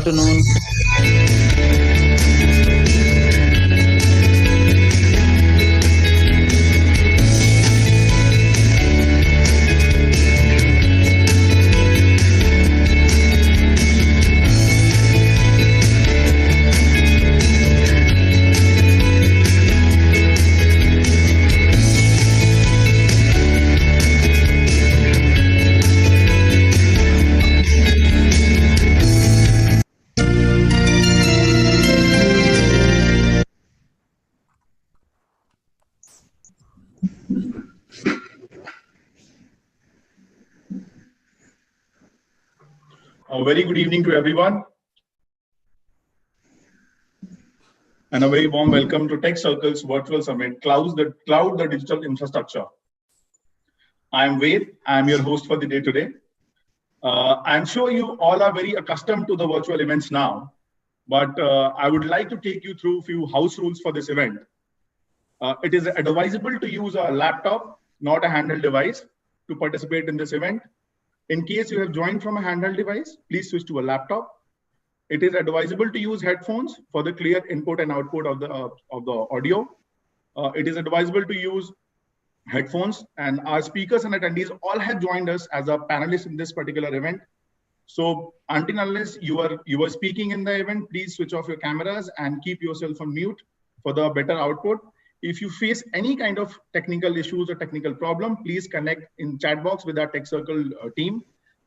afternoon. A very good evening to everyone, and a very warm welcome to TechCircle's virtual summit, Cloud the Digital Infrastructure. I am Ved. I am your host for the day today. I'm sure you all are very accustomed to the virtual events now, but I would like to take you through a few house rules for this event. It is advisable to use a laptop, not a handheld device, to participate in this event. In case you have joined from a handheld device, please switch to a laptop. It is advisable to use headphones for the clear input and output of the audio. It is advisable to use headphones, and our speakers and attendees all have joined us as a panelist in this particular event. So until unless you are speaking in the event, please switch off your cameras and keep yourself on mute for the better output. If you face any kind of technical issues or technical problem, please connect in chat box with our TechCircle team.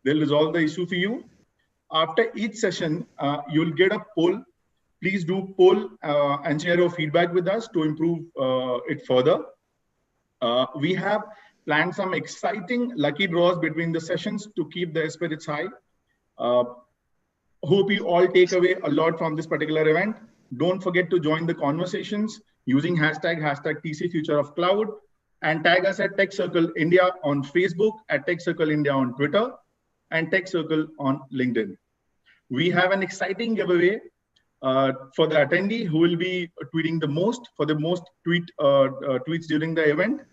They'll resolve the issue for you. After each session, you'll get a poll. Please do poll and share your feedback with us to improve it further. We have planned some exciting lucky draws between the sessions to keep the spirits high. Hope you all take away a lot from this particular event. Don't forget to join the conversations using hashtag TCFutureOfCloud, and tag us at TechCircle India on Facebook, at TechCircle India on Twitter, and TechCircle on LinkedIn. We have an exciting giveaway for the attendee who will be tweeting the most for the most tweets during the event.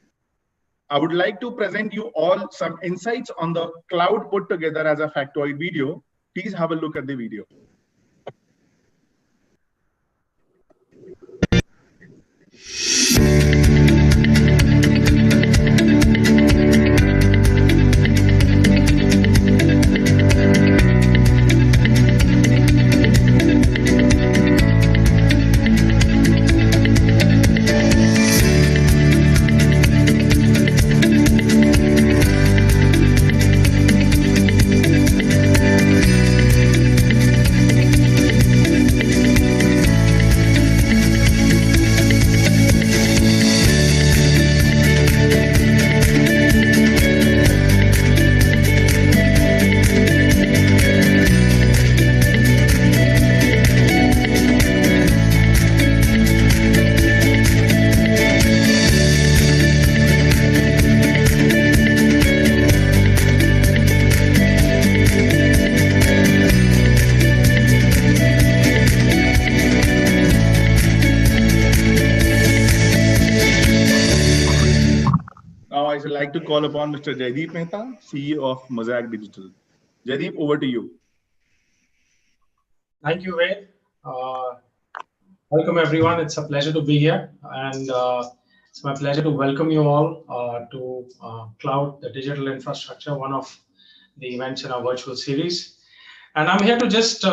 I would like to present you all some insights on the cloud put together as a factoid video. Please have a look at the video. To call upon Mr. Jaideep Mehta, CEO of Mosaic Digital. Jaideep, over to you. Thank you, Ved. Welcome, everyone. It's a pleasure to be here, and it's my pleasure to welcome you all to Cloud, the Digital Infrastructure, one of the events in our virtual series. And I'm here to just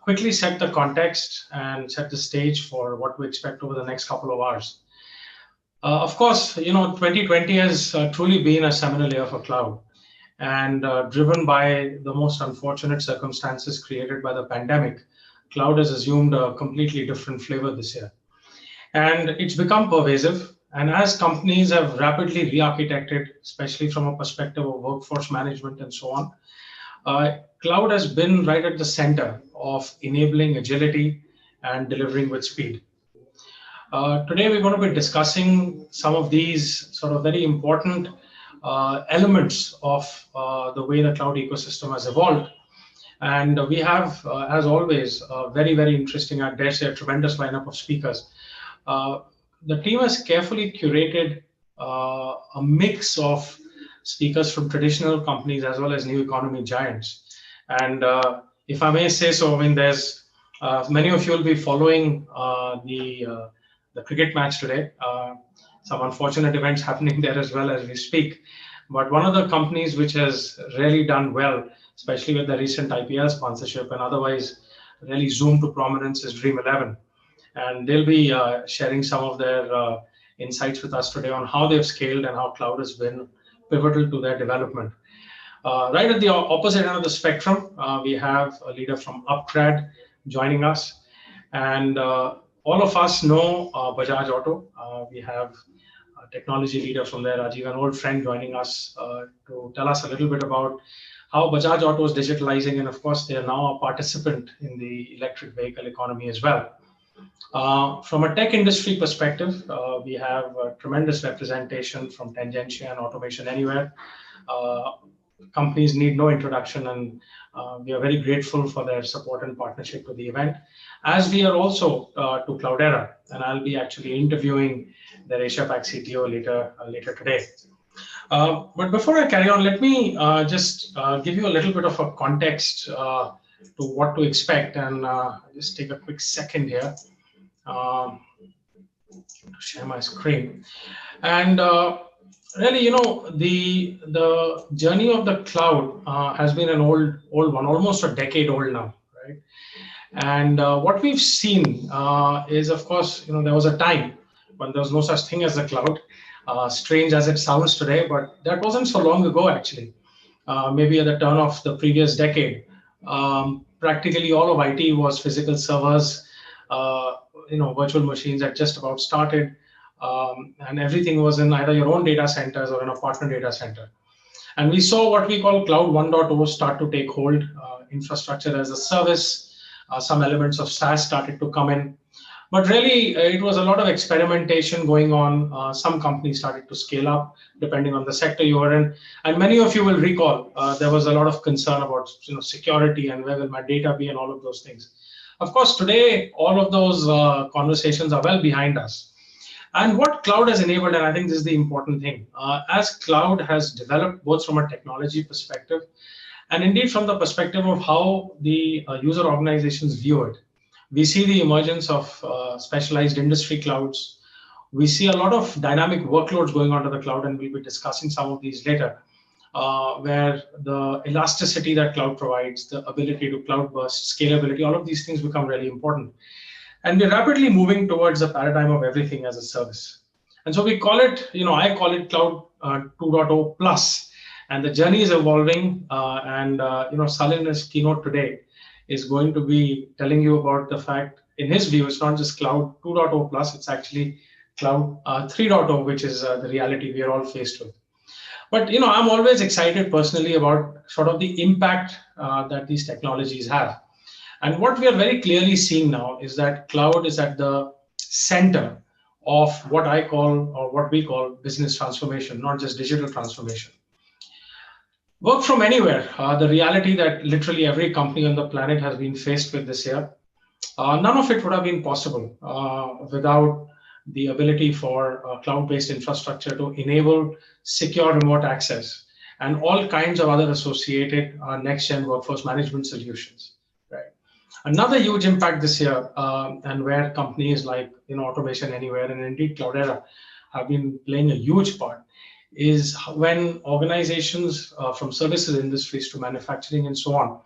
quickly set the context and set the stage for what we expect over the next couple of hours. Of course, 2020 has truly been a seminal year for cloud, and driven by the most unfortunate circumstances created by the pandemic, cloud has assumed a completely different flavor this year. And it's become pervasive. And as companies have rapidly re-architected, especially from a perspective of workforce management and so on, cloud has been right at the center of enabling agility and delivering with speed. Today, we're going to be discussing some of these sort of very important elements of the way the cloud ecosystem has evolved. And we have, as always, a very, very interesting, I dare say, a tremendous lineup of speakers. The team has carefully curated a mix of speakers from traditional companies as well as new economy giants. And if I may say so, I mean, there's many of you will be following the cricket match today. Some unfortunate events happening there as well as we speak. But one of the companies which has really done well, especially with the recent IPL sponsorship and otherwise really zoomed to prominence, is Dream 11. And they'll be sharing some of their insights with us today on how they've scaled and how cloud has been pivotal to their development. Right at the opposite end of the spectrum, we have a leader from Upgrad joining us. And all of us know Bajaj Auto. We have a technology leader from there, Rajiv, an old friend, joining us to tell us a little bit about how Bajaj Auto is digitalizing. And of course, they are now a participant in the electric vehicle economy as well. From a tech industry perspective, we have a tremendous representation from Tangential and Automation Anywhere. Companies need no introduction, and we are very grateful for their support and partnership with the event, as we are also to Cloudera, and I'll be actually interviewing their Asia Pac CTO later today. But before I carry on, let me just give you a little bit of a context to what to expect, and just take a quick second here to share my screen. And really, the journey of the cloud has been an old one, almost a decade old now, right? And what we've seen is, of course, there was a time when there was no such thing as the cloud. Strange as it sounds today, but that wasn't so long ago, actually. Maybe at the turn of the previous decade, practically all of IT was physical servers. Virtual machines had just about started. And everything was in either your own data centers or in a partner data center. And we saw what we call Cloud 1.0 start to take hold, infrastructure as a service. Some elements of SaaS started to come in. But really, it was a lot of experimentation going on. Some companies started to scale up, depending on the sector you were in. And many of you will recall, there was a lot of concern about security and where will my data be and all of those things. Of course, today, all of those conversations are well behind us. And what cloud has enabled, and I think this is the important thing, as cloud has developed both from a technology perspective and indeed from the perspective of how the user organizations view it. We see the emergence of specialized industry clouds. We see a lot of dynamic workloads going onto the cloud, and we'll be discussing some of these later, where the elasticity that cloud provides, the ability to cloud burst, scalability, all of these things become really important. And we're rapidly moving towards a paradigm of everything as a service. And so we call it, I call it Cloud 2.0 plus. And the journey is evolving. Salil in his keynote today is going to be telling you about the fact, in his view, it's not just Cloud 2.0 plus, it's actually Cloud 3.0, which is the reality we are all faced with. But, I'm always excited personally about sort of the impact that these technologies have. And what we are very clearly seeing now is that cloud is at the center of what I call, or what we call, business transformation, not just digital transformation. Work from anywhere, the reality that literally every company on the planet has been faced with this year. None of it would have been possible without the ability for cloud-based infrastructure to enable secure remote access and all kinds of other associated next-gen workforce management solutions. Another huge impact this year, and where companies like Automation Anywhere and indeed Cloudera have been playing a huge part, is when organizations from services industries to manufacturing and so on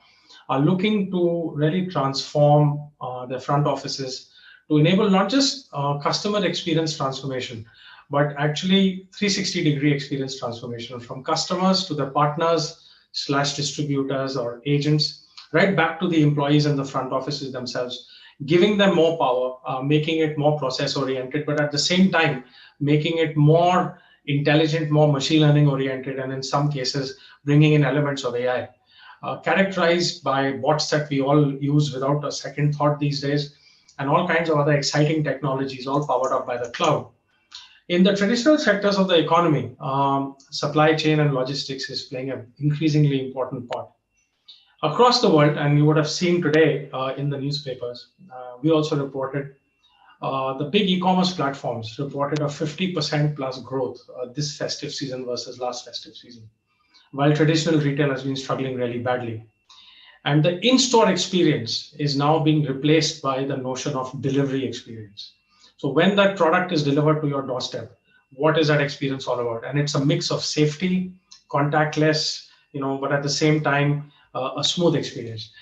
are looking to really transform their front offices to enable not just customer experience transformation, but actually 360-degree experience transformation from customers to the partners / distributors or agents, right back to the employees and the front offices themselves, giving them more power, making it more process-oriented, but at the same time, making it more intelligent, more machine learning-oriented, and in some cases, bringing in elements of AI. Characterized by bots that we all use without a second thought these days, and all kinds of other exciting technologies, all powered up by the cloud. In the traditional sectors of the economy, supply chain and logistics is playing an increasingly important part. Across the world, and you would have seen today in the newspapers, we also reported the big e-commerce platforms reported a 50% plus growth this festive season versus last festive season, while traditional retail has been struggling really badly. And the in-store experience is now being replaced by the notion of delivery experience. So when that product is delivered to your doorstep, what is that experience all about? And it's a mix of safety, contactless, but at the same time, a smooth experience.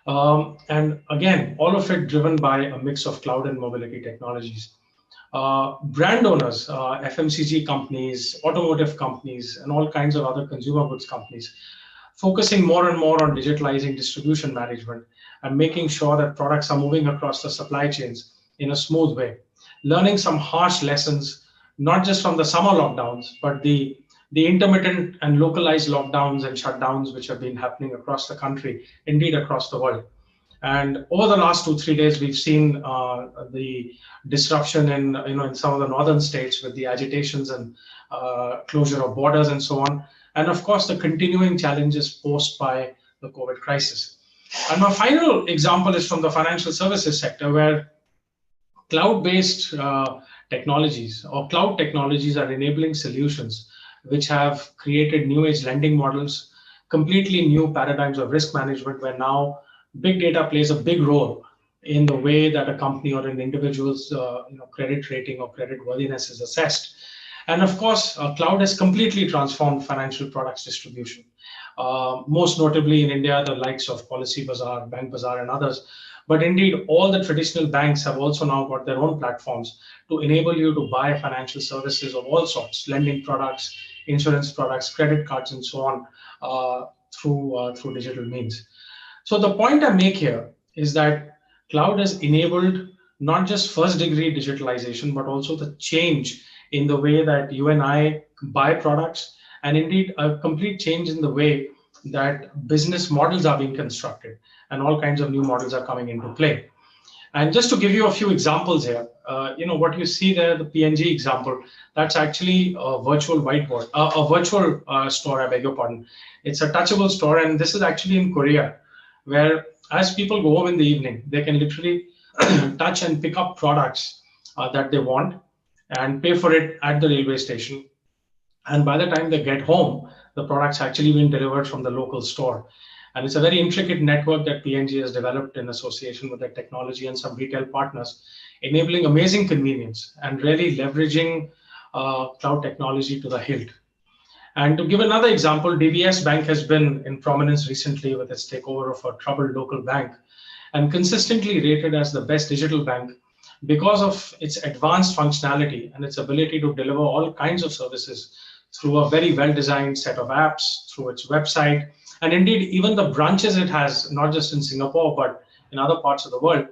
And again, all of it driven by a mix of cloud and mobility technologies. Brand owners, FMCG companies, automotive companies, and all kinds of other consumer goods companies, focusing more and more on digitalizing distribution management and making sure that products are moving across the supply chains in a smooth way. Learning some harsh lessons, not just from the summer lockdowns, but the intermittent and localized lockdowns and shutdowns which have been happening across the country, indeed across the world. And over the last 2-3 days, we've seen the disruption in some of the northern states with the agitations and closure of borders and so on, and of course the continuing challenges posed by the COVID crisis. And my final example is from the financial services sector, where cloud-based technologies or cloud technologies are enabling solutions which have created new age lending models, completely new paradigms of risk management, where now big data plays a big role in the way that a company or an individual's credit rating or credit worthiness is assessed. And of course, cloud has completely transformed financial products distribution. Most notably in India, the likes of Policy Bazaar, Bank Bazaar, and others. But indeed, all the traditional banks have also now got their own platforms to enable you to buy financial services of all sorts, lending products, insurance products, credit cards, and so on through digital means. So the point I make here is that cloud has enabled not just first degree digitalization, but also the change in the way that you and I buy products, and indeed a complete change in the way that business models are being constructed, and all kinds of new models are coming into play. And just to give you a few examples here, what you see there, the PNG example, that's actually a virtual whiteboard, a virtual store, I beg your pardon. It's a touchable store, and this is actually in Korea, where as people go home in the evening, they can literally touch and pick up products that they want and pay for it at the railway station. And by the time they get home, the product's actually been delivered from the local store. And it's a very intricate network that PNG has developed in association with the technology and some retail partners, enabling amazing convenience and really leveraging cloud technology to the hilt. And to give another example, DBS Bank has been in prominence recently with its takeover of a troubled local bank, and consistently rated as the best digital bank because of its advanced functionality and its ability to deliver all kinds of services through a very well-designed set of apps, through its website, and indeed even the branches it has, not just in Singapore, but in other parts of the world,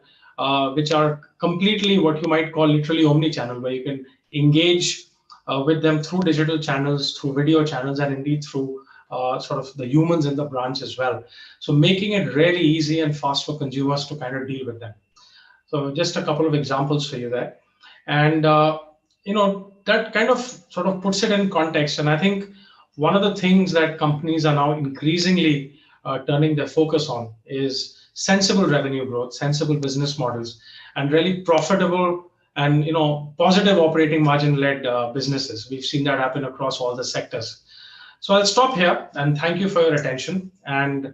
which are completely what you might call literally omni-channel, where you can engage with them through digital channels, through video channels, and indeed through sort of the humans in the branch as well. So making it really easy and fast for consumers to kind of deal with them. So just a couple of examples for you there. And, that kind of sort of puts it in context. And I think one of the things that companies are now increasingly turning their focus on is sensible revenue growth, sensible business models, and really profitable and positive operating margin-led businesses. We've seen that happen across all the sectors. So I'll stop here and thank you for your attention. And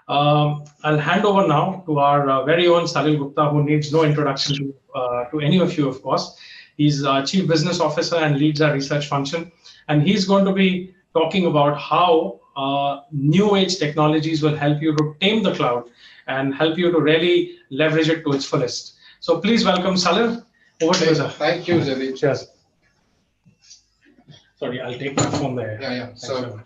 I'll hand over now to our very own Salil Gupta, who needs no introduction to any of you, of course. He's Chief Business Officer and leads our research function. And he's going to be talking about how new age technologies will help you to tame the cloud and help you to really leverage it to its fullest. So please welcome Salil. Over to you, sir. Thank you, Jaideep. Cheers. Sorry, I'll take my phone there. Yeah. So,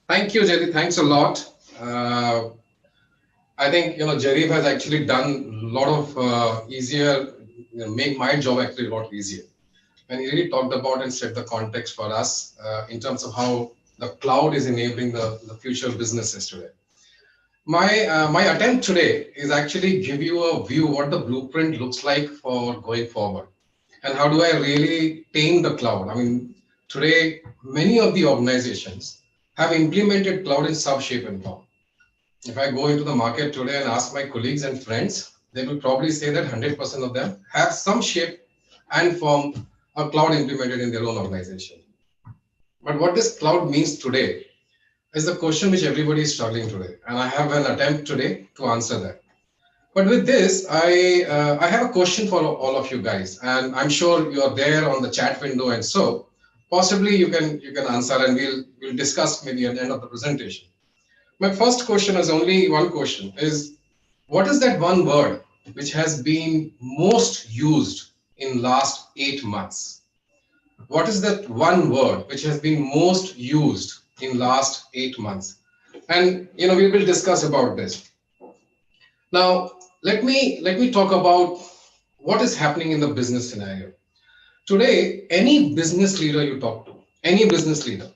thank you, Jaideep. Thanks a lot. I think Jaideep has actually done a lot of easier, make my job actually a lot easier. And he really talked about and set the context for us in terms of how the cloud is enabling the future businesses today. My attempt today is actually give you a view what the blueprint looks like for going forward, and how do I really tame the cloud. I mean, today many of the organizations have implemented cloud in some shape and form. If I go into the market today and ask my colleagues and friends, they will probably say that 100% of them have some shape and form of cloud implemented in their own organization. But what this cloud means today is the question which everybody is struggling today. And I have an attempt today to answer that. But with this, I have a question for all of you guys, and I'm sure you're there on the chat window, and so possibly you can answer, and we'll discuss maybe at the end of the presentation. My first question is only one question: is what is that one word which has been most used in last 8 months? What is that one word which has been most used in last 8 months? And we will discuss about this. Now, let me talk about what is happening in the business scenario. Today, any business leader you talk to, any business leader,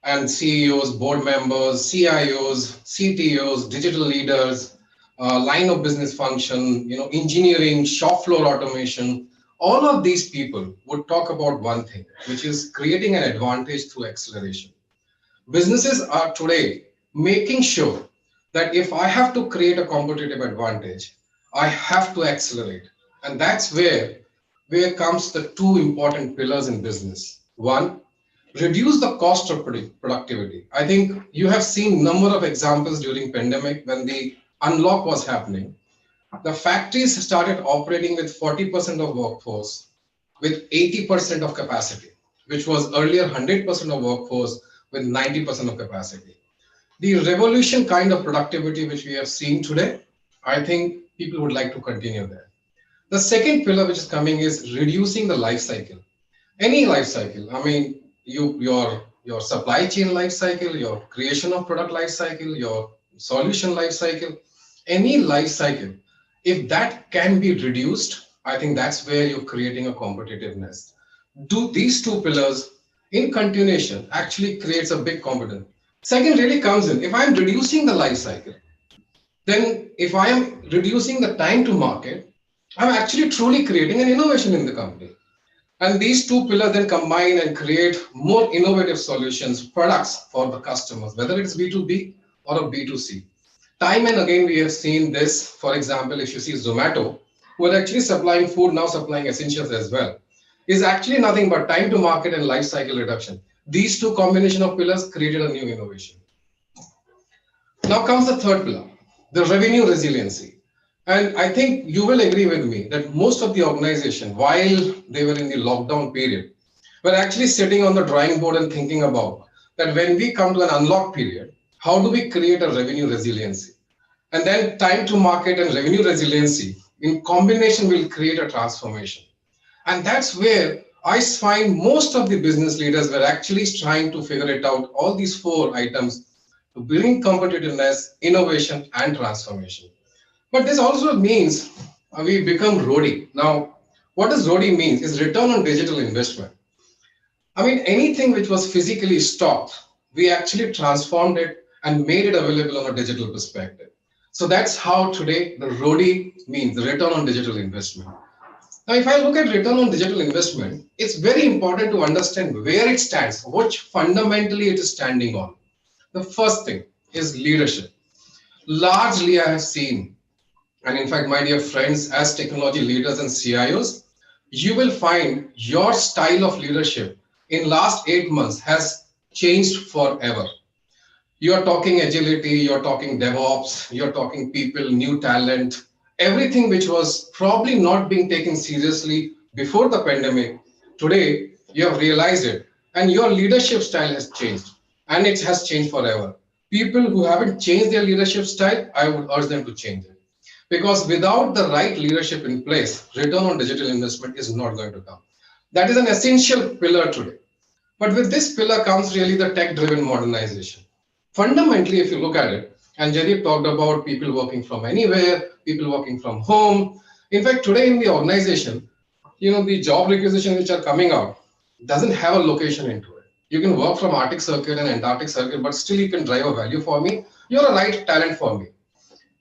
and CEOs, board members, CIOs, CTOs, digital leaders, line of business function, engineering, shop floor automation, all of these people would talk about one thing, which is creating an advantage through acceleration. Businesses are today making sure that if I have to create a competitive advantage, I have to accelerate. And that's where comes the two important pillars in business. One, reduce the cost of productivity. I think you have seen number of examples during pandemic when the unlock was happening. The factories started operating with 40% of workforce, with 80% of capacity, which was earlier 100% of workforce with 90% of capacity. The revolution kind of productivity which we have seen today, I think people would like to continue there. The second pillar which is coming is reducing the life cycle. Any life cycle. I mean, your supply chain life cycle, your creation of product life cycle, your solution life cycle, any life cycle. If that can be reduced, I think that's where you're creating a competitiveness. Do these two pillars in continuation actually creates a big competence. Second really comes in, if I'm reducing the life cycle, then if I am reducing the time to market, I'm actually truly creating an innovation in the company. And these two pillars then combine and create more innovative solutions, products for the customers, whether it's B2B or a B2C. Time and again, we have seen this. For example, if you see Zomato, who are actually supplying food, now supplying essentials as well, is actually nothing but time to market and life cycle reduction. These two combination of pillars created a new innovation. Now comes the third pillar, the revenue resiliency. And I think you will agree with me that most of the organization, while they were in the lockdown period, were actually sitting on the drawing board and thinking about that when we come to an unlock period, how do we create a revenue resiliency? And then time to market and revenue resiliency in combination will create a transformation. And that's where I find most of the business leaders were actually trying to figure it out, all these four items to bring competitiveness, innovation, and transformation. But this also means we become RODI. Now, what does RODI mean? Is return on digital investment. I mean, anything which was physically stocked, we actually transformed it and made it available on a digital perspective. So that's how today the RODI means, the return on digital investment. Now, if I look at return on digital investment, it's very important to understand where it stands, which fundamentally it is standing on. The first thing is leadership. Largely, I have seen, and in fact, my dear friends, as technology leaders and CIOs, you will find your style of leadership in last 8 months has changed forever. You're talking agility, you're talking DevOps, you're talking people, new talent, everything which was probably not being taken seriously before the pandemic. Today, you have realized it, and your leadership style has changed, and it has changed forever. People who haven't changed their leadership style, I would urge them to change it. Because without the right leadership in place, return on digital investment is not going to come. That is an essential pillar today. But with this pillar comes really the tech-driven modernization. Fundamentally, if you look at it, and Jaideep talked about people working from anywhere, people working from home. In fact, today in the organization, the job requisitions which are coming out doesn't have a location into it. You can work from Arctic Circle and Antarctic Circle, but still you can drive a value for me. You're a right talent for me.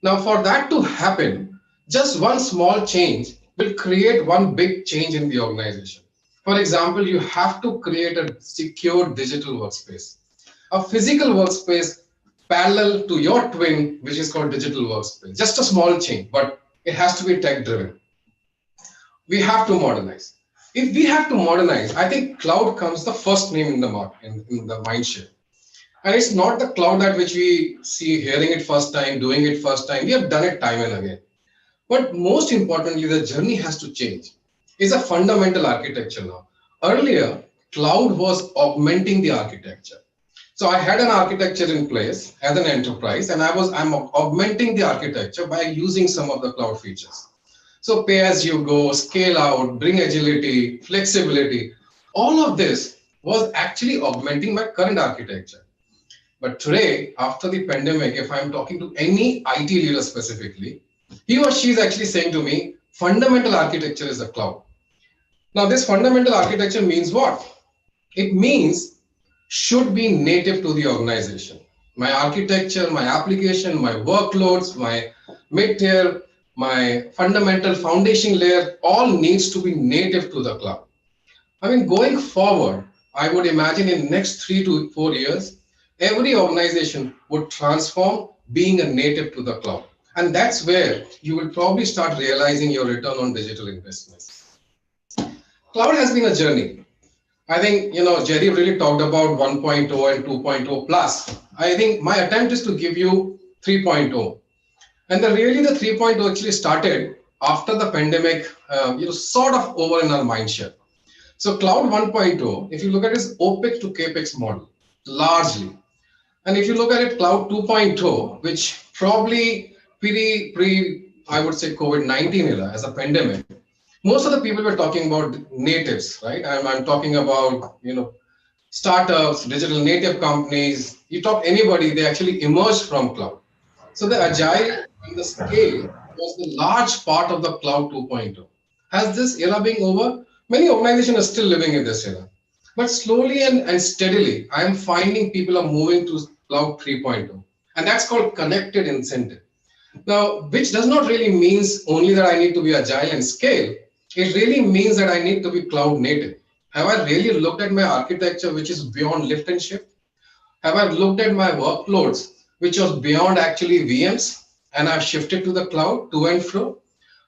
Now, for that to happen, just one small change will create one big change in the organization. For example, you have to create a secure digital workspace, a physical workspace parallel to your twin, which is called digital workspace. Just a small change, but it has to be tech driven. We have to modernize. If we have to modernize, I think cloud comes the first name in the market, in the mind share. And it's not the cloud at which we see hearing it first time, doing it first time. We have done it time and again. But most importantly, the journey has to change. It's a fundamental architecture now. Earlier, cloud was augmenting the architecture. So I had an architecture in place as an enterprise, and I'm augmenting the architecture by using some of the cloud features. So pay as you go, scale out, bring agility, flexibility. All of this was actually augmenting my current architecture. But today, after the pandemic, if I'm talking to any IT leader specifically, he or she is actually saying to me, fundamental architecture is the cloud. Now, this fundamental architecture means what? It means should be native to the organization. My architecture, my application, my workloads, my mid-tier, my fundamental foundation layer, all needs to be native to the cloud. I mean, going forward, I would imagine in next 3 to 4 years, every organization would transform being a native to the cloud. And that's where you will probably start realizing your return on digital investments. Cloud has been a journey. I think, Jerry really talked about 1.0 and 2.0 plus. I think my attempt is to give you 3.0. And the 3.0 actually started after the pandemic, sort of over in our mindshare. So cloud 1.0, if you look at it, is OPEX to CAPEX model, largely. And if you look at it, cloud 2.0, which probably I would say COVID-19 era as a pandemic, most of the people were talking about natives, right? I'm talking about, startups, digital native companies. You talk anybody, they actually emerged from cloud. So the agile and the scale was the large part of the cloud 2.0. Has this era being over? Many organizations are still living in this era. But slowly and steadily, I am finding people are moving to cloud 3.0. And that's called connected incentive. Now, which does not really means only that I need to be agile and scale. It really means that I need to be cloud native. Have I really looked at my architecture, which is beyond lift and shift? Have I looked at my workloads, which was beyond actually VMs, and I've shifted to the cloud to and fro?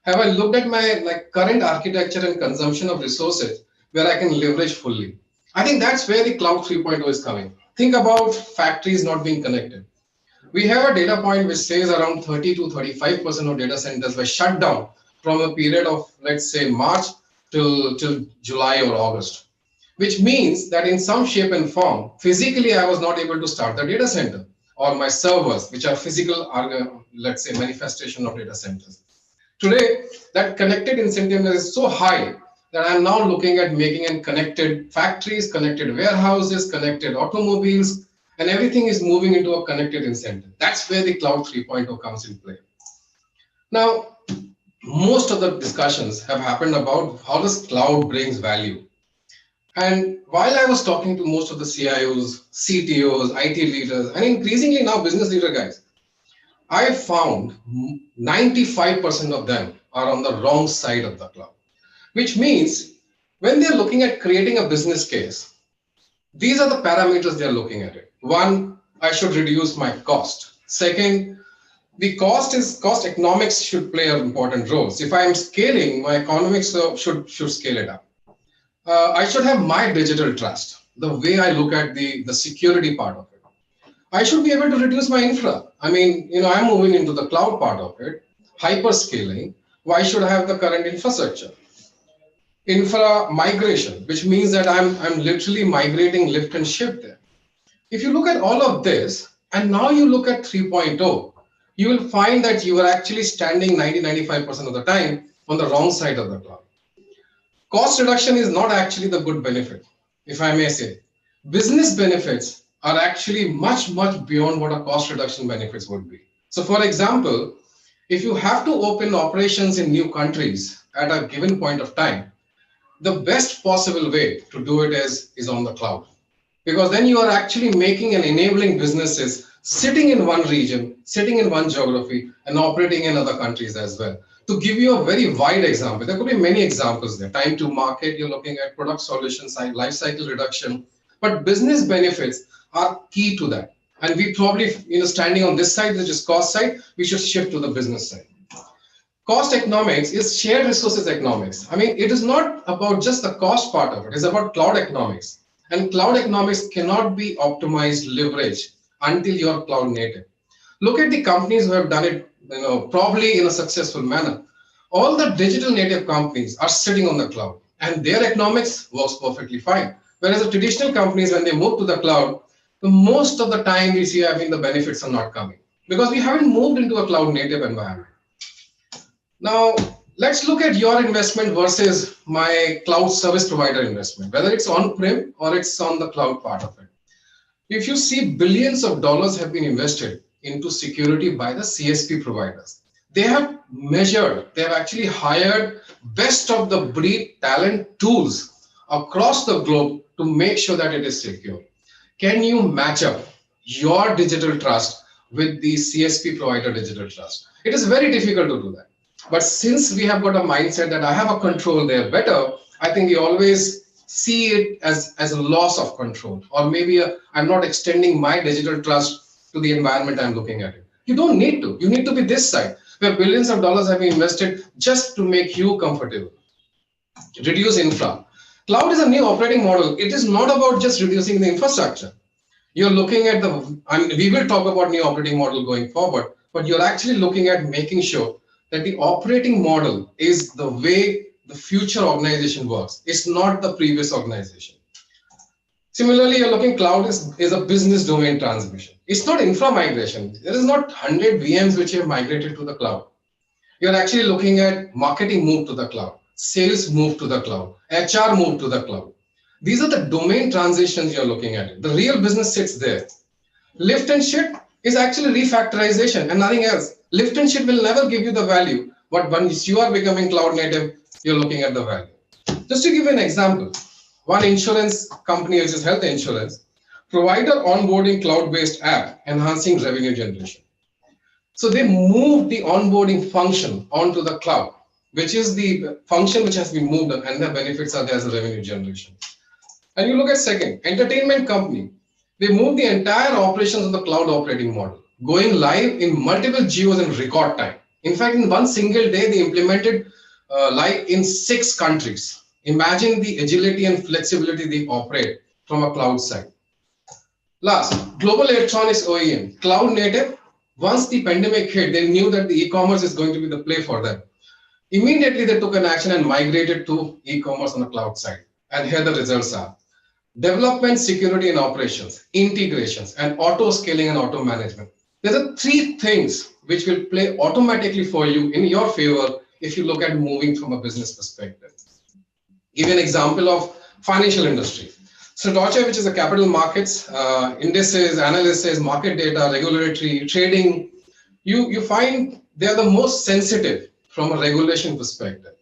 Have I looked at my current architecture and consumption of resources where I can leverage fully? I think that's where the cloud 3.0 is coming. Think about factories not being connected. We have a data point which says around 30 to 35% of data centers were shut down from a period of, let's say, March till July or August, which means that in some shape and form, physically, I was not able to start the data center or my servers, which are physical, let's say, manifestation of data centers. Today, that connected incentive is so high that I'm now looking at making and connected factories, connected warehouses, connected automobiles, and everything is moving into a connected incentive. That's where the cloud 3.0 comes in play. Now, most of the discussions have happened about how does cloud brings value. And while I was talking to most of the CIOs, CTOs, IT leaders, and increasingly now business leader guys, I found 95% of them are on the wrong side of the cloud, which means when they're looking at creating a business case, these are the parameters they're looking at it. One, I should reduce my cost. Second, the cost economics should play an important role. So if I'm scaling, my economics should scale it up. I should have my digital trust, the way I look at the security part of it. I should be able to reduce my infra. I mean, I'm moving into the cloud part of it, hyperscaling. Why should I have the current infrastructure? Infra migration, which means that I'm literally migrating lift and shift there. If you look at all of this, and now you look at 3.0, you will find that you are actually standing 90-95% of the time on the wrong side of the cloud. Cost reduction is not actually the good benefit, if I may say. Business benefits are actually much, much beyond what a cost reduction benefits would be. So for example, if you have to open operations in new countries at a given point of time, the best possible way to do it is on the cloud. Because then you are actually making and enabling businesses sitting in one region, sitting in one geography, and operating in other countries as well. To give you a very wide example, there could be many examples there. Time to market, you're looking at product solutions, life cycle reduction, but business benefits are key to that. And we probably, standing on this side, which is cost side, we should shift to the business side. Cost economics is shared resources economics. I mean, it is not about just the cost part of it. It's about cloud economics. And cloud economics cannot be optimized, leveraged until you're cloud native. Look at the companies who have done it, probably in a successful manner. All the digital native companies are sitting on the cloud, and their economics works perfectly fine. Whereas the traditional companies, when they move to the cloud, the most of the time we see, I mean, the benefits are not coming because we haven't moved into a cloud native environment. Now, let's look at your investment versus my cloud service provider investment, whether it's on-prem or it's on the cloud part of it. If you see billions of dollars have been invested into security by the CSP providers, they have measured, they have actually hired best of the breed talent tools across the globe to make sure that it is secure. Can you match up your digital trust with the CSP provider digital trust? It is very difficult to do that. But since we have got a mindset that I have a control there better, I think we always see it as a loss of control, or maybe I'm not extending my digital trust to the environment I'm looking at it. You don't need to. You need to be this side, where billions of dollars have been invested just to make you comfortable. Reduce infra. Cloud is a new operating model. It is not about just reducing the infrastructure. You're looking at and we will talk about new operating model going forward, but you're actually looking at making sure that the operating model is the way the future organization works. It's not the previous organization. Similarly, you're looking cloud is a business domain transmission. It's not infra migration. There is not 100 VMs which have migrated to the cloud. You're actually looking at marketing move to the cloud, sales move to the cloud, HR move to the cloud. These are the domain transitions you're looking at. The real business sits there. Lift and shift is actually refactorization and nothing else. Lift and shift will never give you the value, but once you are becoming cloud native, you're looking at the value. Just to give you an example, one insurance company, which is health insurance, provider onboarding cloud-based app enhancing revenue generation. So they moved the onboarding function onto the cloud, which is the function which has been moved, and the benefits are there as a revenue generation. And you look at second, entertainment company. They moved the entire operations on the cloud operating model, going live in multiple geos in record time. In fact, in one single day, they implemented live in 6 countries. Imagine the agility and flexibility they operate from a cloud side. Last, global electronics OEM, cloud native. Once the pandemic hit, they knew that the e-commerce is going to be the play for them. Immediately, they took an action and migrated to e-commerce on the cloud side. And here the results are. Development, security, and operations, integrations, and auto scaling and auto management. There are 3 things which will play automatically for you in your favor if you look at moving from a business perspective. Give an example of financial industry. So Deutsche, which is a capital markets, indices, analysis, market data, regulatory, trading, you find they are the most sensitive from a regulation perspective.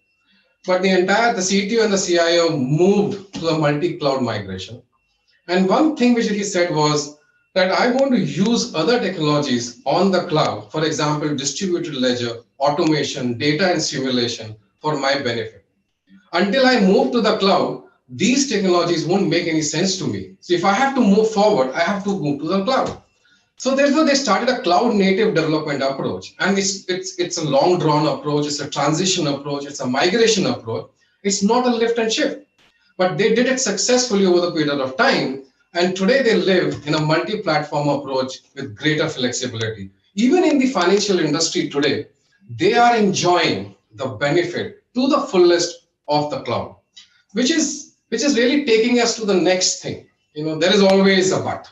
But the CTO and the CIO moved to a multi-cloud migration. And one thing which he said was that I want to use other technologies on the cloud, for example, distributed ledger, automation, data and simulation for my benefit. Until I move to the cloud, these technologies won't make any sense to me. So if I have to move forward, I have to move to the cloud. So therefore, they started a cloud native development approach, and it's a long drawn approach. It's a transition approach. It's a migration approach. It's not a lift and shift, but they did it successfully over the period of time. And today they live in a multi-platform approach with greater flexibility. Even in the financial industry today, they are enjoying the benefit to the fullest of the cloud, which is really taking us to the next thing. There is always a but.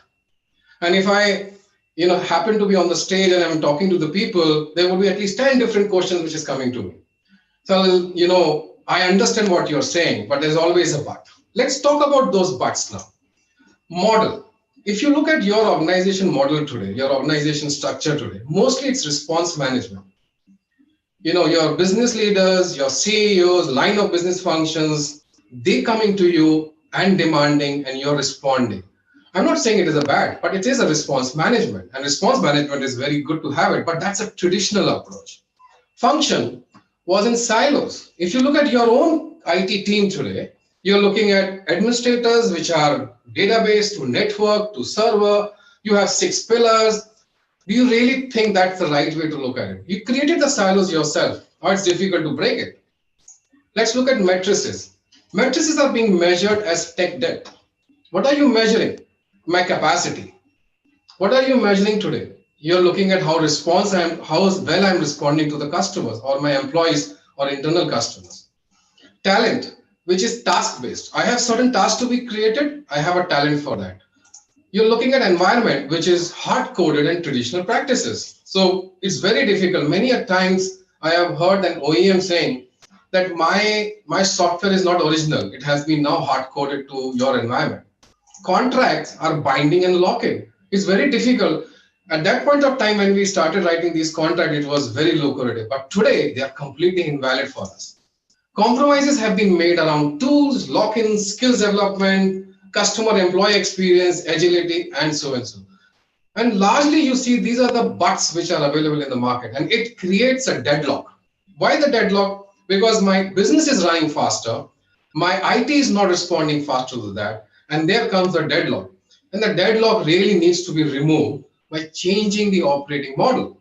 And if I happen to be on the stage and I'm talking to the people, there will be at least 10 different questions which is coming to me. So, I understand what you're saying, but there's always a but. Let's talk about those buts now. Model. If you look at your organization model today, your organization structure today, mostly it's response management. Your business leaders, your CEOs, line of business functions, they coming to you and demanding, and you're responding. I'm not saying it is a bad, but it is a response management, and response management is very good to have it, but that's a traditional approach. Function was in silos. If you look at your own IT team today, you're looking at administrators, which are database to network to server. You have 6 pillars. Do you really think that's the right way to look at it? You created the silos yourself, or it's difficult to break it. Let's look at matrices. Matrices are being measured as tech debt. What are you measuring? My capacity. What are you measuring today? You're looking at how well I'm responding to the customers or my employees or internal customers. Talent, which is task based. I have certain tasks to be created. I have a talent for that. You're looking at environment, which is hard coded and traditional practices. So it's very difficult. Many a times I have heard an OEM saying that my software is not original. It has been now hard coded to your environment. Contracts are binding and lock-in. It's very difficult. At that point of time when we started writing these contracts, it was very lucrative. But today they are completely invalid for us. Compromises have been made around tools, lock-in, skills development, customer employee experience, agility, and so and so. And largely you see these are the buts which are available in the market, and it creates a deadlock. Why the deadlock? Because my business is running faster, my IT is not responding faster to that, and there comes the deadlock. And the deadlock really needs to be removed by changing the operating model.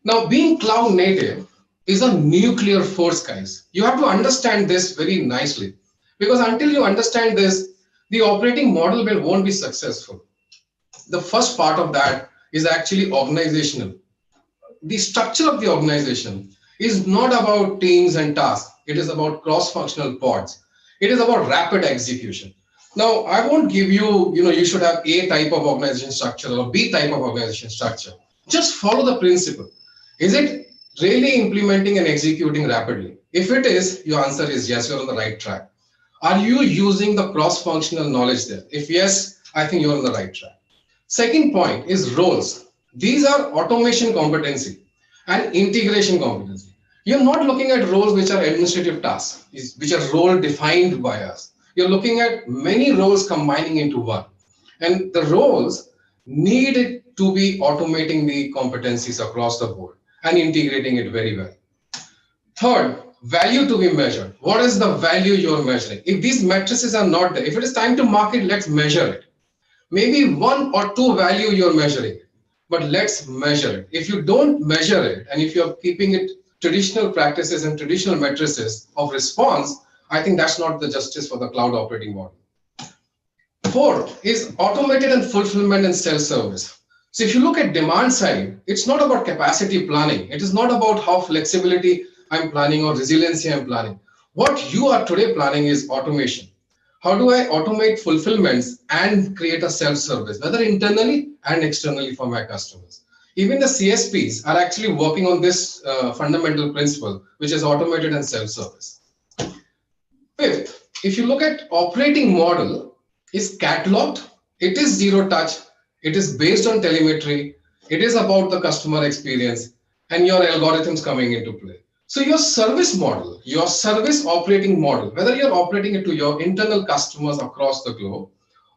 Now, being cloud native is a nuclear force, guys. You have to understand this very nicely, because until you understand this, the operating model won't be successful. The first part of that is actually organizational. The structure of the organization is not about teams and tasks. It is about cross-functional pods. It is about rapid execution. Now, I won't give you, you should have A type of organization structure or B type of organization structure. Just follow the principle. Is it really implementing and executing rapidly? If it is, your answer is yes, you're on the right track. Are you using the cross-functional knowledge there? If yes, I think you're on the right track. Second point is roles. These are automation competency and integration competency. You're not looking at roles which are administrative tasks, which are role defined by us. You're looking at many roles combining into one. And the roles need to be automating the competencies across the board and integrating it very well. Third, value to be measured. What is the value you're measuring? If these matrices are not there, if it is time to market, let's measure it. Maybe one or two value you're measuring, but let's measure it. If you don't measure it, and if you're keeping it traditional practices and traditional matrices of response, I think that's not the justice for the cloud operating model. Fourth is automated and fulfillment and self-service. So if you look at demand side, it's not about capacity planning. It is not about how flexibility I'm planning or resiliency I'm planning. What you are today planning is automation. How do I automate fulfillments and create a self-service, whether internally and externally for my customers? Even the CSPs are actually working on this fundamental principle, which is automated and self-service. Fifth, if you look at operating model, is cataloged, it is zero touch, it is based on telemetry, it is about the customer experience and your algorithms coming into play. So your service model, your service operating model, whether you're operating it to your internal customers across the globe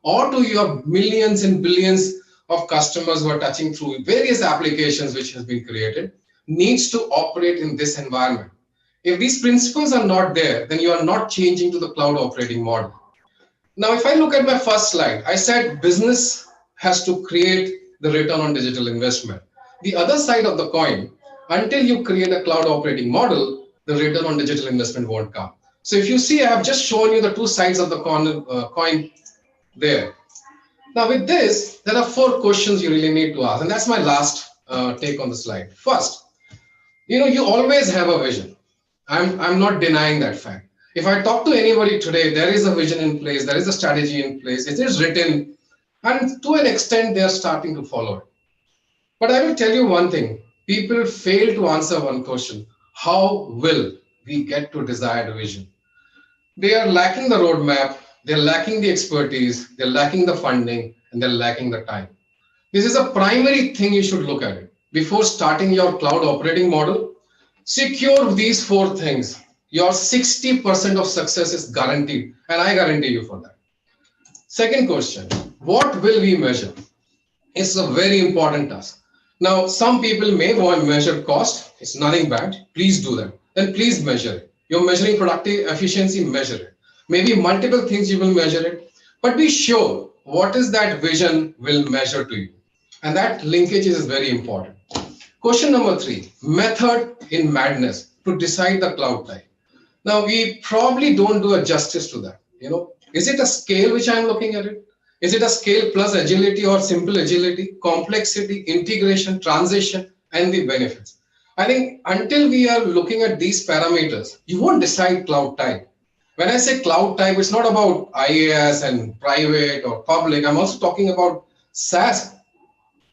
or to your millions and billions of customers who are touching through various applications which has been created, needs to operate in this environment. If these principles are not there, then you are not changing to the cloud operating model. Now, if I look at my first slide, I said business has to create the return on digital investment. The other side of the coin, until you create a cloud operating model, the return on digital investment won't come. So if you see, I have just shown you the two sides of the coin there. Now with this, there are 4 questions you really need to ask, and that's my last take on the slide. First, you always have a vision. I'm not denying that fact. If I talk to anybody today, there is a vision in place, there is a strategy in place, it is written, and to an extent, they are starting to follow it. But I will tell you one thing, people fail to answer one question: how will we get to desired vision? They are lacking the roadmap, they're lacking the expertise, they're lacking the funding, and they're lacking the time. This is a primary thing you should look at it. Before starting your cloud operating model, secure these 4 things. Your 60% of success is guaranteed, and I guarantee you for that. Second question, what will we measure? It's a very important task. Now, some people may want to measure cost. It's nothing bad. Please do that. Then please measure it. You're measuring productive efficiency, measure it. Maybe multiple things you will measure it, but be sure what is that vision will measure to you. And that linkage is very important. Question number 3, method in madness to decide the cloud type. Now, we probably don't do a justice to that. Is it a scale which I'm looking at it? Is it a scale plus agility or simple agility, complexity, integration, transition, and the benefits? I think until we are looking at these parameters, you won't decide cloud type. When I say cloud type, it's not about IaaS and private or public. I'm also talking about SaaS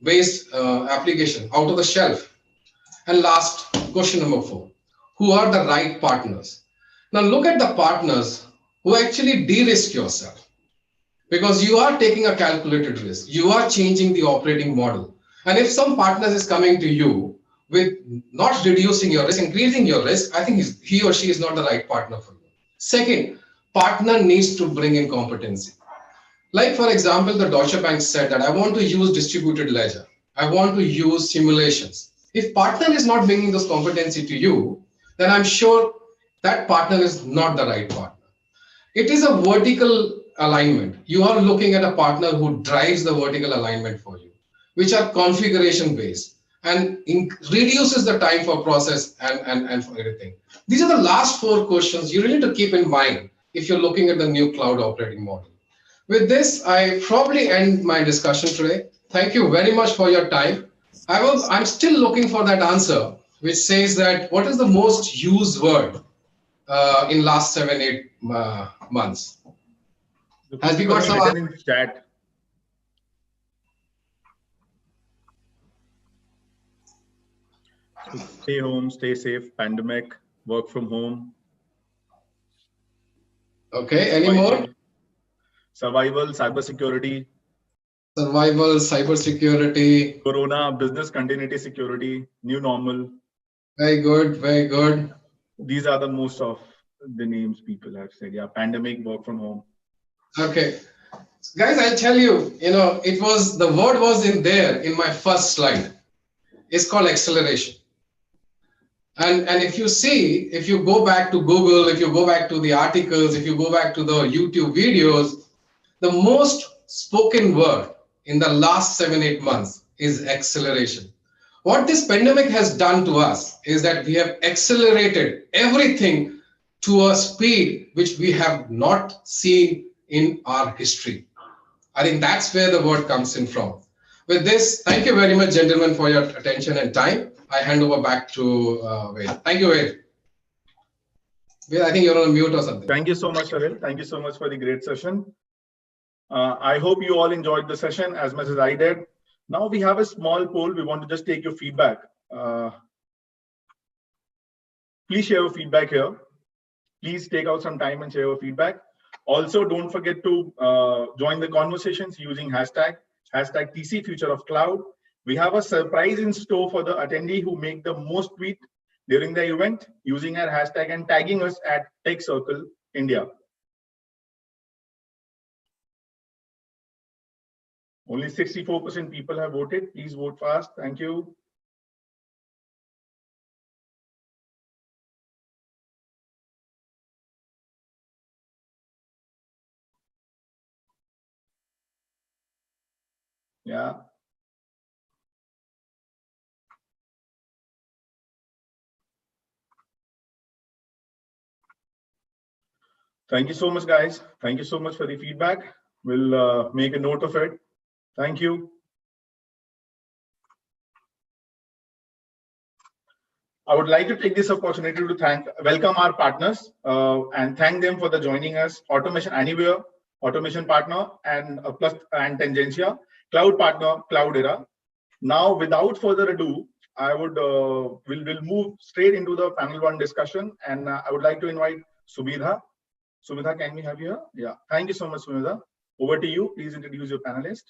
based application out of the shelf. And last, question number 4. Who are the right partners? Now look at the partners who actually de-risk yourself, because you are taking a calculated risk. You are changing the operating model. And if some partners is coming to you with not reducing your risk, increasing your risk, I think he or she is not the right partner for you. Second, partner needs to bring in competency. Like for example, the Deutsche Bank said that I want to use distributed ledger. I want to use simulations. If partner is not bringing those competency to you, then I'm sure that partner is not the right partner. It is a vertical alignment. You are looking at a partner who drives the vertical alignment for you, which are configuration based and reduces the time for process and for everything. These are the last 4 questions you really need to keep in mind if you're looking at the new cloud operating model. With this, I probably end my discussion today. Thank you very much for your time. I'm still looking for that answer, which says that what is the most used word in last 7-8 months? Has we got some written in chat? So stay home, stay safe, pandemic, work from home. Okay, any more? Survival, cybersecurity. Survival, cybersecurity. Corona, business continuity security, new normal. Very good, very good. These are the most of the names people have said. Yeah, pandemic, work from home. Okay. Guys, I'll tell you, the word was in there in my first slide. It's called acceleration. And if you go back to Google, if you go back to the articles, if you go back to the YouTube videos, the most spoken word in the last 7-8 months is acceleration. What this pandemic has done to us is that we have accelerated everything to a speed which we have not seen in our history. I think that's where the word comes in from. With this, thank you very much, gentlemen, for your attention and time. I hand over back to Wade. Thank you, Wade. Wade, I think you're on mute or something. Thank you so much, Salil. Thank you so much for the great session. I hope you all enjoyed the session as much as I did. Now we have a small poll. We want to just take your feedback. Please share your feedback here. Please take out some time and share your feedback. Also, don't forget to join the conversations using hashtag TC Future of Cloud. We have a surprise in store for the attendee who make the most tweet during the event using our hashtag and tagging us at TechCircle India. Only 64% people have voted. Please vote fast. Thank you. Yeah. Thank you so much, guys. Thank you so much for the feedback. We'll make a note of it. Thank you. I would like to take this opportunity to welcome our partners and thank them for joining us. Automation Anywhere, Automation Partner, and Tangentia, Cloud Partner, Cloudera. Now, without further ado, we'll move straight into the panel 1 discussion, and I would like to invite Subhidha. Subhidha, can we have you here? Yeah. Thank you so much, Subhidha. Over to you. Please introduce your panelist.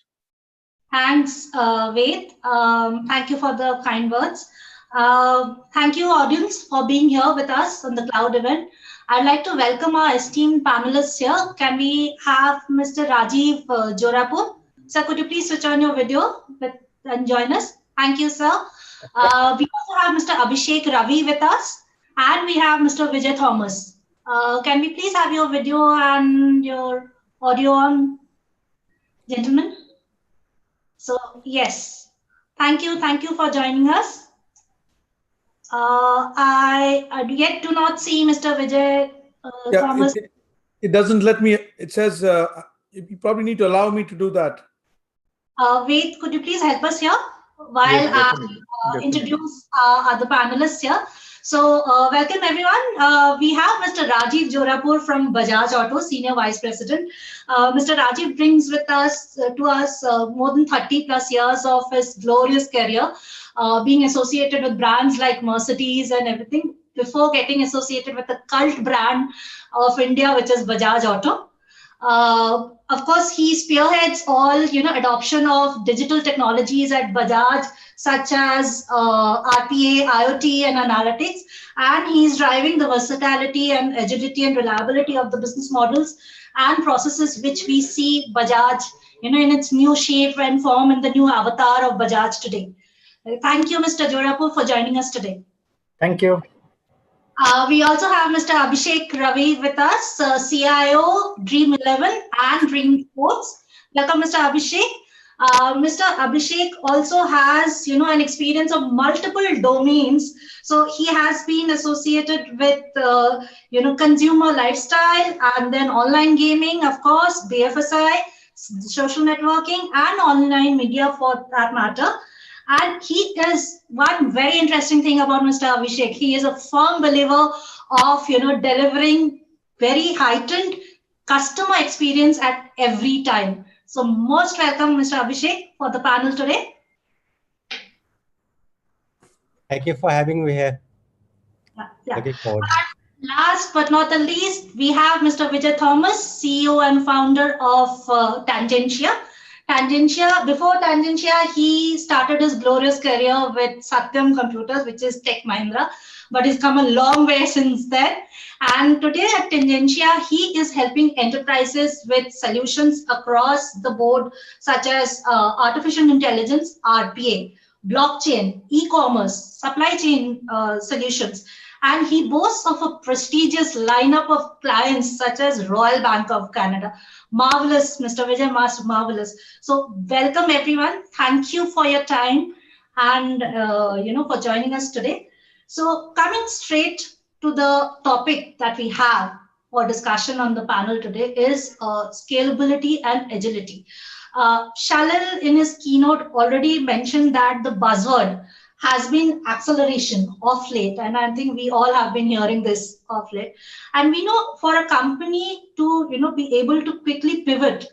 Thanks, Ved. Thank you for the kind words. Thank you, audience, for being here with us on the cloud event. I'd like to welcome our esteemed panelists here. Can we have Mr. Rajiv Jorapur? Sir, could you please switch on your video and join us? Thank you, sir. We also have Mr. Abhishek Ravi with us, and we have Mr. Vijay Thomas. Can we please have your video and your audio on, gentlemen? So, yes. Thank you for joining us. I yet do not see Mr. Vijay Thomas. It doesn't let me. It says You probably need to allow me to do that. Wait, could you please help us here while Yes, I definitely. introduce other panelists here? So, welcome everyone. We have Mr. Rajiv Jorapur from Bajaj Auto, Senior Vice President. Mr. Rajiv brings with us to us more than 30 plus years of his glorious career, being associated with brands like Mercedes and everything before getting associated with the cult brand of India, which is Bajaj Auto. Of course, he spearheads all adoption of digital technologies at Bajaj, such as RPA, IoT, and analytics, and he's driving the versatility and agility and reliability of the business models and processes which we see Bajaj, in its new shape and form in the new avatar of Bajaj today. Thank you, Mr. Jorapur, for joining us today. Thank you. We also have Mr. Abhishek Ravi with us, CIO, Dream 11 and Dream Sports. Welcome, Mr. Abhishek. Mr. Abhishek also has, an experience of multiple domains. So he has been associated with, consumer lifestyle and then online gaming, of course, BFSI, social networking, and online media for that matter. And he is one very interesting thing about Mr. Abhishek. He is a firm believer of, delivering very heightened customer experience at every time. So most welcome, Mr. Abhishek, for the panel today. Thank you for having me here. Yeah. Looking forward. And last but not the least, we have Mr. Vijay Thomas, CEO and founder of Tangentia. Before Tangentia, he started his glorious career with Satyam Computers, which is Tech Mahindra, but he's come a long way since then. And today at Tangentia, he is helping enterprises with solutions across the board, such as artificial intelligence, RPA, blockchain, e-commerce, supply chain solutions. And he boasts of a prestigious lineup of clients such as Royal Bank of Canada. Marvelous, Mr. Vijay, marvelous. So welcome everyone. Thank you for your time and for joining us today. So coming straight to the topic that we have for discussion on the panel today is scalability and agility. Shalil in his keynote already mentioned that the buzzword has been acceleration of late, and I think we all have been hearing this of late. And we know for a company to be able to quickly pivot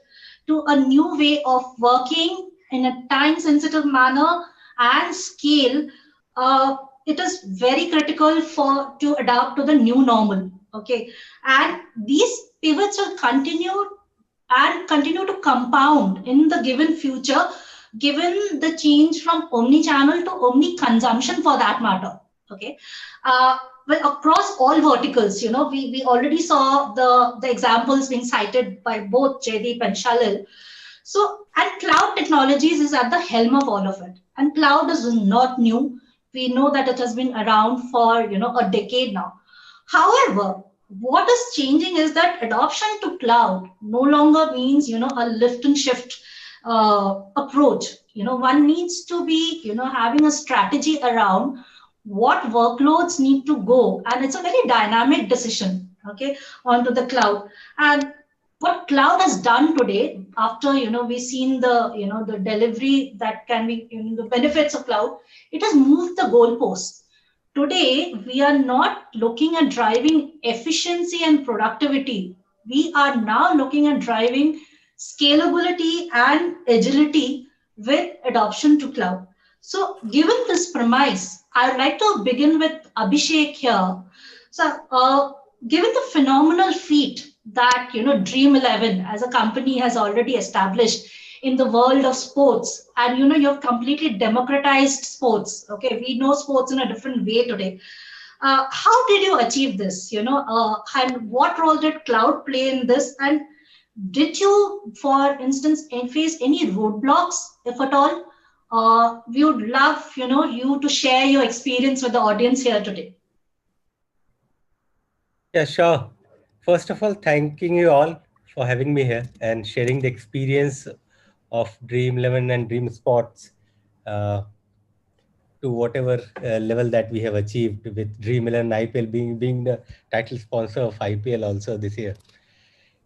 to a new way of working in a time-sensitive manner and scale, it is very critical to adapt to the new normal. Okay, and these pivots will continue to compound in the given future, given the change from omni-channel to omni-consumption for that matter. Okay, well, across all verticals, we already saw the examples being cited by both Jaideep and Shalil. So, and cloud technologies is at the helm of all of it. And cloud is not new. We know that it has been around for a decade now. However, what is changing is that adoption to cloud no longer means a lift and shift approach. One needs to be having a strategy around what workloads need to go, and it's a very dynamic decision, okay, onto the cloud. And what cloud has done today, after we've seen the delivery that can be the benefits of cloud, it has moved the goalposts. Today, we are not looking at driving efficiency and productivity. We are now looking at driving scalability and agility with adoption to cloud. So given this premise, I would like to begin with Abhishek here. So given the phenomenal feat that Dream 11 as a company has already established in the world of sports, and you've completely democratized sports. Okay, we know sports in a different way today. How did you achieve this? And what role did cloud play in this? And did you, for instance, face any roadblocks, if at all? We would love, you to share your experience with the audience here today. Yeah, sure. First of all, thanking you all for having me here and sharing the experience of Dream 11 and Dream Sports to whatever level that we have achieved with Dream 11 IPL being the title sponsor of IPL also this year.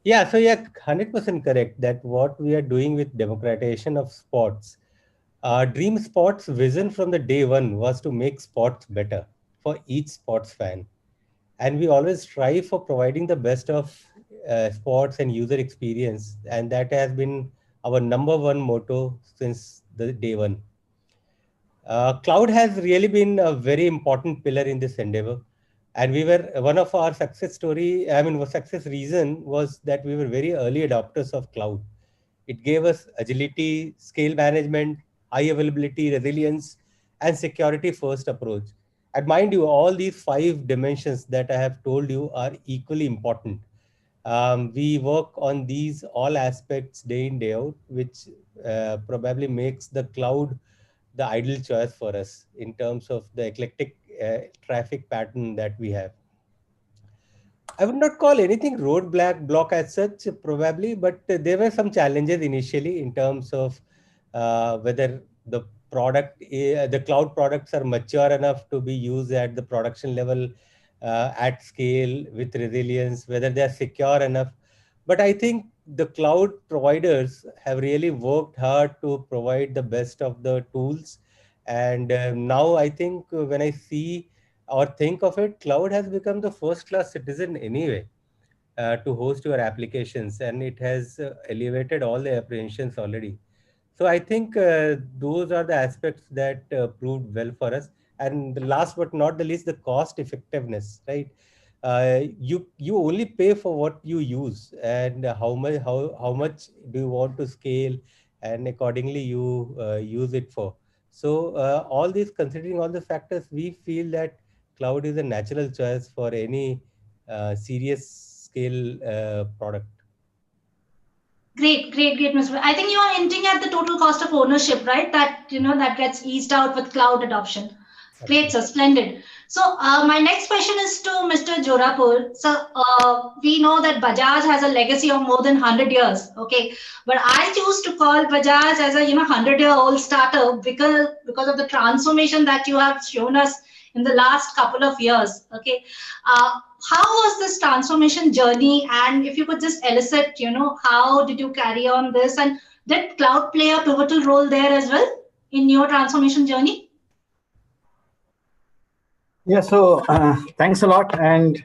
Yeah, so you're 100% correct that what we are doing with democratization of sports, Dream Sports' vision from the day one was to make sports better for each sports fan. And we always strive for providing the best of sports and user experience. And that has been our number one motto since the day one. Cloud has really been a very important pillar in this endeavor. And we were one of our success story, I mean, success reason was that we were very early adopters of cloud. It gave us agility, scale management, high availability, resilience, and security first approach. And mind you, all these five dimensions that I have told you are equally important. We work on these all aspects day in, day out, which probably makes the cloud the ideal choice for us in terms of the eclectic traffic pattern that we have. I would not call anything roadblock block as such, probably, but there were some challenges initially in terms of whether the the cloud products are mature enough to be used at the production level at scale with resilience, whether they are secure enough. But I think the cloud providers have really worked hard to provide the best of the tools. And now I think when I see or think of it, cloud has become the first class citizen anyway to host your applications, and it has elevated all the apprehensions already. So I think those are the aspects that proved well for us. And the last but not the least, the cost effectiveness, right? You only pay for what you use, and how much do you want to scale, and accordingly you use it for. So all these, considering all the factors, we feel that cloud is a natural choice for any serious scale product. Great, great, great, Mr. I think you are hinting at the total cost of ownership, right? That that gets eased out with cloud adoption. Great, sir, splendid. So my next question is to Mr. Jorapur. So we know that Bajaj has a legacy of more than 100 years, okay? But I choose to call Bajaj as a 100-year-old startup because of the transformation that you have shown us in the last couple of years, okay? How was this transformation journey? And if you could just elicit, how did you carry on this? And did cloud play a pivotal role there as well in your transformation journey? Yeah, so thanks a lot. And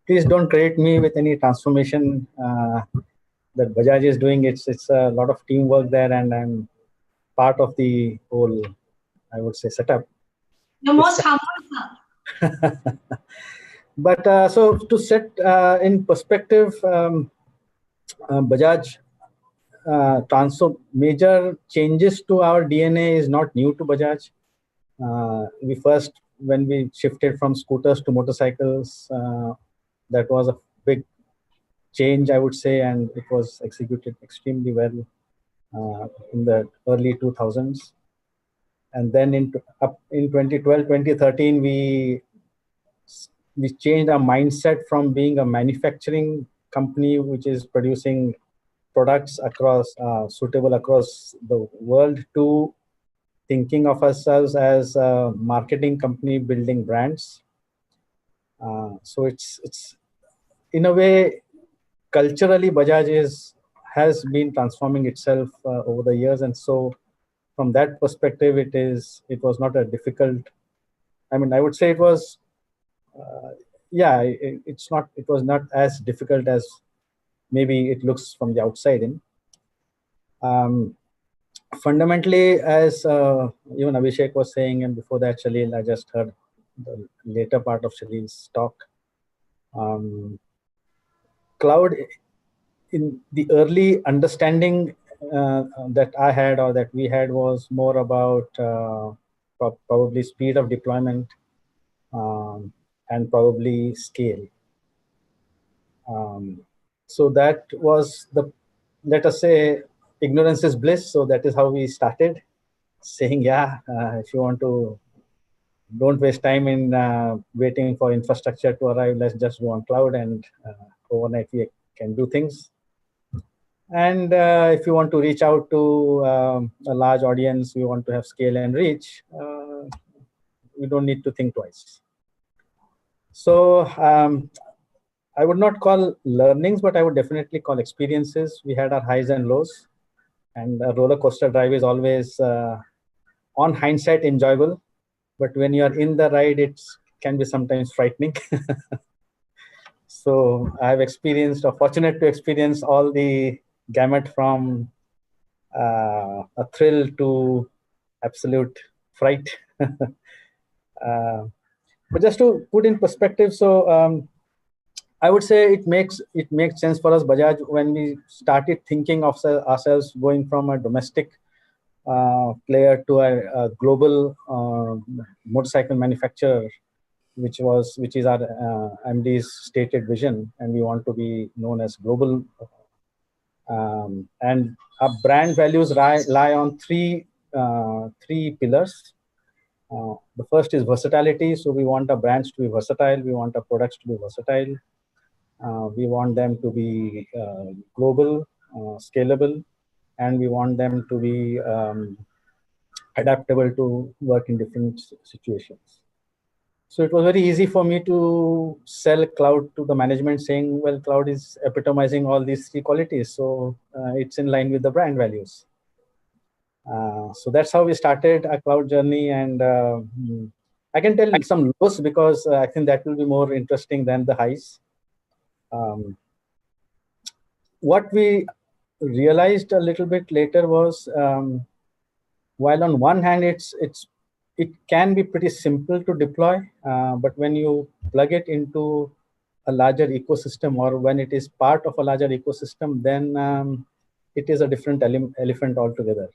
please don't credit me with any transformation that Bajaj is doing. It's a lot of teamwork there, and I'm part of the whole, I would say, setup. You're most humble, sir. But so to set in perspective, Bajaj major changes to our DNA is not new to Bajaj. We first, when we shifted from scooters to motorcycles, that was a big change, I would say, and it was executed extremely well in the early 2000s. And then in 2012, 2013, we changed our mindset from being a manufacturing company, which is producing products across suitable across the world, to thinking of ourselves as a marketing company building brands. So it's in a way, culturally, Bajaj has been transforming itself over the years, and so from that perspective, it was not a difficult. I mean, I would say it was. It was not as difficult as maybe it looks from the outside in. Fundamentally, as even Abhishek was saying, and before that, Shalil, I just heard the later part of Shalil's talk. Cloud, in the early understanding that I had or that we had, was more about probably speed of deployment and probably scale. So that was let us say, ignorance is bliss. So that is how we started, saying, if you want to, don't waste time in waiting for infrastructure to arrive. Let's just go on cloud, and overnight we can do things. And if you want to reach out to a large audience, we want to have scale and reach, we don't need to think twice. So I would not call learnings, but I would definitely call experiences. We had our highs and lows, and a roller coaster drive is always, on hindsight, enjoyable. But when you are in the ride, it can be sometimes frightening. So I've experienced, or fortunate to experience, all the gamut from a thrill to absolute fright. But just to put in perspective, so I would say it makes sense for us, Bajaj, when we started thinking of ourselves going from a domestic player to a global motorcycle manufacturer, which is our MD's stated vision, and we want to be known as global. And our brand values lie on three pillars. The first is versatility. So we want our brands to be versatile. We want our products to be versatile. We want them to be global, scalable, and we want them to be adaptable to work in different situations. So it was very easy for me to sell cloud to the management, saying, well, cloud is epitomizing all these three qualities. So it's in line with the brand values. So that's how we started our cloud journey. And I can tell some lows because I think that will be more interesting than the highs. What we realized a little bit later was, while on one hand it can be pretty simple to deploy, but when you plug it into a larger ecosystem, or when it is part of a larger ecosystem, then it is a different elephant altogether.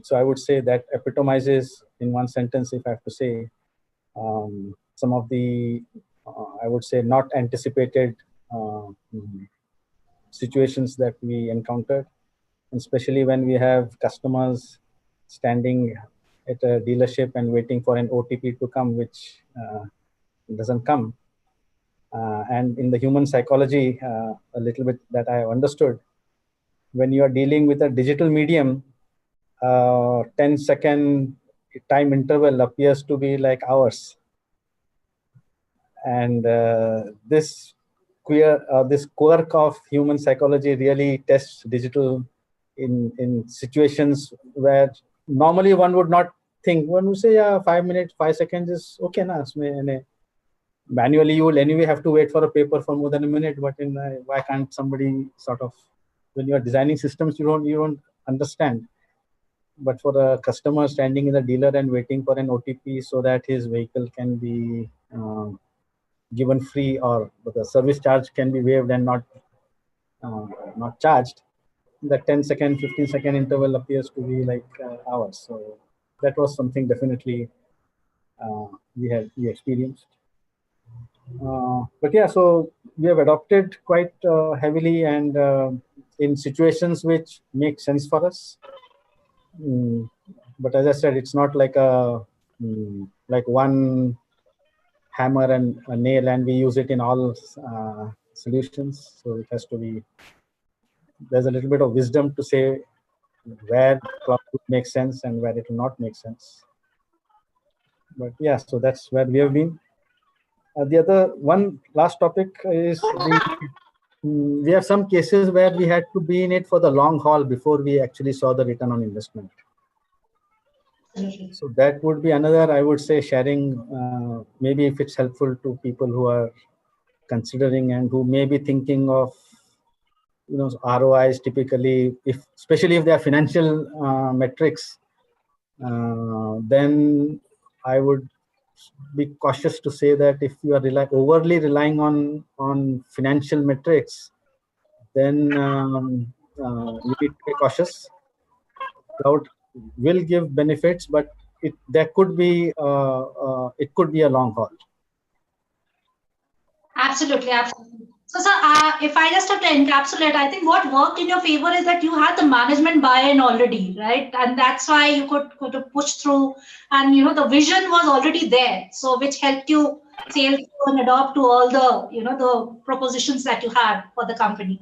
So I would say that epitomizes, in one sentence, if I have to say, some of the, I would say, not anticipated situations that we encountered, especially when we have customers standing at a dealership and waiting for an OTP to come, which doesn't come. And in the human psychology, a little bit that I have understood, when you are dealing with a digital medium, 10-second time interval appears to be like hours. And this quirk of human psychology really tests digital in situations where normally one would not think. One would say, yeah, 5 minutes, 5 seconds is okay na. Manually, you will anyway have to wait for a paper for more than a minute. But why can't somebody sort of, when you are designing systems, you don't understand. But for a customer standing in the dealer and waiting for an OTP so that his vehicle can be given free, or the service charge can be waived and not charged, the 10-second, 15-second interval appears to be like hours. So that was something definitely we experienced. But yeah, so we have adopted quite heavily, and in situations which make sense for us. But as I said, it's not like like one hammer and a nail, and we use it in all solutions. So it has to be, there's a little bit of wisdom to say where cloud would make sense and where it will not make sense. But yeah, so that's where we have been. The other one last topic is we have some cases where we had to be in it for the long haul before we actually saw the return on investment. So that would be another, I would say, sharing, maybe if it's helpful to people who are considering and who may be thinking of, ROIs typically, especially if they are financial metrics, then I would be cautious to say that if you are overly relying on financial metrics, then you need to be cautious. Cloud will give benefits, but it could be a long haul. Absolutely. So, if I just have to encapsulate, I think what worked in your favor is that you had the management buy-in already, right? And that's why you could push through, and the vision was already there. So, which helped you sail through and adopt to all the the propositions that you had for the company.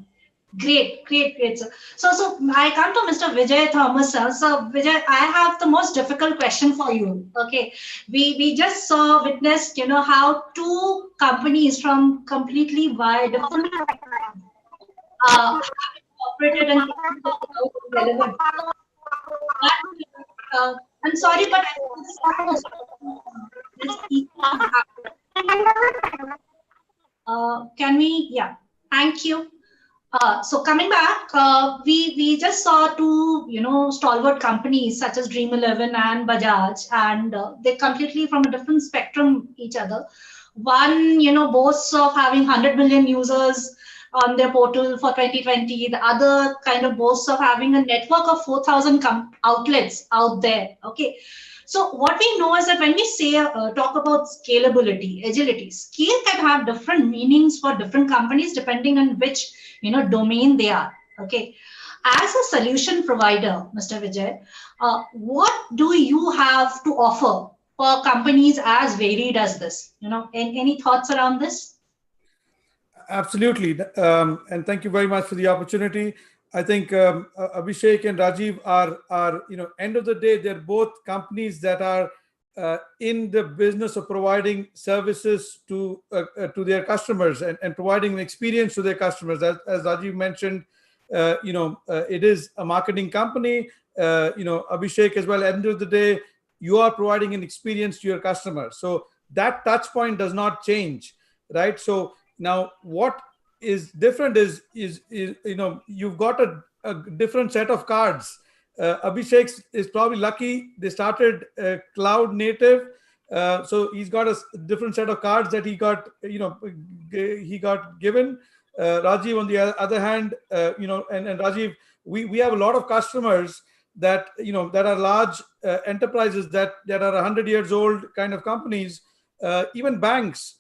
Great, great, great, sir. So I come to Mr. Vijay Thomas, sir. So Vijay, I have the most difficult question for you. Okay, we just saw, witnessed, how two companies from completely wide different have operated and relevant. But, I'm sorry, but I think this equally happen. Can we? Yeah. Thank you. So coming back, we just saw two stalwart companies such as Dream 11 and Bajaj, and they're completely from a different spectrum each other. One boasts of having 100 million users on their portal for 2020. The other kind of boasts of having a network of 4,000 outlets out there. Okay. So what we know is that when we say talk about scalability, agility, scale can have different meanings for different companies depending on which domain they are. Okay. As a solution provider, Mr. Vijay, what do you have to offer for companies as varied as this? Any thoughts around this? Absolutely. And thank you very much for the opportunity. I think Abhishek and Rajiv are end of the day, they're both companies that are in the business of providing services to their customers and providing an experience to their customers. As Rajiv mentioned, it is a marketing company. Abhishek as well. End of the day, you are providing an experience to your customers. So that touch point does not change, right? So now, what is different is you've got a different set of cards. Abhishek is probably lucky. They started cloud native, so he's got a different set of cards that he got given. Rajiv, on the other hand, and Rajiv, we have a lot of customers that that are large enterprises that are 100 years old kind of companies, even banks.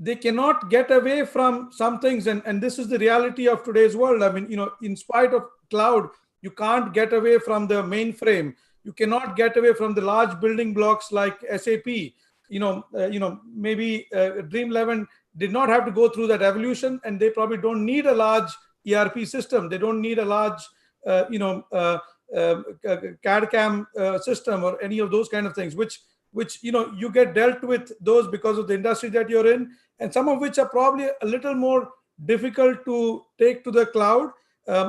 They cannot get away from some things, and this is the reality of today's world. I mean, in spite of cloud, you can't get away from the mainframe. You cannot get away from the large building blocks like SAP. Maybe Dream 11 did not have to go through that evolution, and they probably don't need a large ERP system. They don't need a large CAD CAM system or any of those kind of things, which you get dealt with those because of the industry that you're in, and some of which are probably a little more difficult to take to the cloud.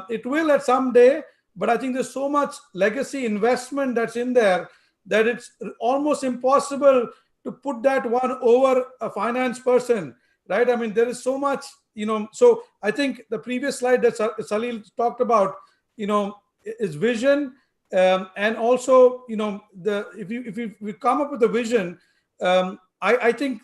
It will at some day, but I think there's so much legacy investment that's in there that it's almost impossible to put that one over a finance person, right? I mean, there is so much, so I think the previous slide that Salil talked about, is vision. And also, if we come up with a vision, I think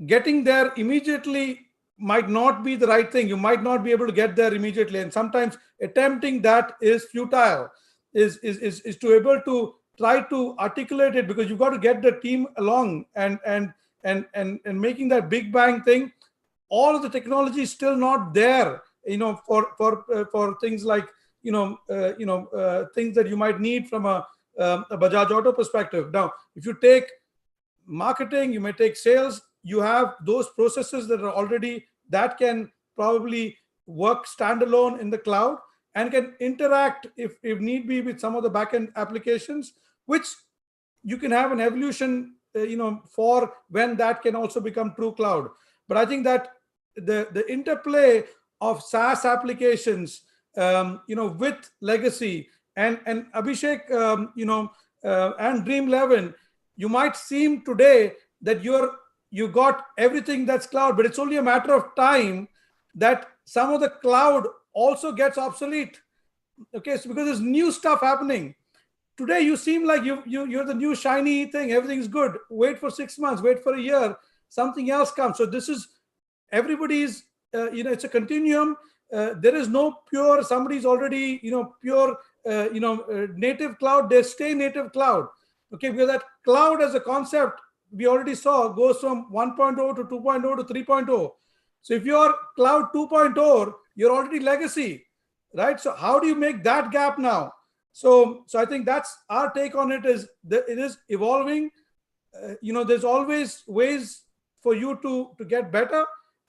getting there immediately might not be the right thing. You might not be able to get there immediately, and sometimes attempting that is futile. Is to able to try to articulate it, because you've got to get the team along and making that big bang thing. All of the technology is still not there, for things like things that you might need from a Bajaj Auto perspective. Now, if you take marketing, you may take sales, you have those processes that are already, that can probably work standalone in the cloud and can interact if need be with some of the backend applications, which you can have an evolution for when that can also become true cloud. But I think that the interplay of SaaS applications with legacy and Abhishek, and Dream 11, you might seem today that you got everything that's cloud, but it's only a matter of time that some of the cloud also gets obsolete. Okay, so because there's new stuff happening. Today you seem like you're the new shiny thing, everything's good. Wait for 6 months, wait for a year, something else comes. So this is everybody's, it's a continuum. There is no pure, somebody's already, pure, native cloud, they stay native cloud. Okay, because that cloud as a concept, we already saw, goes from 1.0 to 2.0 to 3.0. So if you're cloud 2.0, you're already legacy, right? So how do you make that gap now? So I think that's our take on it, is that it is evolving. There's always ways for you to get better.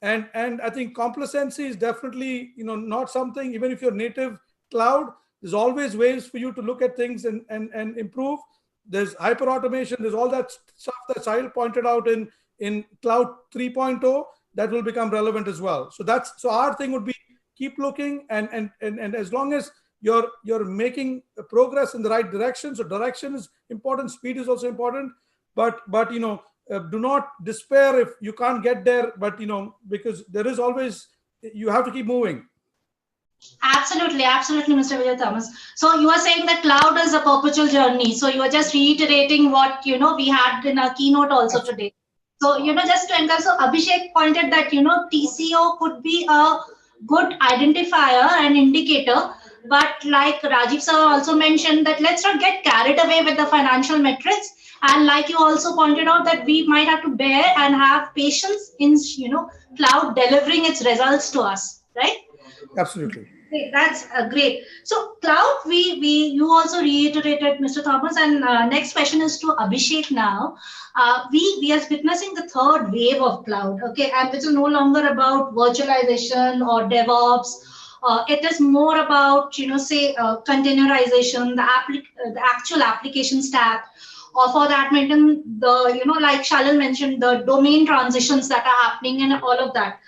and I think complacency is definitely, not something. Even if you're native cloud, there's always ways for you to look at things and improve. There's hyper automation. There's all that stuff that Sahil pointed out in cloud 3.0 that will become relevant as well. So our thing would be keep looking, and as long as you're making progress in the right direction. So direction is important. Speed is also important. But do not despair if you can't get there. But because there is always, you have to keep moving. Absolutely, absolutely, Mr. Vijay Thomas. So you are saying that cloud is a perpetual journey. So you are just reiterating what we had in our keynote also today. So just to encourage, so Abhishek pointed that TCO could be a good identifier and indicator, but like Rajiv sir also mentioned that let's not get carried away with the financial metrics. And like you also pointed out that we might have to bear and have patience in cloud delivering its results to us, right? Absolutely. That's great. So cloud, we you also reiterated, Mr. Thomas, and next question is to Abhishek now. We are witnessing the third wave of cloud, okay, and which is no longer about virtualization or DevOps. It is more about say containerization, the actual application stack, or for that matter, the like Shalil mentioned, the domain transitions that are happening and all of that.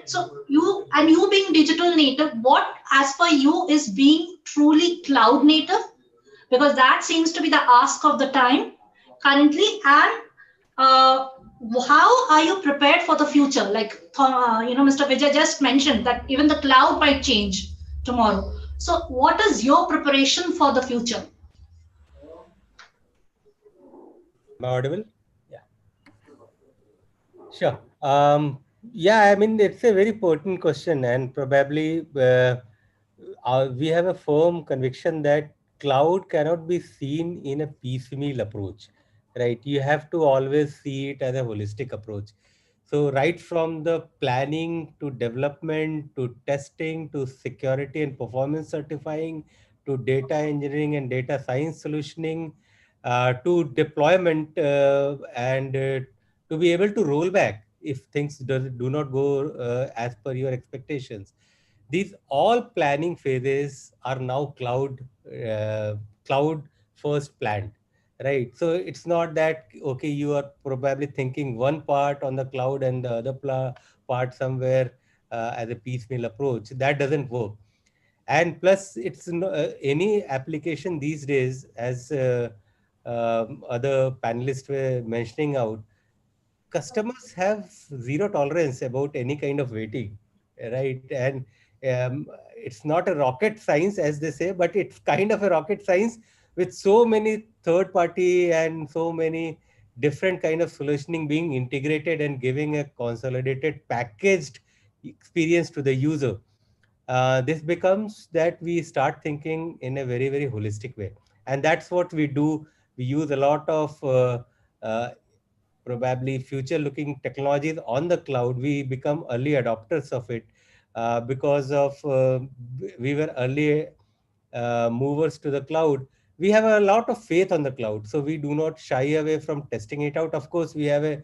So you being digital native, what as per you is being truly cloud native? Because that seems to be the ask of the time currently. And how are you prepared for the future? Like Mr. Vijay just mentioned that even the cloud might change tomorrow. So what is your preparation for the future? Am I audible? Yeah. Sure. Yeah, I mean, it's a very pertinent question, and probably we have a firm conviction that cloud cannot be seen in a piecemeal approach, right? You have to always see it as a holistic approach. So, right from the planning to development to testing to security and performance certifying to data engineering and data science solutioning to deployment and to be able to roll back if things do not go as per your expectations. These all planning phases are now cloud first planned, right? So it's not that okay, you are probably thinking one part on the cloud and the other part somewhere as a piecemeal approach. That doesn't work. And plus, it's any application these days, as other panelists were mentioning out, customers have zero tolerance about any kind of waiting, right? And it's not a rocket science, as they say, but it's kind of a rocket science with so many third party and so many different kind of solutioning being integrated and giving a consolidated packaged experience to the user. This becomes that we start thinking in a very, very holistic way. And that's what we do. We use a lot of uh, probably future looking technologies on the cloud. We become early adopters of it because of we were early movers to the cloud. We have a lot of faith on the cloud, so we do not shy away from testing it out. Of course, we have a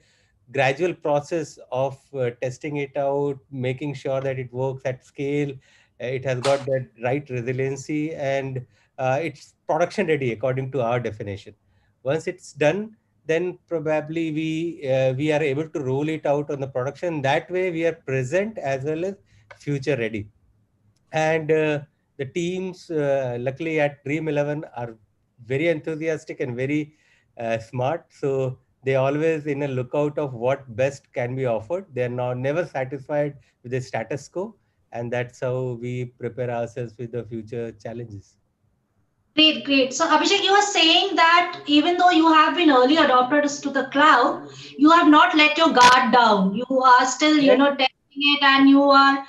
gradual process of testing it out, making sure that it works at scale, it has got that right resiliency, and it's production ready according to our definition. Once it's done, then probably we are able to roll it out on the production. That way, we are present as well as future ready. And the teams, luckily at Dream 11, are very enthusiastic and very smart. So they always in a lookout of what best can be offered. They are not never satisfied with the status quo, and that's how we prepare ourselves with the future challenges. Great, great. So Abhishek, you are saying that even though you have been early adopters to the cloud, you have not let your guard down. You are still, testing it, and you are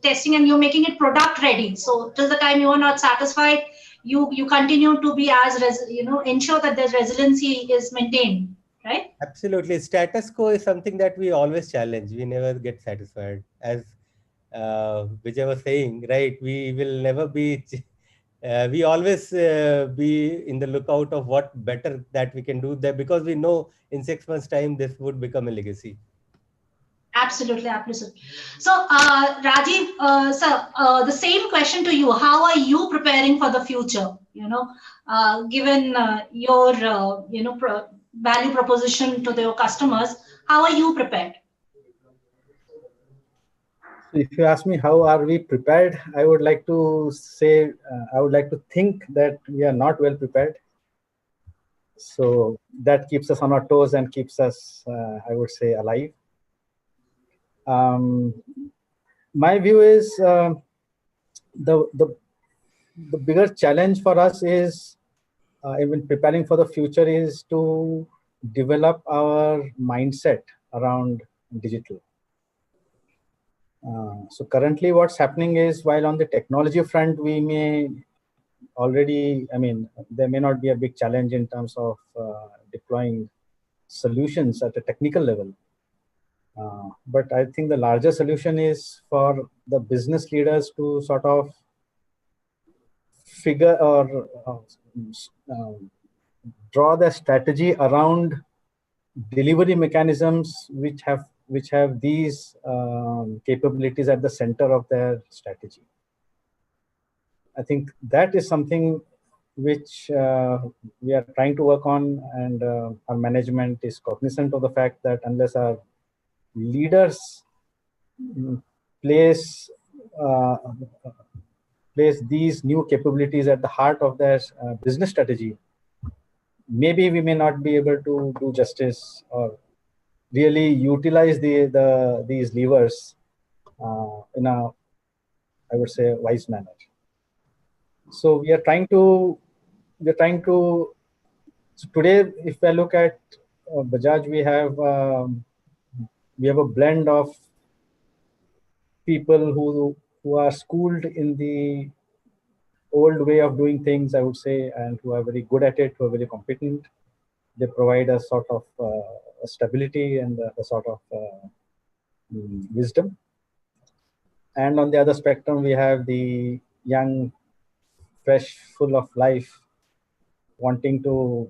testing and you're making it product ready. So till the time you are not satisfied, you continue to be as ensure that the resiliency is maintained, right? Absolutely. Status quo is something that we always challenge. We never get satisfied. As Vijay was saying, right? We will never be we always be in the lookout of what better that we can do there, because we know in 6 months' time this would become a legacy. Absolutely, absolutely. So, Rajiv, sir, the same question to you. How are you preparing for the future? Given your value proposition to your customers, how are you prepared? So if you ask me how are we prepared, I would like to say, I would like to think that we are not well prepared. So that keeps us on our toes and keeps us, I would say, alive. My view is the bigger challenge for us is even preparing for the future is to develop our mindset around digital. So currently what's happening is, while on the technology front, we may already, I mean, there may not be a big challenge in terms of deploying solutions at a technical level. But I think the larger solution is for the business leaders to sort of figure or draw the strategy around delivery mechanisms which have these capabilities at the center of their strategy. I think that is something which we are trying to work on, and our management is cognizant of the fact that unless our leaders place these new capabilities at the heart of their business strategy, maybe we may not be able to do justice or really utilize these levers in a, I would say, wise manner. So we are trying to. So today, if I look at Bajaj, we have a blend of people who are schooled in the old way of doing things, I would say, and who are very good at it, who are very competent. They provide a sort of stability and a sort of wisdom. And on the other spectrum, we have the young, fresh, full of life, wanting to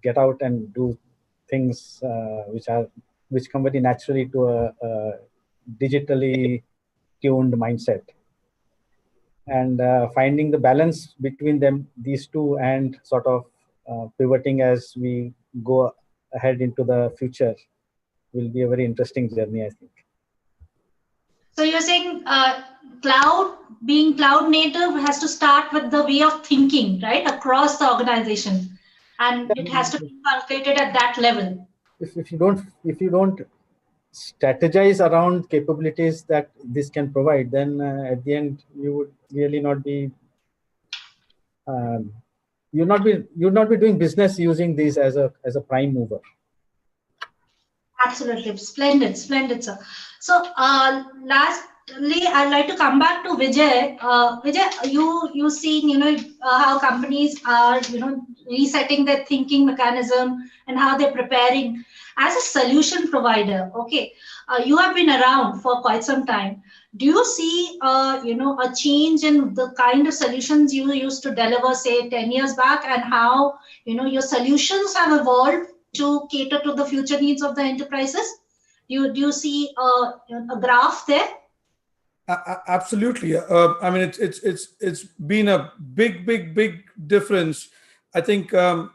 get out and do things which come very naturally to a digitally tuned mindset. And finding the balance between these two, and sort of pivoting as we go ahead into the future, will be a very interesting journey, I think. So you're saying being cloud native has to start with the way of thinking, right, across the organization, and it has to be calculated at that level. If you don't strategize around capabilities that this can provide, then at the end you would really not be you'll not be doing business using these as a prime mover. Absolutely. Splendid, sir. So lastly, I'd like to come back to Vijay. Vijay, you seen, how companies are, resetting their thinking mechanism and how they're preparing. As a solution provider, okay, you have been around for quite some time. Do you see, a change in the kind of solutions you used to deliver, say, 10 years back, and how, your solutions have evolved to cater to the future needs of the enterprises? Do you see a graph there? Absolutely. I mean, it's been a big difference. I think 10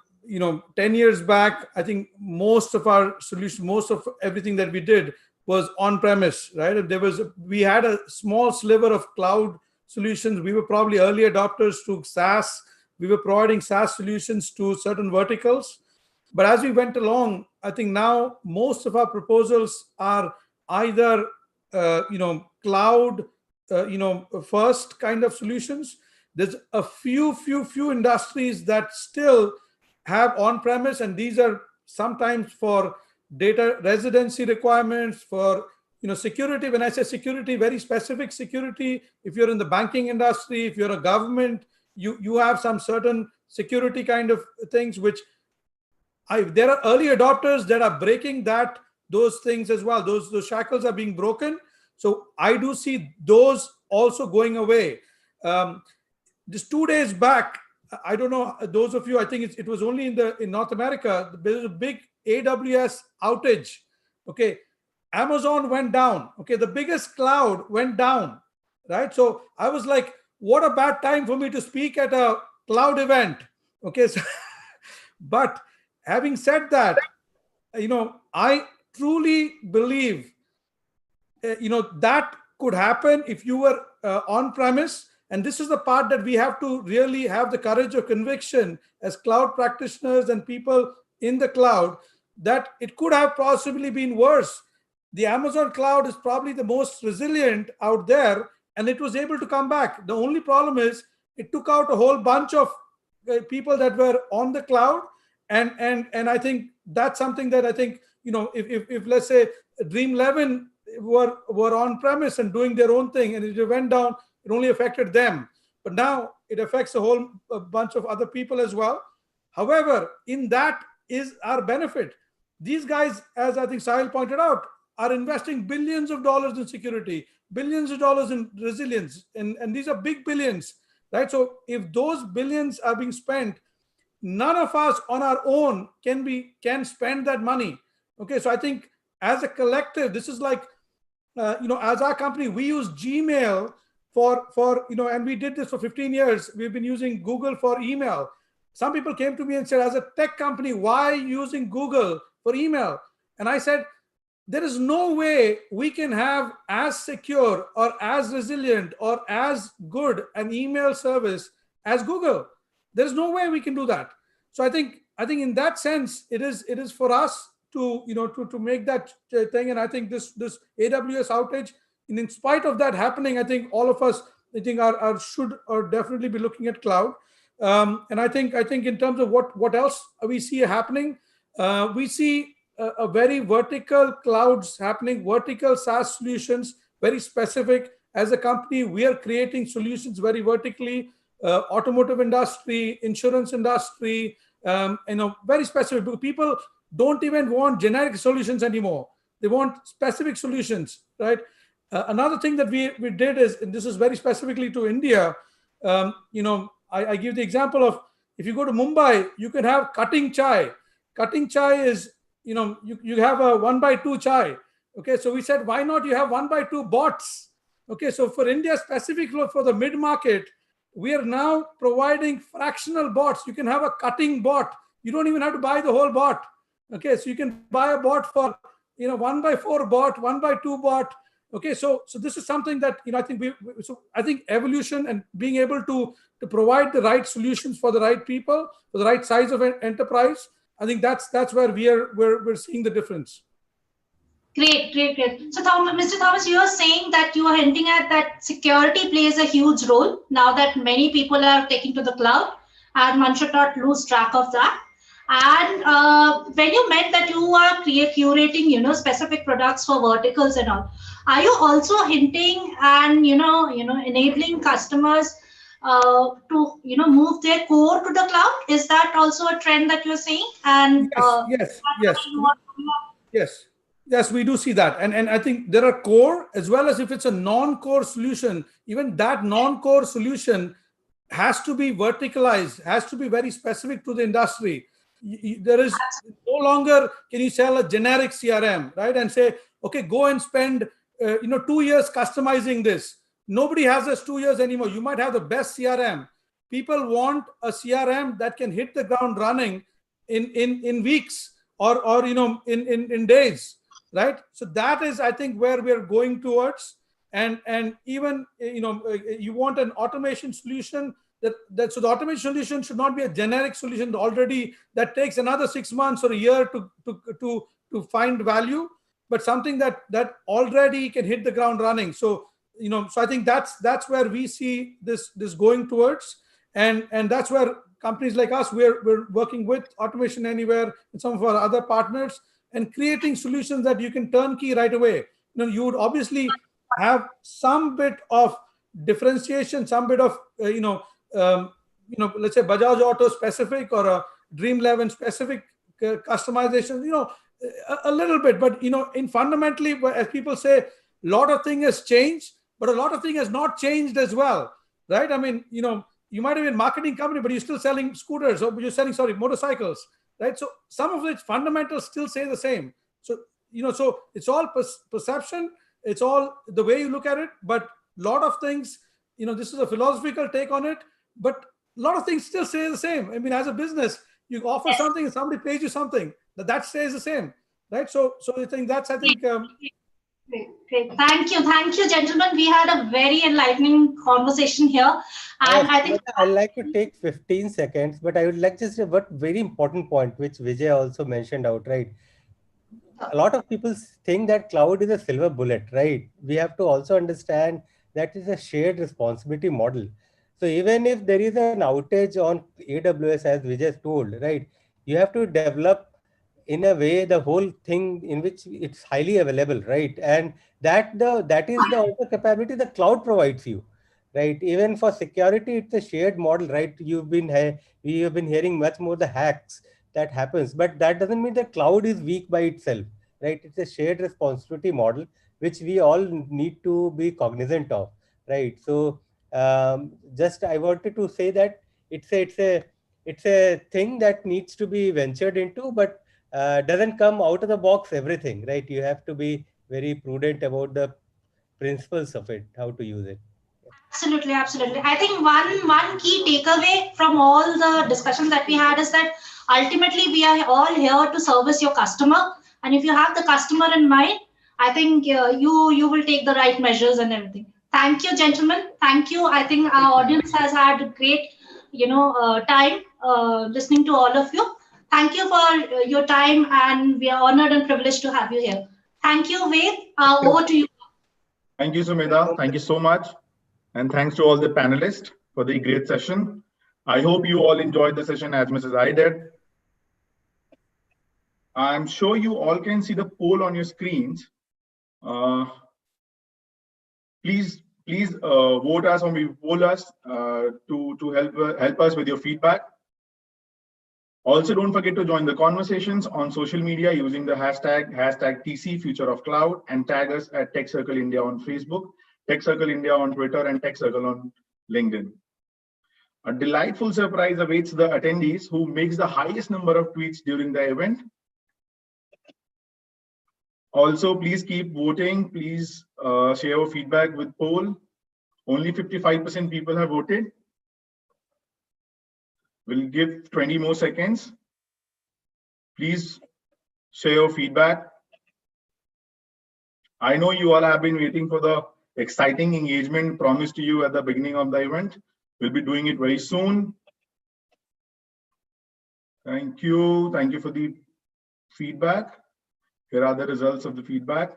years back, I think most of our solution, most of everything that we did was on premise, right? We had a small sliver of cloud solutions. We were probably early adopters to SaaS. We were providing SaaS solutions to certain verticals. But as we went along, I think now most of our proposals are either cloud first kind of solutions. There's a few industries that still have on-premise, and these are sometimes for data residency requirements, for security. When I say security, very specific security. If you're in the banking industry, if you're a government, you have some certain security kind of things which there are early adopters that are breaking those things as well. Those shackles are being broken. So I do see those also going away. just 2 days back, I don't know, those of you, I think it was only in North America, there was a big AWS outage. Okay. Amazon went down. Okay. The biggest cloud went down. Right. So I was like, what a bad time for me to speak at a cloud event. Okay. So, but having said that, I truly believe, that could happen if you were on premise. And this is the part that we have to really have the courage of conviction as cloud practitioners and people in the cloud, that it could have possibly been worse. The Amazon cloud is probably the most resilient out there, and it was able to come back. The only problem is it took out a whole bunch of people that were on the cloud. And I think that's something that I think, if let's say Dream11 were on premise and doing their own thing, and it went down, it only affected them. But now it affects a bunch of other people as well. However, in that is our benefit. These guys, as I think Sahil pointed out, are investing billions of dollars in security, billions of dollars in resilience, and these are big billions, right? So if those billions are being spent, none of us on our own can spend that money. Okay, so I think as a collective, this is like, as our company, we use Gmail for and we did this for 15 years. We've been using Google for email. Some people came to me and said, as a tech company, why are you using Google for email? And I said, there is no way we can have as secure or as resilient or as good an email service as Google. There's no way we can do that. So I think in that sense, it is for us to make that thing. And I think this AWS outage, and in spite of that happening, I think all of us, I think should definitely be looking at cloud. And I think in terms of what else we see happening, we see a very vertical clouds happening, vertical SaaS solutions, very specific. As a company, we are creating solutions very vertically, automotive industry, insurance industry, very specific. People don't even want generic solutions anymore. They want specific solutions, right? Another thing that we did is, and this is very specifically to India, I give the example of, if you go to Mumbai, you can have cutting chai. Cutting chai is, you have a 1x2 chai. Okay, so we said, why not you have 1x2 bots? Okay, so for India, specifically for the mid-market, we are now providing fractional bots. You can have a cutting bot. You don't even have to buy the whole bot. Okay, so you can buy a bot for 1x4 bot, 1x2 bot. Okay, so this is something that I think evolution and being able to provide the right solutions for the right people, for the right size of an enterprise, I think that's where we're seeing the difference. Great. So, Mr. Thomas, you are saying that you are hinting at that security plays a huge role now that many people are taking to the cloud, and one should not lose track of that. And when you meant that you are curating, specific products for verticals and all, are you also hinting and enabling customers to move their core to the cloud? Is that also a trend that you're seeing? And yes, we do see that, and I think there are core as well as if it's a non-core solution. Even that non-core solution has to be verticalized, has to be very specific to the industry. There is no longer can you sell a generic CRM, right, and say, okay, go and spend 2 years customizing this. Nobody has this 2 years anymore. You might have the best CRM. People want a CRM that can hit the ground running in weeks or in days, right? So that is, I think, where we're going towards. And even you want an automation solution so the automation solution should not be a generic solution already that takes another 6 months or a year to find value, but something that already can hit the ground running. So so I think that's where we see this going towards, and that's where companies like us, we're working with Automation Anywhere and some of our other partners and creating solutions that you can turnkey right away. You would obviously have some bit of differentiation, some bit of let's say Bajaj Auto specific or a Dream11 specific customization, a little bit, but in fundamentally, as people say, a lot of things has changed, but a lot of things has not changed as well, right? I mean, You might have been a marketing company, but you're still selling scooters, or you're selling, sorry, motorcycles, right? So some of its fundamentals still say the same. So, so it's all perception. It's all the way you look at it. But a lot of things, this is a philosophical take on it, but a lot of things still stay the same. I mean, as a business, you offer something and somebody pays you something, that stays the same, right? So I think that's, Great. Thank you, gentlemen. We had a very enlightening conversation here, and I think I'd like to take 15 seconds, but I would like just a very important point, which Vijay also mentioned outright. A lot of people think that cloud is a silver bullet, right? We have to also understand that is a shared responsibility model. So even if there is an outage on AWS, as Vijay told, right, you have to develop in a way the whole thing in which it's highly available, right? And that is the also capability the cloud provides you, right? Even for security, it's a shared model, right? We have been hearing much more the hacks that happens, but that doesn't mean the cloud is weak by itself, right? It's a shared responsibility model which we all need to be cognizant of, right? So just I wanted to say that it's a thing that needs to be ventured into, but doesn't come out of the box everything, right? You have to be very prudent about the principles of it, how to use it. absolutely, absolutely. I think one key takeaway from all the discussions that we had is that ultimately we are all here to service your customer, and if you have the customer in mind, I think you will take the right measures and everything. Thank you, gentlemen. Thank you. I think our audience has had a great, time listening to all of you. Thank you for your time, and we are honored and privileged to have you here. Thank you, Ved. Over to you. Thank you, Sumedha. Thank you so much. And thanks to all the panelists for the great session. I hope you all enjoyed the session as much as I did. I'm sure you all can see the poll on your screens. Please vote us or poll us to help us with your feedback. Also, don't forget to join the conversations on social media using the hashtag TC Future of Cloud, and tag us at TechCircle India on Facebook, TechCircle India on Twitter, and TechCircle on LinkedIn. A delightful surprise awaits the attendees who makes the highest number of tweets during the event. Also, please keep voting. Please share your feedback with poll. Only 55% people have voted. We'll give 20 more seconds. Please share your feedback. I know you all have been waiting for the exciting engagement promised to you at the beginning of the event. We'll be doing it very soon. Thank you. Thank you for the feedback. Here are the results of the feedback.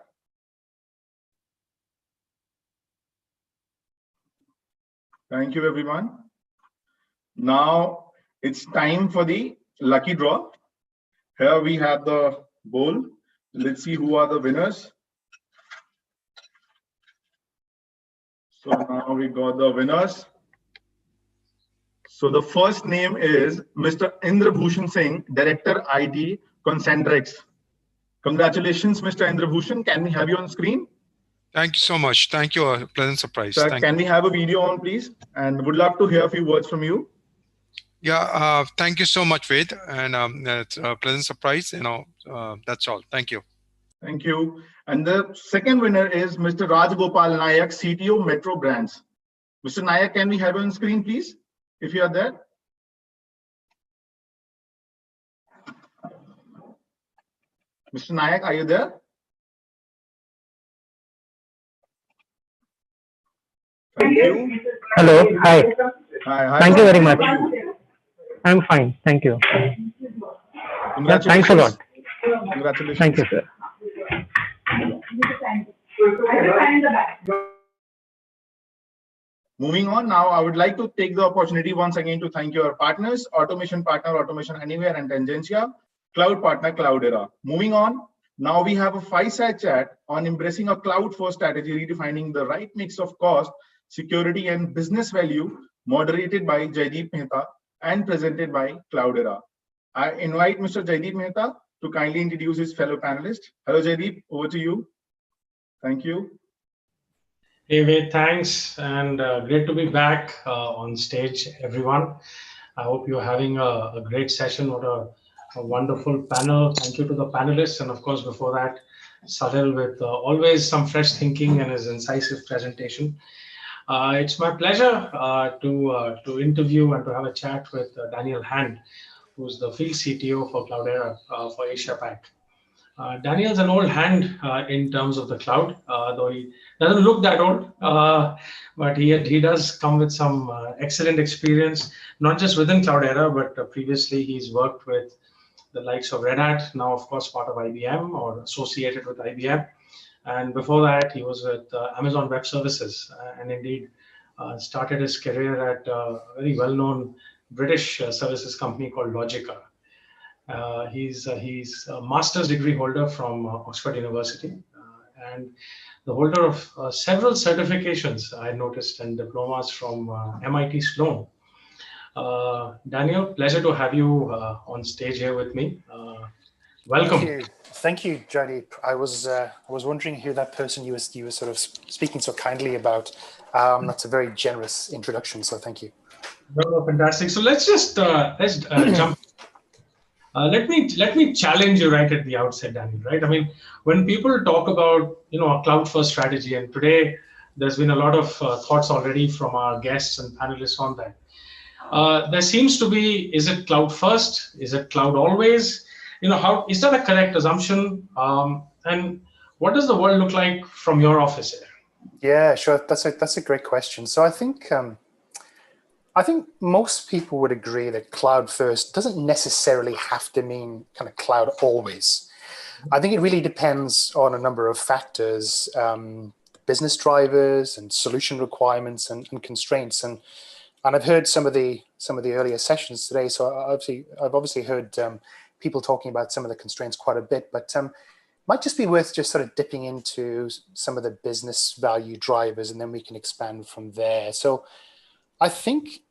Thank you, everyone. Now it's time for the lucky draw. Here we have the bowl. Let's see who are the winners. So now we got the winners. So the first name is Mr. Indrabhushan Singh, Director IT, Concentrix. Congratulations, Mr. Indrabhushan. Can we have you on screen? Thank you so much. Thank you. A pleasant surprise. Sir, can we have a video on, please? And would love to hear a few words from you. Yeah, thank you so much, Ved. And it's a pleasant surprise. That's all. Thank you. Thank you. And the second winner is Mr. Rajgopal Nayak, CTO, Metro Brands. Mr. Nayak, can we have you on screen, please, if you are there? Mr. Nayak, are you there? Thank you. Hello. Hi. Hi. Thank you very much. I'm fine. Thank you. Congratulations. Thanks a lot. Congratulations. Thank you, sir. Moving on now, I would like to take the opportunity once again to thank your partners, Automation Partner, Automation Anywhere and Tangentia, Cloud Partner, Cloudera. Moving on, now we have a fireside chat on embracing a cloud-first strategy, redefining the right mix of cost, security and business value, moderated by Jaideep Mehta and presented by Cloudera. I invite Mr. Jaideep Mehta to kindly introduce his fellow panelists. Hello, Jaideep, over to you. Thank you. Hey, Ved, thanks, and great to be back on stage, everyone. I hope you're having a great session. What a wonderful panel. Thank you to the panelists. And of course, before that, Salil with always some fresh thinking and his incisive presentation. It's my pleasure to interview and to have a chat with Daniel Hand, who's the field CTO for Cloudera for Asia Pac. Daniel's an old hand in terms of the cloud, though he doesn't look that old, but he does come with some excellent experience, not just within Cloudera, but previously he's worked with the likes of Red Hat, now of course part of IBM or associated with IBM. And before that, he was with Amazon Web Services, and indeed started his career at a very well-known British services company called Logica. He's a master's degree holder from Oxford University and the holder of several certifications I noticed and diplomas from MIT Sloan. Daniel, pleasure to have you on stage here with me. Welcome. Thank you, Jaideep. I was wondering who that person you were sort of speaking so kindly about. That's a very generous introduction, so thank you. No, fantastic. So let's just jump. Let me challenge you right at the outset, Daniel. Right? I mean, when people talk about a cloud-first strategy, and today there's been a lot of thoughts already from our guests and panelists on that. There seems to be: is it cloud first? Is it cloud always? How is that a correct assumption? And what does the world look like from your office here? Yeah, sure. That's a great question. So I think most people would agree that cloud first doesn't necessarily have to mean kind of cloud always. I think it really depends on a number of factors, business drivers and solution requirements and constraints. And I've heard some of the earlier sessions today. So I've obviously heard people talking about some of the constraints quite a bit, but might just be worth just sort of dipping into some of the business value drivers, and then we can expand from there. So I think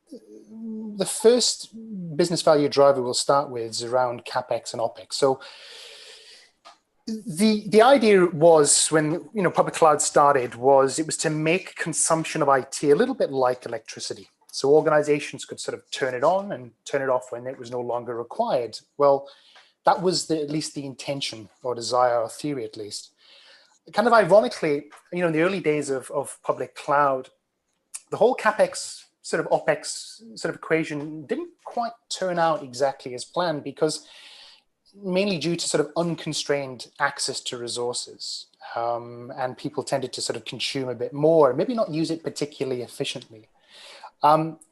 the first business value driver we'll start with is around CapEx and OpEx. So the idea was, when public cloud started, was it was to make consumption of IT a little bit like electricity. So organizations could sort of turn it on and turn it off when it was no longer required. Well, that was at least the intention or desire or theory, at least. Kind of ironically, in the early days of public cloud, the whole CapEx sort of OpEx sort of equation didn't quite turn out exactly as planned, because mainly due to sort of unconstrained access to resources, and people tended to sort of consume a bit more, maybe not use it particularly efficiently.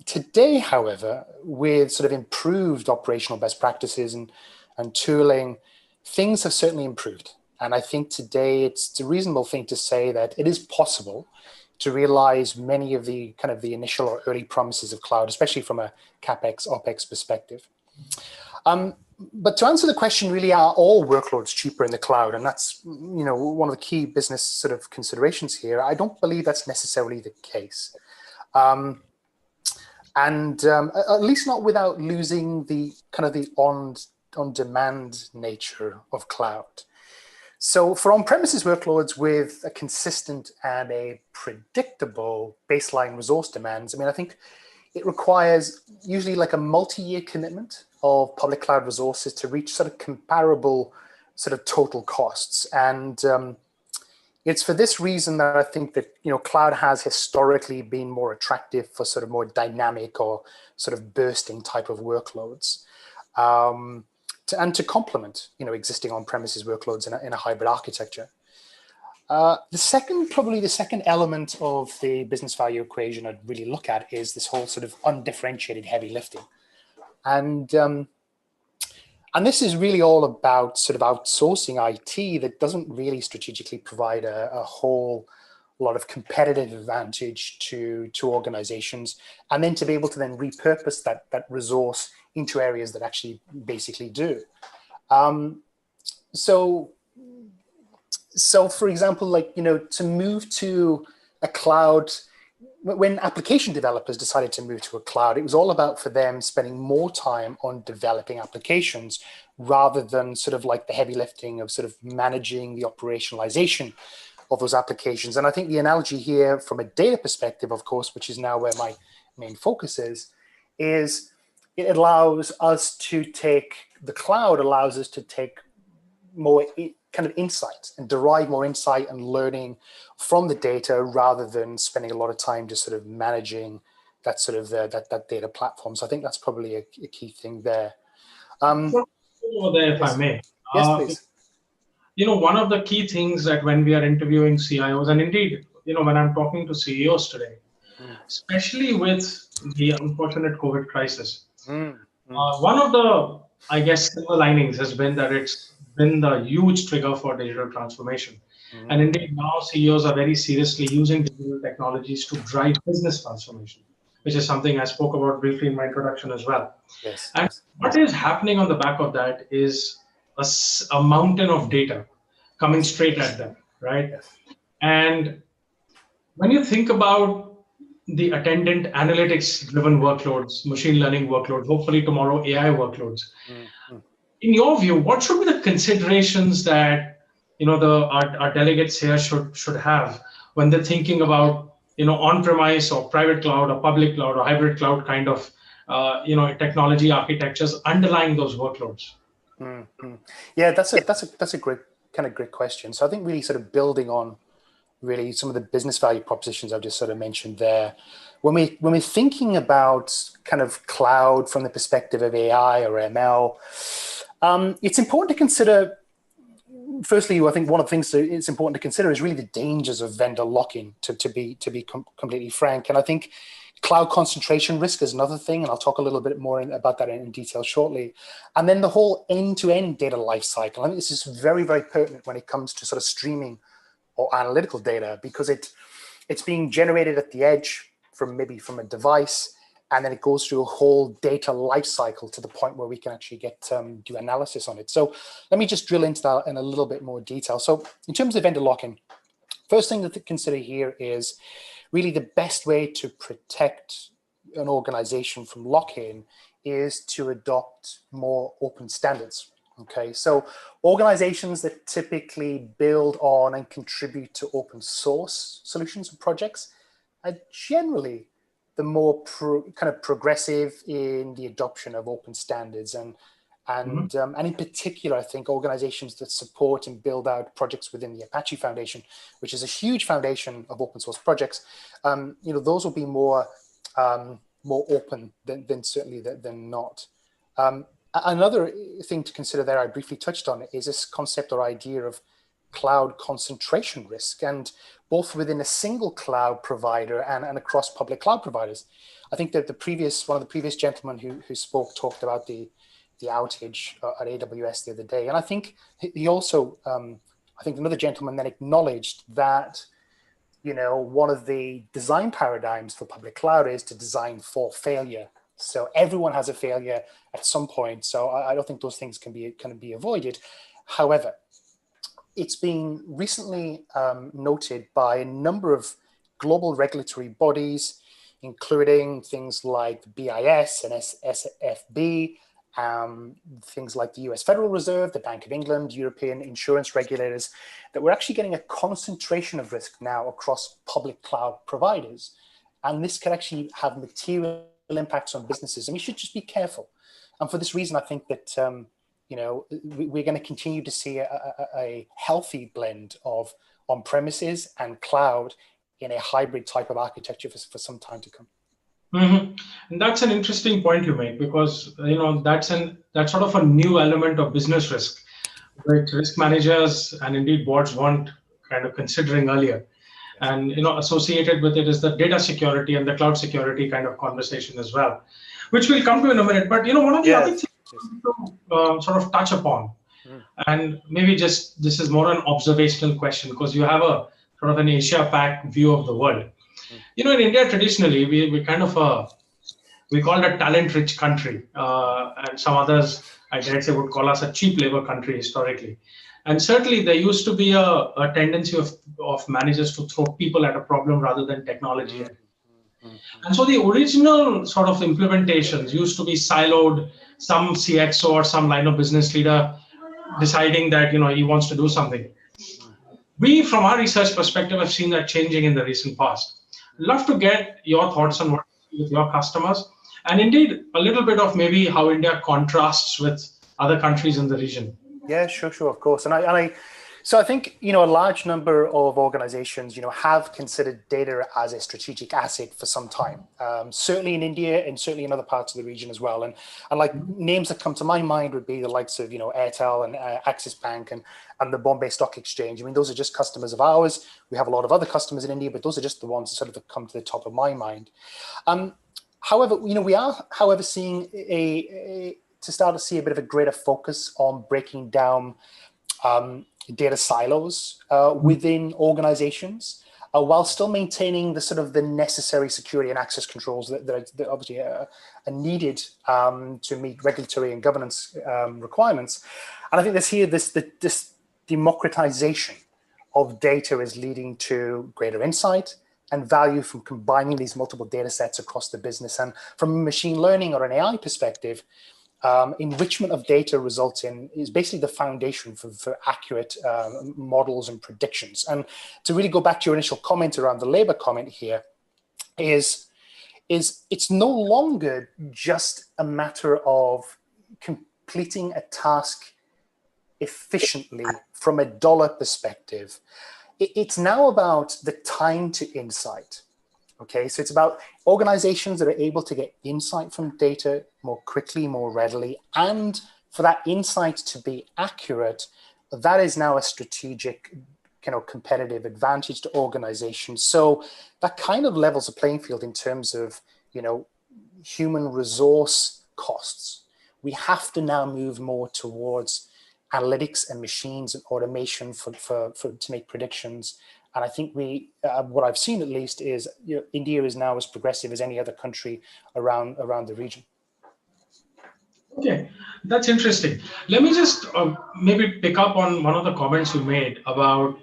Today, however, with sort of improved operational best practices and tooling, things have certainly improved. And I think today it's a reasonable thing to say that it is possible to realize many of the kind of the initial or early promises of cloud, especially from a CapEx, OpEx perspective. But to answer the question, really, are all workloads cheaper in the cloud? And that's, one of the key business sort of considerations here. I don't believe that's necessarily the case. At least not without losing the kind of the on-demand nature of cloud. So for on-premises workloads with a consistent and a predictable baseline resource demands, I think it requires usually like a multi-year commitment of public cloud resources to reach sort of comparable sort of total costs. And it's for this reason that I think that, cloud has historically been more attractive for sort of more dynamic or sort of bursting type of workloads. And to complement, existing on-premises workloads in a hybrid architecture. The second element of the business value equation I'd really look at is this whole sort of undifferentiated heavy lifting. And this is really all about sort of outsourcing IT that doesn't really strategically provide a whole lot of competitive advantage to organizations, and then to be able to then repurpose that resource into areas that actually basically do. So for example, to move to a cloud, when application developers decided to move to a cloud, it was all about for them spending more time on developing applications rather than sort of like the heavy lifting of sort of managing the operationalization those applications. And I think the analogy here from a data perspective, of course, which is now where my main focus is it allows us to take, the cloud allows us to take more kind of insight and derive more insight and learning from the data rather than spending a lot of time just sort of managing that sort of that data platform. So I think that's probably a key thing there. Over there, if I may. Yes, please. You know, one of the key things that when we are interviewing CIOs, and indeed, you know, when I'm talking to CEOs today, especially with the unfortunate COVID crisis, one of the, I guess, silver linings has been that it's been the huge trigger for digital transformation. And indeed, now CEOs are very seriously using digital technologies to drive business transformation, which is something I spoke about briefly in my introduction as well. Yes. And what is happening on the back of that is a mountain of data coming straight at them, right? Yes. And when you think about the attendant analytics-driven workloads, machine learning workloads, hopefully tomorrow AI workloads, in your view, what should be the considerations that, you know, our delegates here should have when they're thinking about, you know, on-premise or private cloud or public cloud or hybrid cloud kind of, you know, technology architectures underlying those workloads? Yeah, that's a great question. So I think really sort of building on really some of the business value propositions I've just sort of mentioned there. When we're thinking about kind of cloud from the perspective of AI or ML, it's important to consider. Firstly, I think one of the things that it's important to consider is really the dangers of vendor lock-in. To be completely frank, and I think cloud concentration risk is another thing, and I'll talk a little bit more about that in detail shortly. And then the whole end-to-end data lifecycle. I think this is very, very pertinent when it comes to sort of streaming or analytical data, because it's being generated at the edge from a device, and then it goes through a whole data lifecycle to the point where we can actually do analysis on it. So let me just drill into that in a little bit more detail. So in terms of vendor lock-in, first thing to consider here is really the best way to protect an organization from lock-in is to adopt more open standards. Okay, so organizations that typically build on and contribute to open source solutions and projects are generally the more kind of progressive in the adoption of open standards, and in particular, I think organizations that support and build out projects within the Apache Foundation, which is a huge foundation of open source projects, you know, those will be more open than certainly than not. Another thing to consider there, I briefly touched on it, is this concept or idea of cloud concentration risk, and both within a single cloud provider and across public cloud providers. I think that one of the previous gentlemen who spoke talked about the outage at AWS the other day, and I think he also, I think another gentleman then acknowledged that, you know, one of the design paradigms for public cloud is to design for failure. So everyone has a failure at some point. So I don't think those things can be avoided. However, it's been recently noted by a number of global regulatory bodies, including things like the BIS and SFB, things like the US Federal Reserve, the Bank of England, European insurance regulators, that we're actually getting a concentration of risk now across public cloud providers. And this could actually have material impacts on businesses, and we should just be careful. And for this reason, I think that you know, we're going to continue to see a healthy blend of on-premises and cloud in a hybrid type of architecture for some time to come. And that's an interesting point you make, because, you know, that's sort of a new element of business risk, which risk managers and indeed boards weren't kind of considering earlier. And, you know, associated with it is the data security and the cloud security kind of conversation as well, which we'll come to in a minute. But, you know, one of the other things to sort of touch upon, and maybe just this is more an observational question, because you have a sort of an Asia Pac view of the world. You know, in India, traditionally, we kind of we call it a talent-rich country, and some others, I dare say, would call us a cheap labor country historically. And certainly, there used to be a tendency of managers to throw people at a problem rather than technology. And so the original sort of implementations used to be siloed, some CXO or some line of business leader deciding that, you know, he wants to do something. We, from our research perspective, have seen that changing in the recent past. Love to get your thoughts on what you see with your customers, and indeed a little bit of maybe how India contrasts with other countries in the region. Yeah, sure, of course. So I think, a large number of organizations, have considered data as a strategic asset for some time, certainly in India and certainly in other parts of the region as well. And like names that come to my mind would be the likes of, Airtel and Axis Bank and the Bombay Stock Exchange. I mean, those are just customers of ours. We have a lot of other customers in India, but those are just the ones that sort of come to the top of my mind. However, we are, seeing to start to see a bit of a greater focus on breaking down data silos within organizations, while still maintaining the sort of the necessary security and access controls that obviously are needed to meet regulatory and governance requirements. And I think this democratization of data is leading to greater insight and value from combining these multiple data sets across the business. And from a machine learning or an AI perspective, enrichment of data is basically the foundation for accurate models and predictions. And to really go back to your initial comment around the labor comment here, is it's no longer just a matter of completing a task efficiently from a dollar perspective. It's now about the time to insight. Okay, so it's about organizations that are able to get insight from data more quickly, more readily, and for that insight to be accurate, that is now a strategic, competitive advantage to organizations. So that kind of levels the playing field in terms of, human resource costs. We have to now move more towards analytics and machines and automation to make predictions. And I think what I've seen at least is, India is now as progressive as any other country around the region. Okay, that's interesting. Let me just maybe pick up on one of the comments you made about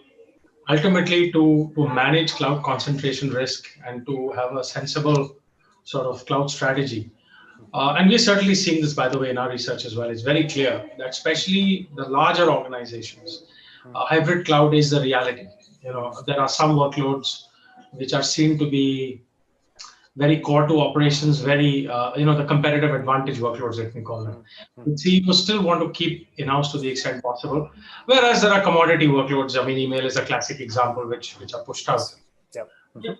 ultimately to manage cloud concentration risk and to have a sensible sort of cloud strategy. And we're certainly seeing this, by the way, in our research as well. It's very clear that especially the larger organizations, hybrid cloud is the reality. There are some workloads which are seen to be very core to operations, very, the competitive advantage workloads, let me call them. But CEOs still want to keep in-house to the extent possible, whereas there are commodity workloads. I mean, email is a classic example, which are pushed out. Yep. Mm-hmm.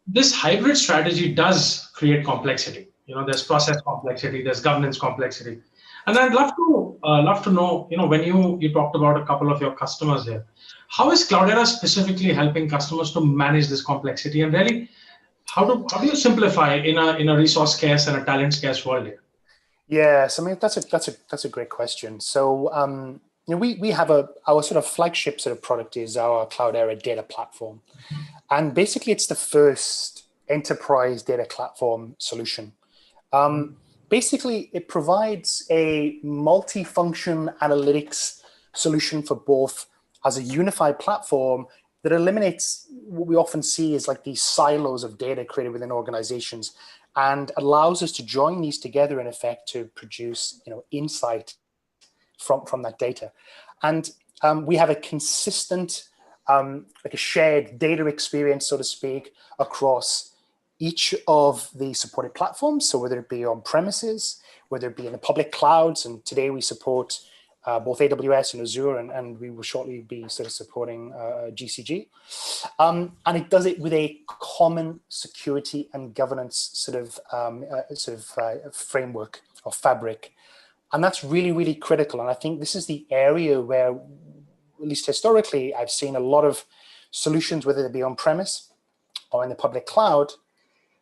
This hybrid strategy does create complexity. There's process complexity, there's governance complexity. And I'd love to know, when you talked about a couple of your customers here, how is Cloudera specifically helping customers to manage this complexity, and really, how do you simplify in a resource scarce and a talent scarce world here? Yes, I mean that's a great question. So we have our sort of flagship sort of product is our Cloudera data platform, and basically it's the first enterprise data platform solution. Basically, it provides a multi-function analytics solution for both as a unified platform that eliminates what we often see as like these silos of data created within organizations, and allows us to join these together in effect to produce insight from that data. And we have a consistent, like a shared data experience, so to speak, across each of the supported platforms. So whether it be on premises, whether it be in the public clouds, and today we support both AWS and Azure, and we will shortly be sort of supporting GCG. And it does it with a common security and governance sort of framework or fabric. And that's really, really critical. And I think this is the area where, at least historically, I've seen a lot of solutions, whether they be on premise or in the public cloud,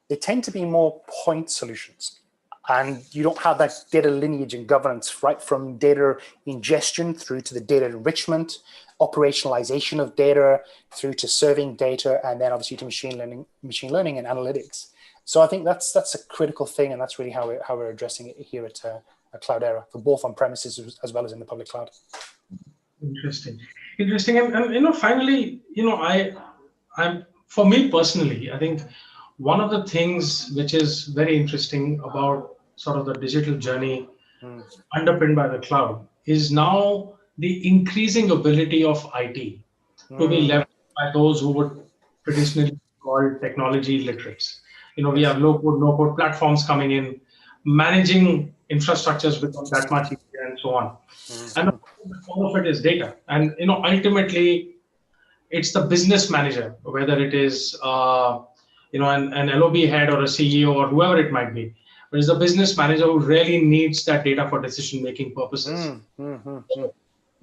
they tend to be more point solutions. And you don't have that data lineage and governance, right from data ingestion through to the data enrichment, operationalization of data, through to serving data, and then obviously to machine learning and analytics. So I think that's a critical thing, and that's really how we're addressing it here at Cloudera, for both on premises as well as in the public cloud. Interesting. And finally, I'm for me personally, I think one of the things which is very interesting about sort of the digital journey underpinned by the cloud is now the increasing ability of IT, to be leveraged by those who would traditionally be called technology literates. We have low-code, no-code platforms coming in, managing infrastructures become that much easier, and so on. And all of it is data. And ultimately, it's the business manager, whether it is an LOB head or a CEO or whoever it might be. But it's the business manager who really needs that data for decision-making purposes.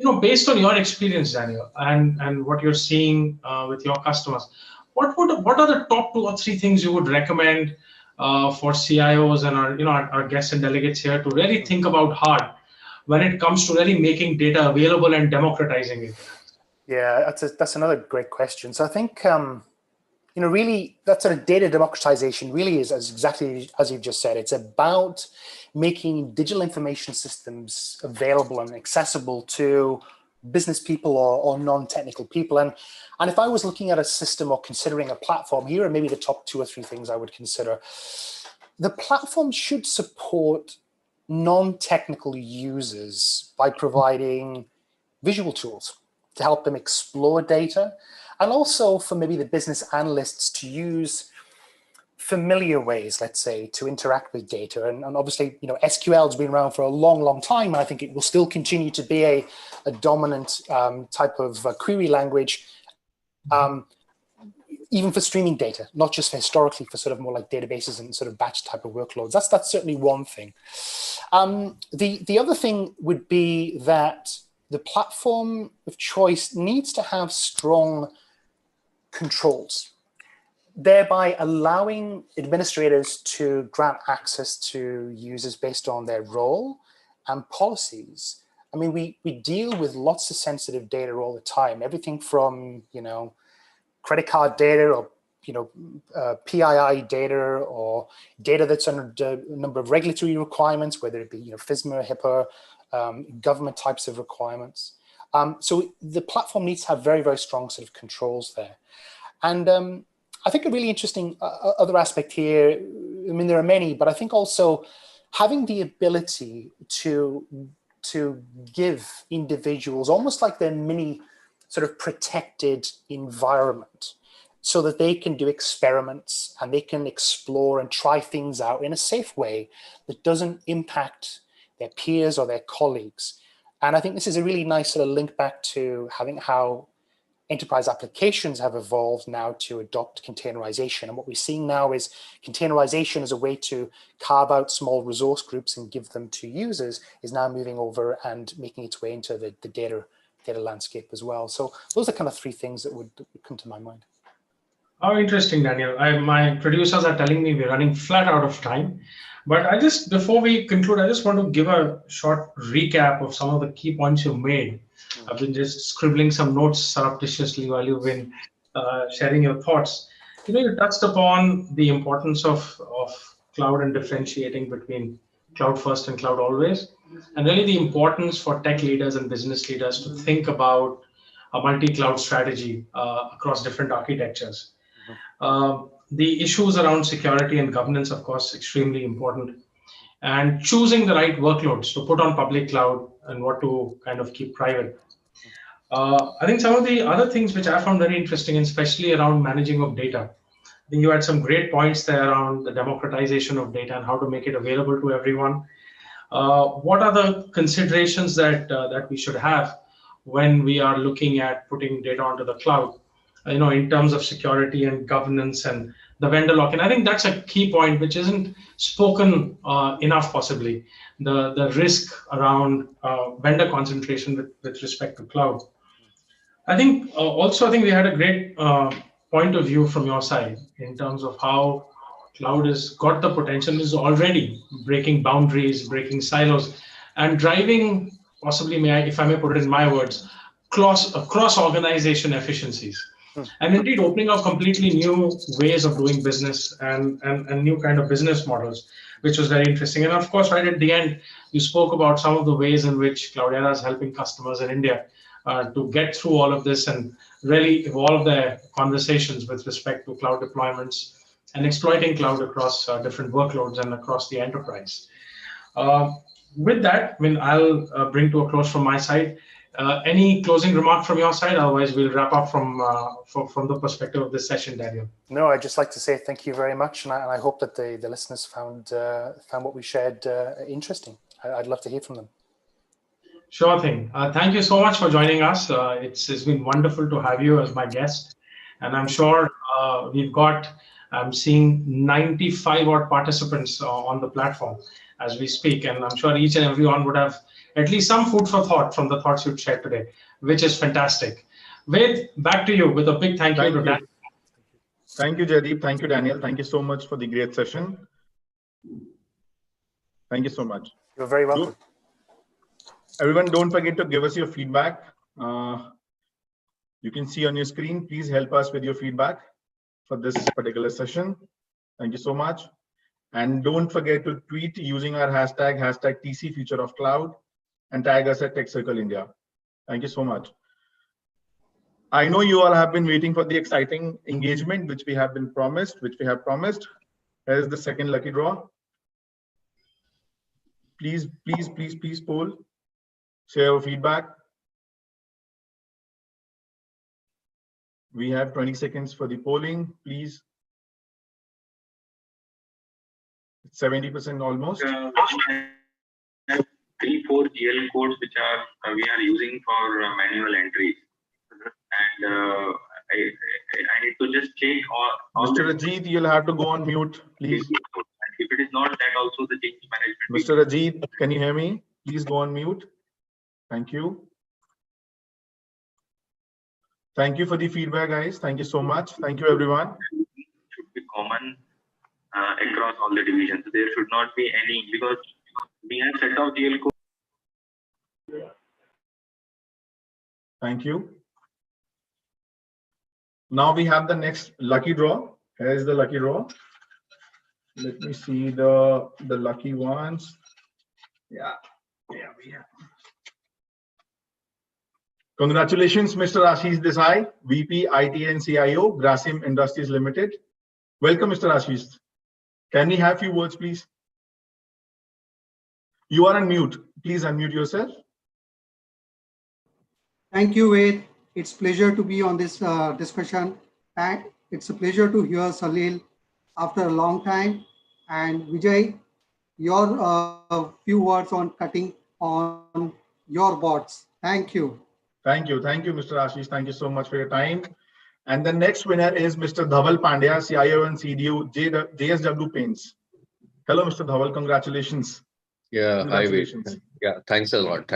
So, based on your experience, Daniel, and what you're seeing with your customers, what are the top 2 or 3 things you would recommend for CIOs and our guests and delegates here to really think about hard when it comes to really making data available and democratizing it? Yeah, that's another great question. So I think really that sort of data democratization really is exactly as you've just said. It's about making digital information systems available and accessible to business people or non-technical people. And if I was looking at a system or considering a platform, here are maybe the top 2 or 3 things I would consider. The platform should support non-technical users by providing visual tools to help them explore data, and also for maybe the business analysts to use familiar ways, let's say, to interact with data. And obviously, SQL has been around for a long, long time, and I think it will still continue to be a dominant type of query language, even for streaming data, not just historically for sort of more like databases and sort of batch type of workloads. That's certainly one thing. The other thing would be that the platform of choice needs to have strong controls, thereby allowing administrators to grant access to users based on their role and policies. I mean, we deal with lots of sensitive data all the time, everything from, credit card data or, PII data or data that's under a number of regulatory requirements, whether it be, FISMA, HIPAA, government types of requirements. So the platform needs to have very, very strong sort of controls there. And I think a really interesting other aspect here, I mean, there are many, but I think also having the ability to give individuals almost like their mini sort of protected environment so that they can do experiments and they can explore and try things out in a safe way that doesn't impact their peers or their colleagues. And I think this is a really nice sort of link back to having how enterprise applications have evolved now to adopt containerization. And what we're seeing now is containerization as a way to carve out small resource groups and give them to users is now moving over and making its way into the data landscape as well. So those are kind of 3 things that would come to my mind. How interesting, Daniel. My producers are telling me we're running flat out of time. But before we conclude, I just want to give a short recap of some of the key points you've made. I've been just scribbling some notes surreptitiously while you've been sharing your thoughts. You touched upon the importance of cloud and differentiating between cloud first and cloud always, and really the importance for tech leaders and business leaders to think about a multi-cloud strategy across different architectures. The issues around security and governance, of course, extremely important. And choosing the right workloads to put on public cloud and what to kind of keep private. I think some of the other things which I found very interesting, especially around managing of data. I think you had some great points there around the democratization of data and how to make it available to everyone. What are the considerations that we should have when we are looking at putting data onto the cloud? In terms of security and governance and the vendor lock-in. I think that's a key point which isn't spoken enough possibly, the risk around vendor concentration with respect to cloud. I think we had a great point of view from your side in terms of how cloud has got the potential, is already breaking boundaries, breaking silos, and driving possibly, if I may put it in my words, cross organization efficiencies. And indeed opening up completely new ways of doing business and new kind of business models, which was very interesting. And of course, right at the end, you spoke about some of the ways in which Cloudera is helping customers in India to get through all of this and really evolve their conversations with respect to cloud deployments and exploiting cloud across different workloads and across the enterprise. With that, I'll bring to a close from my side. Any closing remark from your side? Otherwise, we'll wrap up from the perspective of this session, Daniel. No, I'd just like to say thank you very much, and I hope that the listeners found what we shared interesting. I'd love to hear from them. Sure thing. Thank you so much for joining us. It's been wonderful to have you as my guest, and I'm sure I'm seeing 95 odd participants on the platform as we speak, and I'm sure each and everyone would have at least some food for thought from the thoughts you've shared today, which is fantastic. Ved, back to you with a big thank you to Daniel. Thank you, Jaideep. Thank you, Daniel. Thank you so much for the great session. Thank you so much. You're very welcome. Everyone, don't forget to give us your feedback. You can see on your screen. Please help us with your feedback for this particular session. Thank you so much. And don't forget to tweet using our hashtag #TCFutureOfCloud and tag us at TechCircle India. Thank you so much. I know you all have been waiting for the exciting engagement which we have promised. Here is the second lucky draw. Please poll. Share your feedback. We have 20 seconds for the polling, please. It's 70% almost. 3-4 GL codes which we are using for manual entries, and I need to just change all. Mr. Ajit, you'll have to go on mute, please. If it is not that, also the change management. Mr. Ajit, can you hear me? Please go on mute. Thank you. Thank you for the feedback, guys. Thank you so much. Thank you, everyone. Should be common across all the divisions. There should not be any, because we have set of GL code. Thank you. Now we have the next lucky draw. Here is the lucky draw. Let me see the lucky ones. Yeah, we have. Congratulations, Mr. Ashish Desai, VP IT and CIO, Grasim Industries Limited. Welcome, Mr. Ashish. Can we have few words, please? You are on mute. Please unmute yourself. Thank you, Ved. It's a pleasure to be on this discussion. And it's a pleasure to hear Salil after a long time. And Vijay, your few words on cutting on your bots. Thank you. Thank you, Mr. Ashish. Thank you so much for your time. And the next winner is Mr. Dhaval Pandya, CIO and CDO, JSW Paints. Hello, Mr. Dhaval. Congratulations. Yeah, congratulations. Yeah, thanks a lot.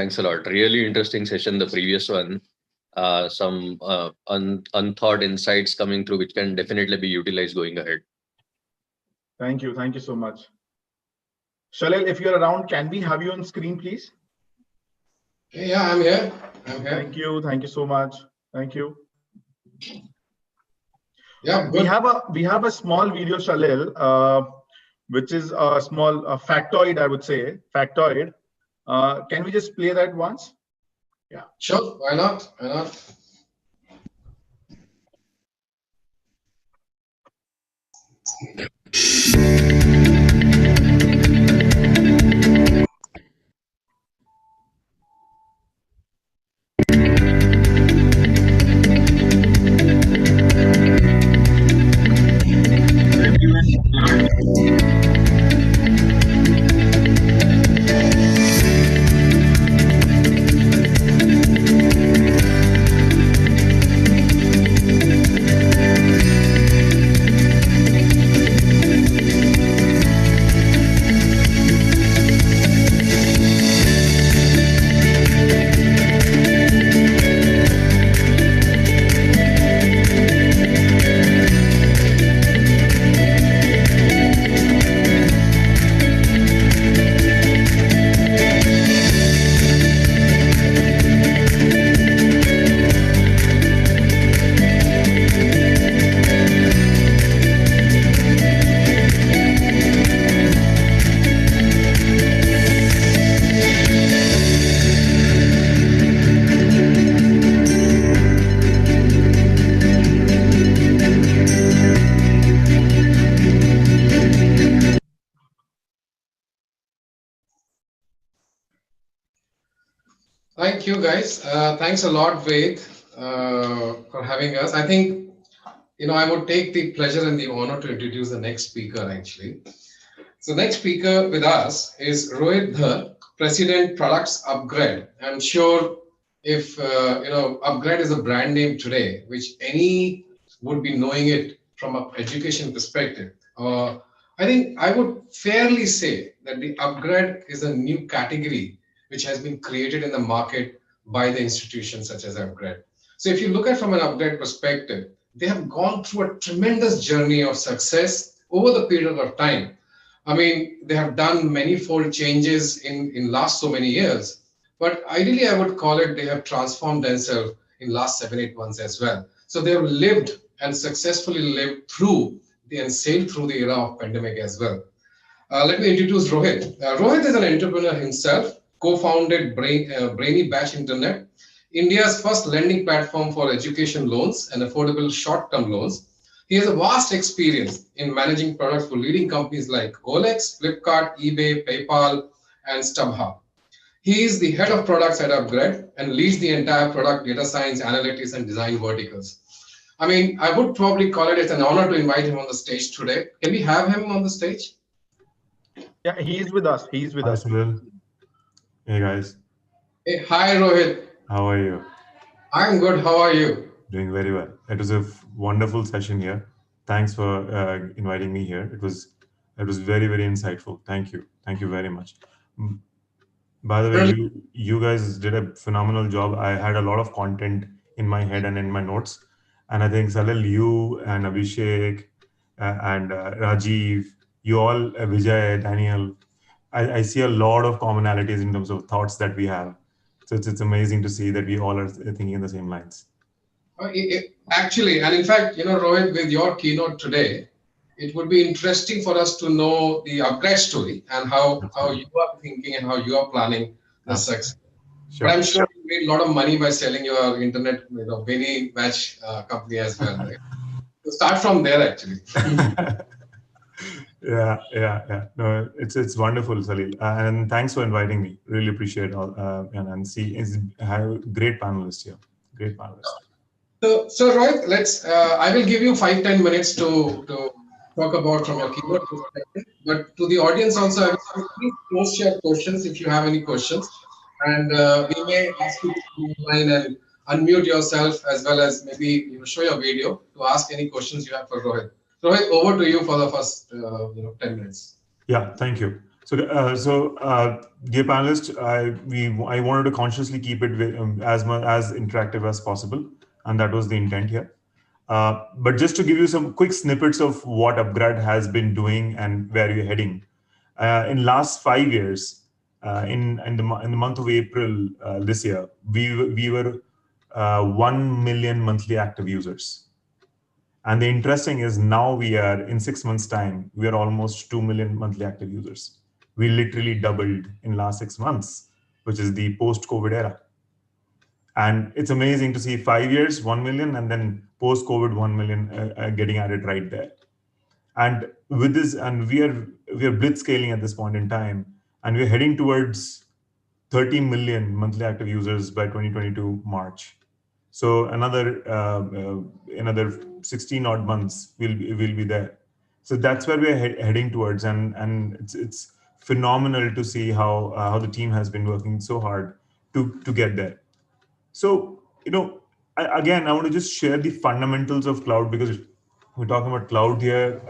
Really interesting session, the previous one. Some unthought insights coming through, which can definitely be utilized going ahead. Thank you so much. Shalil, if you're around, can we have you on screen, please? Yeah, I'm here. Thank you so much. Thank you. Yeah, we have a small video, Shalil, which is a small factoid, I would say. Factoid. Can we just play that once? Yeah. Sure. Why not? thank you guys. Thanks a lot, Ved, for having us. I think, I would take the pleasure and the honor to introduce the next speaker, actually. So next speaker with us is Rohit Dhar, President Products Upgrade. I'm sure if, Upgrade is a brand name today, which any would be knowing it from an education perspective. I think I would fairly say that the Upgrade is a new category which has been created in the market by the institutions such as Upgrade. So if you look at from an Upgrade perspective, they have gone through a tremendous journey of success over the period of time. I mean, they have done manifold changes in last so many years, but ideally I would call it they have transformed themselves in last 7-8 months as well. So they have lived and successfully lived through and sailed through the era of pandemic as well. Let me introduce Rohit. Rohit is an entrepreneur himself, co-founded Brainy Batch Internet, India's first lending platform for education loans and affordable short-term loans. He has a vast experience in managing products for leading companies like OLX, Flipkart, eBay, PayPal, and StubHub. He is the head of products at Upgrade and leads the entire product, data science, analytics, and design verticals. I mean, I would probably call it as an honor to invite him on the stage today. Can we have him on the stage? Yeah, he is with us. He is with us. Sunil. Hey guys. Hey, hi Rohit. How are you? I'm good. How are you? Doing very well. It was a wonderful session here. Thanks for inviting me here. It was very, very insightful. Thank you. Thank you very much. By the way, you guys did a phenomenal job. I had a lot of content in my head and in my notes. And I think Salil, you and Abhishek and Rajiv, you all, Vijay, Daniel, I see a lot of commonalities in terms of thoughts that we have. So it's amazing to see that we all are thinking in the same lines. Actually, and in fact, Rohit, with your keynote today, it would be interesting for us to know the Upgrade story and how you are thinking and how you are planning the success. Sure. But I'm sure you made a lot of money by selling your internet, Brainy Batch company as well. Right? So start from there, actually. Yeah. No, it's wonderful, Salil, and thanks for inviting me. Really appreciate all and have great panelists here. Great panelists. So Rohit, I will give you 5-10 minutes to talk about from your keynote perspective. But to the audience also, I will please post your questions if you have any questions, and we may ask you to line and unmute yourself as well as maybe show your video to ask any questions you have for Rohit. Rohit, over to you for the first 10 minutes. Yeah, thank you. So, dear panelists, I wanted to consciously keep it as interactive as possible, and that was the intent here. But just to give you some quick snippets of what Upgrade has been doing and where we're heading. In last 5 years, in the month of April this year, we were 1 million monthly active users. And the interesting is now we are, in 6 months' time, we are almost 2 million monthly active users. We literally doubled in last 6 months, which is the post-COVID era. And it's amazing to see 5 years, 1 million, and then post-COVID 1 million getting added right there. And with this, and we are blitzscaling at this point in time, and we're heading towards 30 million monthly active users by 2022 March. So another 16 odd months we'll be there. So that's where we're heading towards, and it's phenomenal to see how the team has been working so hard to get there. So I want to just share the fundamentals of cloud, because we're talking about cloud here.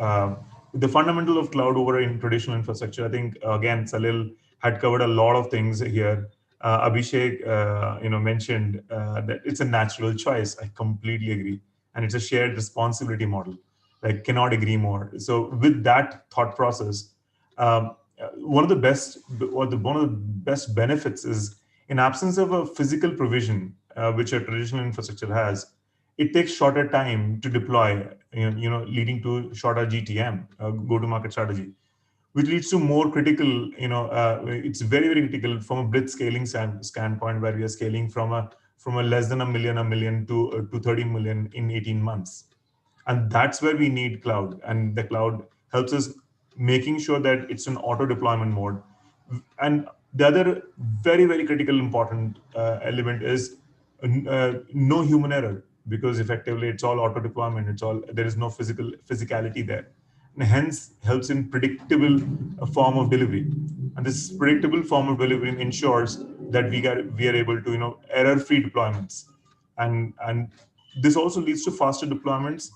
The fundamental of cloud over in traditional infrastructure. I think again Salil had covered a lot of things here. Abhishek, mentioned that it's a natural choice. I completely agree, and it's a shared responsibility model. I cannot agree more. So with that thought process, one of the best benefits is, in absence of a physical provision, which a traditional infrastructure has, it takes shorter time to deploy. Leading to shorter GTM, go-to-market strategy, which leads to more critical, it's very, very critical from a blitz scaling standpoint, where we are scaling from a less than a million to 30 million in 18 months. And that's where we need cloud. And the cloud helps us making sure that it's an auto deployment mode. And The other very, very critical important element is no human error, because effectively it's all auto deployment. There is no physicality there, and hence helps in predictable form of delivery. And this predictable form of delivery ensures that we are able to error-free deployments, and this also leads to faster deployments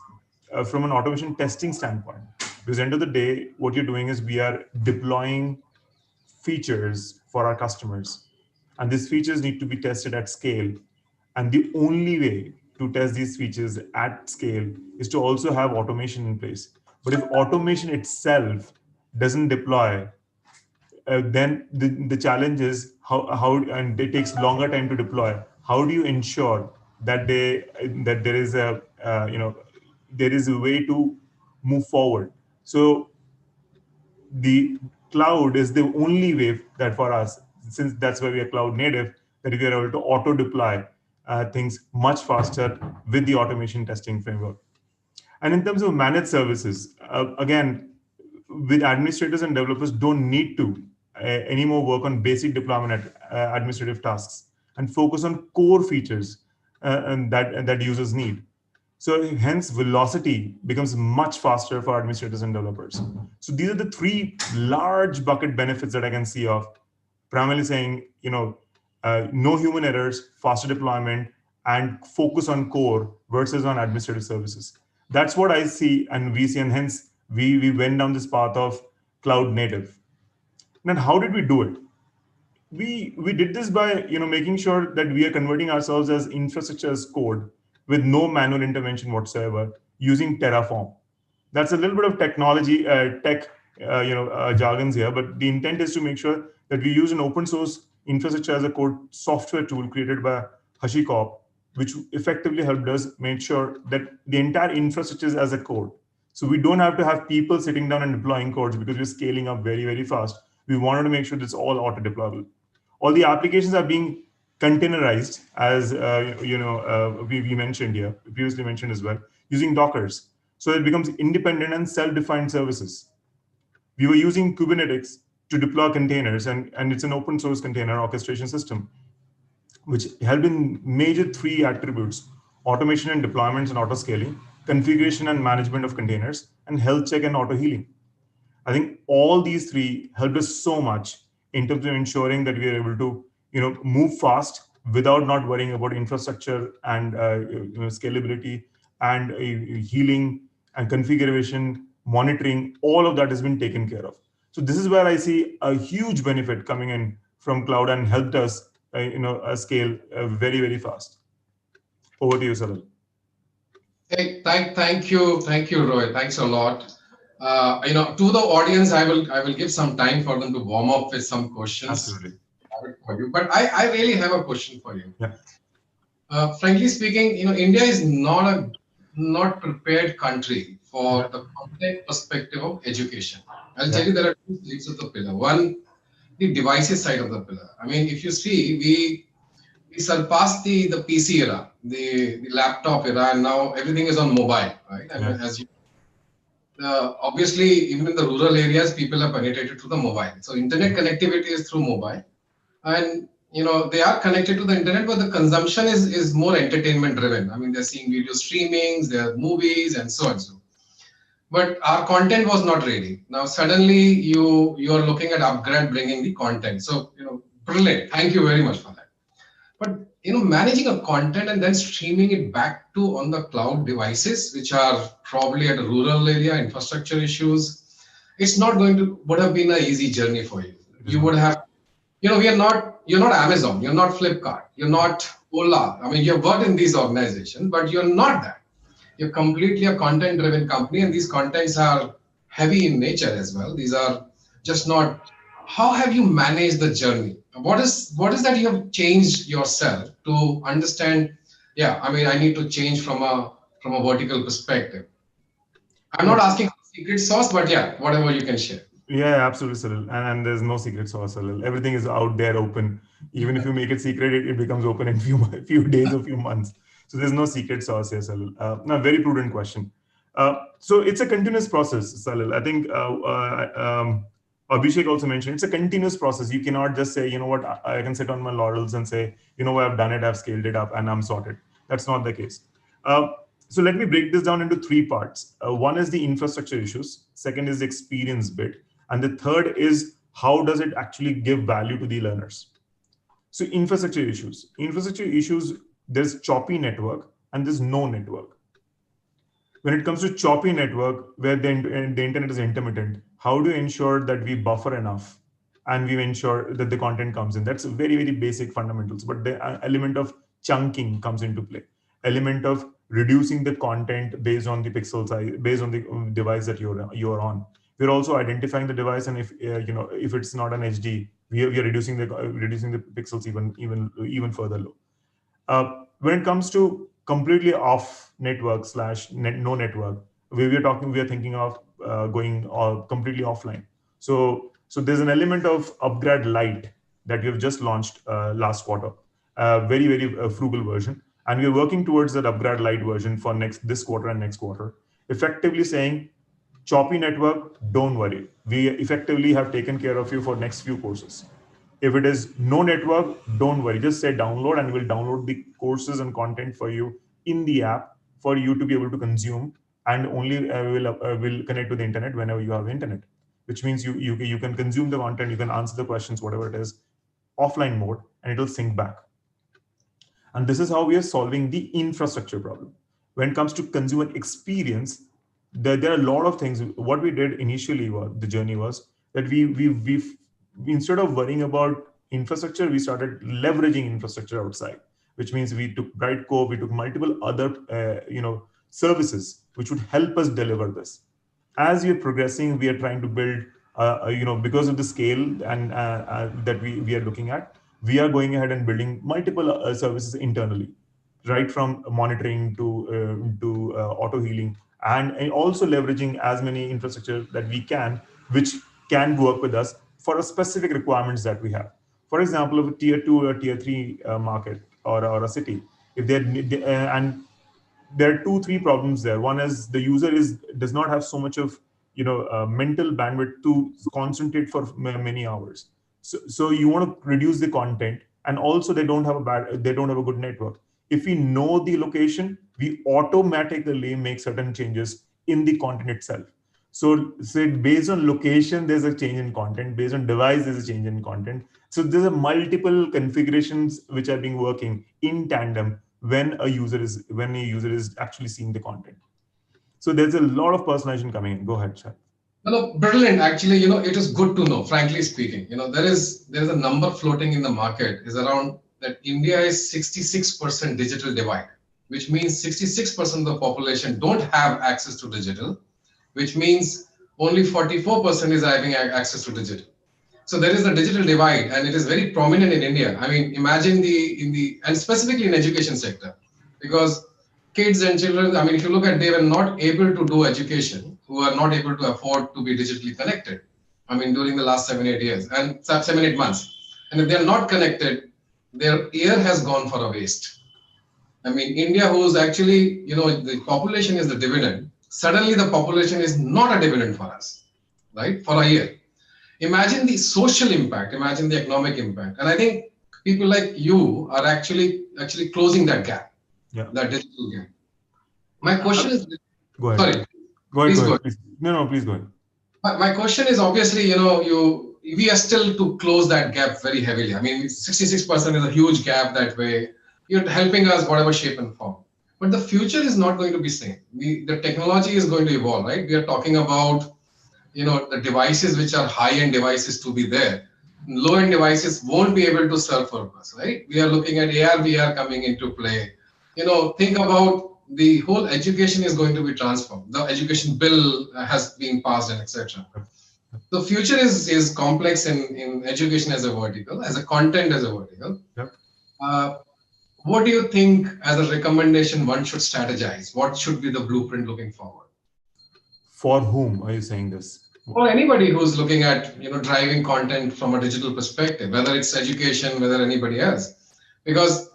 from an automation testing standpoint. Because end of the day, what you're doing is we are deploying features for our customers, and these features need to be tested at scale. And the only way to test these features at scale is to also have automation in place. But if automation itself doesn't deploy, then the challenge is how and it takes longer time to deploy. How do you ensure that there is there is a way to move forward? So the cloud is the only way that for us, since that's why we are cloud native, that we are able to auto deploy things much faster with the automation testing framework. And in terms of managed services, again, with administrators and developers don't need to anymore work on basic deployment administrative tasks and focus on core features and that users need. So hence velocity becomes much faster for administrators and developers. So these are the three large bucket benefits that I can see of primarily saying, no human errors, faster deployment, and focus on core versus on administrative services. That's what I see and we see, and hence we went down this path of cloud native. Then how did we do it? We did this by making sure that we are converting ourselves as infrastructure as code with no manual intervention whatsoever using Terraform. That's a little bit of technology tech jargons here, but the intent is to make sure that we use an open source infrastructure as a code software tool created by HashiCorp, which effectively helped us make sure that the entire infrastructure is as a code. So we don't have to have people sitting down and deploying codes because we're scaling up very, very fast. We wanted to make sure it's all auto deployable. All the applications are being containerized, as we mentioned here, previously mentioned as well, using Dockers. So it becomes independent and self-defined services. We were using Kubernetes to deploy containers, and it's an open source container orchestration system, which helped in major three attributes: automation and deployments and auto scaling, configuration and management of containers, and health check and auto healing. I think all these three helped us so much in terms of ensuring that we are able to move fast without not worrying about infrastructure and scalability and healing and configuration, monitoring. All of that has been taken care of. So this is where I see a huge benefit coming in from cloud and helped us scale very, very fast. Over to you, Salil. Hey, thank you, Roy. Thanks a lot. To the audience, I will give some time for them to warm up with some questions. Absolutely. For you, but I really have a question for you. Yeah. Frankly speaking, India is not prepared country for the content perspective of education. I'll tell you there are two legs of the pillar. One, the devices side of the pillar. I mean, if you see, we surpassed the PC era, the laptop era, and now everything is on mobile, right? I mean, as you obviously, even in the rural areas, people are penetrated to the mobile. So internet connectivity is through mobile, and they are connected to the internet, but the consumption is more entertainment driven. I mean, they're seeing video streamings, there are movies, and so on. So, but our content was not ready. Now suddenly you are looking at upgrade, bringing the content. So brilliant. Thank you very much for that. But managing a content and then streaming it back to on the cloud devices, which are probably at a rural area, infrastructure issues, it's not would have been an easy journey for you. You would have, you're not Amazon, you're not Flipkart, you're not Ola. I mean, you've worked in these organizations, but you're not that. You're completely a content driven company, and these contents are heavy in nature as well. These are just not. How have you managed the journey? What is that you have changed yourself to understand? Yeah, I mean, I need to change from a vertical perspective. I'm not asking for secret sauce, but yeah, whatever you can share. Yeah, absolutely, Salil. And there's no secret sauce, Salil. Everything is out there, open. Even if you make it secret, it becomes open in few days or few months. So there's no secret sauce here, Salil. No, very prudent question. So it's a continuous process, Salil. I think Abhishek also mentioned, it's a continuous process. You cannot just say, you know what, I can sit on my laurels and say, you know what, I've done it, I've scaled it up, and I'm sorted. That's not the case. So let me break this down into three parts. One is the infrastructure issues. Second is the experience bit. And the third is how does it actually give value to the learners? So infrastructure issues. Infrastructure issues, there's choppy network and there's no network. When it comes to choppy network, where the internet is intermittent, how do you ensure that we buffer enough and we ensure that the content comes in? That's very, very basic fundamentals. But the element of chunking comes into play. Element of reducing the content based on the pixel size, based on the device that you're on. We're also identifying the device, and if if it's not an HD, we are reducing the pixels even further low. When it comes to completely off network / no network, we are thinking of going completely offline. So there's an element of upgrade light that we have just launched last quarter, very, very frugal version, and we're working towards that upgrade light version for this quarter and next quarter, effectively saying, choppy network, don't worry, we effectively have taken care of you for next few courses. If it is no network, don't worry, just say download, and we'll download the courses and content for you in the app for you to be able to consume, and only will connect to the internet whenever you have internet, which means you can consume the content, you can answer the questions, whatever it is, offline mode, and it'll sync back. And this is how we are solving the infrastructure problem. When it comes to consumer experience, there are a lot of things. What we did initially, the journey was that we instead of worrying about infrastructure, we started leveraging infrastructure outside, which means we took Brightco, we took multiple other services which would help us deliver this. As we are progressing, we are trying to build, because of the scale and that we are looking at, we are going ahead and building multiple services internally, right from monitoring to auto healing, and also leveraging as many infrastructure that we can, which can work with us for a specific requirements that we have. For example, of a tier 2 or tier 3 market or a city, if and there are 2-3 problems there. One is the user does not have so much of mental bandwidth to concentrate for many hours. So you want to reduce the content, and also they don't have a good network. If we know the location, we automatically make certain changes in the content itself. So based on location, there's a change in content. Based on device, there's a change in content. So there's a multiple configurations which are being working in tandem when a user is actually seeing the content. So there's a lot of personalization coming in. Go ahead, Shah. No, brilliant. Actually, it is good to know, frankly speaking. There is a number floating in the market is around that India is 66% digital divide, which means 66% of the population don't have access to digital, which means only 44% is having access to digital. So there is a digital divide, and it is very prominent in India. I mean, imagine and specifically in education sector, because kids and children, I mean, if you look at, they were not able to do education, who are not able to afford to be digitally connected. I mean, during the last 7-8 years and 7-8 months. And if they're not connected, their year has gone for a waste. I mean, India, who's actually, the population is the dividend. Suddenly the population is not a dividend for us, right? For a year. Imagine the social impact, imagine the economic impact. And I think people like you are actually closing that gap, that digital gap. My question is, go ahead. Sorry. Go ahead. Please. Please. No, please go ahead. My question is, obviously, we are still to close that gap very heavily. I mean, 66% is a huge gap that way. You're helping us whatever shape and form. But the future is not going to be same. The technology is going to evolve, right? We are talking about, the devices which are high-end devices to be there. Low-end devices won't be able to serve for us, right? We are looking at AR, VR coming into play. Think about the whole education is going to be transformed. The education bill has been passed and etc. The future is complex in education as a vertical, as a content as a vertical. Yep. What do you think as a recommendation one should strategize? What should be the blueprint looking forward? For whom are you saying this? For anybody who's looking at driving content from a digital perspective, whether it's education, whether anybody else. Because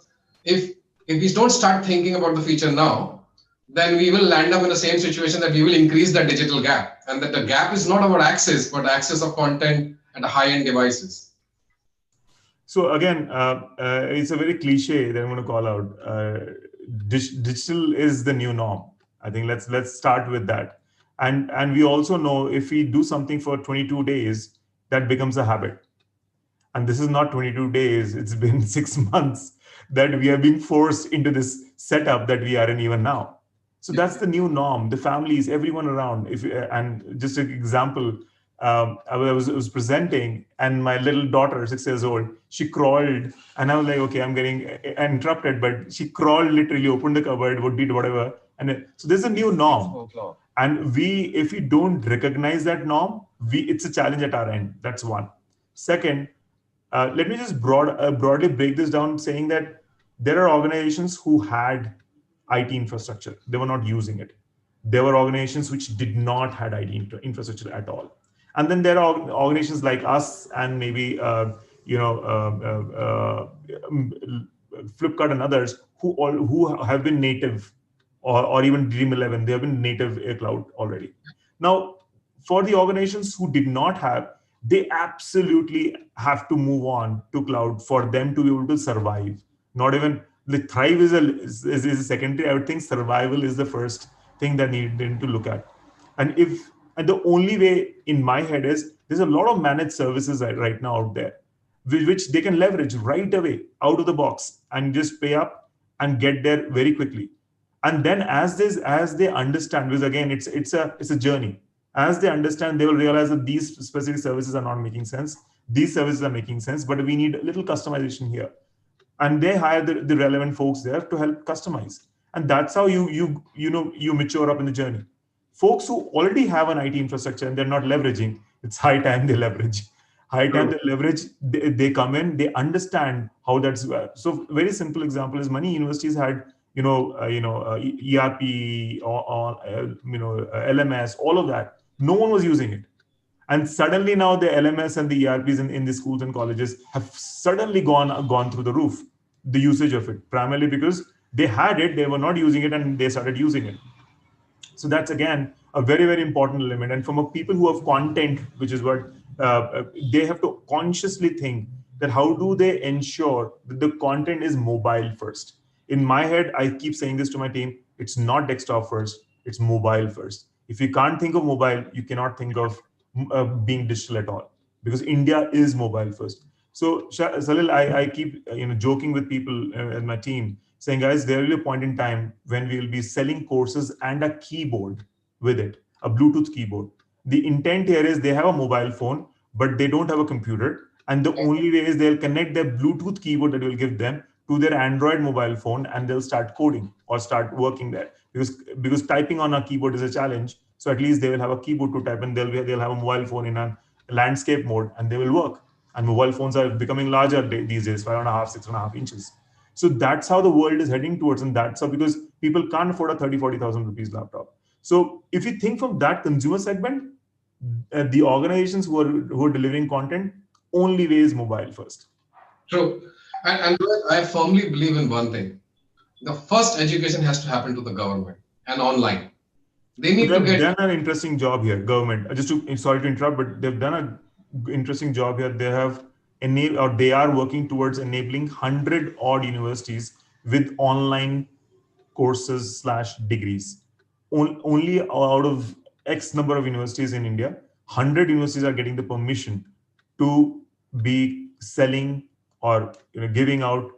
if we don't start thinking about the future now, then we will land up in the same situation that we will increase that digital gap. And that the gap is not about access, but access of content and high-end devices. So again, it's a very cliche that I'm going to call out. Digital is the new norm. I think let's start with that. And we also know if we do something for 22 days, that becomes a habit. And this is not 22 days, it's been 6 months that we are being forced into this setup that we are in even now. So that's the new norm. The families, everyone around. And just an example, I was presenting, and my little daughter, 6 years old, she crawled, and I was like, okay, I'm getting interrupted, but she crawled, literally opened the cupboard, did whatever. And so there's a new norm. And if we don't recognize that norm, it's a challenge at our end. That's one. Second, let me just broadly break this down, saying that there are organizations who had IT infrastructure. They were not using it. There were organizations which did not had IT infrastructure at all. And then there are organizations like us and maybe Flipkart and others who have been native, or even Dream11, they have been native cloud already. Now, for the organizations who did not have, they absolutely have to move on to cloud for them to be able to survive. Not even the thrive is a secondary. I would think survival is the first thing that needed to look at. And the only way in my head is there's a lot of managed services right now out there, which they can leverage right away out of the box and just pay up and get there very quickly. And then as they understand, because again, it's a journey. As they understand, they will realize that these specific services are not making sense. These services are making sense, but we need a little customization here. And they hire the relevant folks there to help customize. And that's how you mature up in the journey. Folks who already have an IT infrastructure and they're not leveraging, it's high time they leverage. High time they leverage, they come in, they understand how that's. So very simple example is many universities had ERP or LMS, all of that. No one was using it. And suddenly now the LMS and the ERPs in the schools and colleges have suddenly gone through the roof, the usage of it, primarily because they had it, they were not using it, and they started using it. So that's, again, a very, very important element. And from a people who have content, which is what they have to consciously think that how do they ensure that the content is mobile first. In my head, I keep saying this to my team, it's not desktop first, it's mobile first. If you can't think of mobile, you cannot think of being digital at all, because India is mobile first. So Salil, I keep joking with people and my team, saying, guys, there will be a point in time when we will be selling courses and a keyboard with it, a Bluetooth keyboard. The intent here is they have a mobile phone, but they don't have a computer. And the only way is they'll connect their Bluetooth keyboard that will give them to their Android mobile phone, and they'll start coding or start working there. Because typing on a keyboard is a challenge. So at least they will have a keyboard to type, and they'll have a mobile phone in a landscape mode, and they will work. And mobile phones are becoming larger these days, 5.5, 6.5 inches. So that's how the world is heading towards. And that's how, because people can't afford a 30, 40,000 rupees laptop. So if you think from that consumer segment, the organizations who are delivering content, only way is mobile first. True. And I firmly believe in one thing. The first education has to happen to the government and online. They need They've done an interesting job here, government. Sorry to interrupt, but they've done an interesting job here. They have they are working towards enabling 100 odd universities with online courses / degrees. Only out of X number of universities in India, 100 universities are getting the permission to be selling or giving out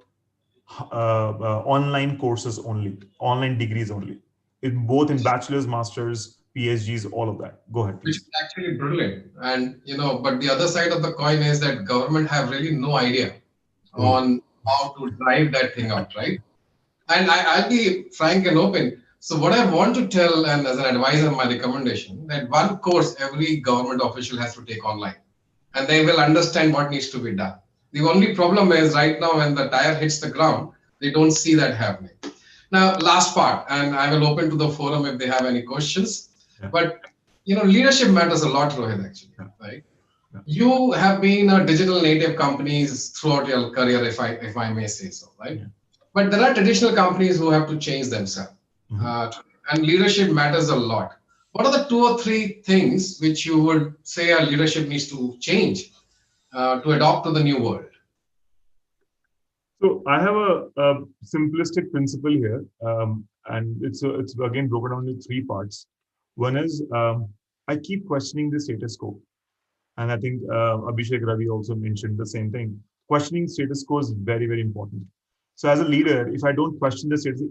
online courses only, online degrees only, both in bachelor's, master's, PhDs, all of that. Go ahead, please. Which is actually brilliant. And but the other side of the coin is that government have really no idea on how to drive that thing out, right? And I'll be frank and open. So what I want to tell, and as an advisor, my recommendation, that one course every government official has to take online, and they will understand what needs to be done. The only problem is right now when the tire hits the ground, they don't see that happening. Now, last part, and I will open to the forum if they have any questions. Yeah. But leadership matters a lot, Rohit, actually, right? Yeah. You have been a digital native companies throughout your career, if I may say so, right? Yeah. But there are traditional companies who have to change themselves. and leadership matters a lot. What are the 2 or 3 things which you would say our leadership needs to change to adopt to the new world? So I have a simplistic principle here, and it's again broken down into 3 parts. One is I keep questioning the status quo, and I think Abhishek Ravi also mentioned the same thing. Questioning status quo is very, very important. So as a leader, if I don't question the status,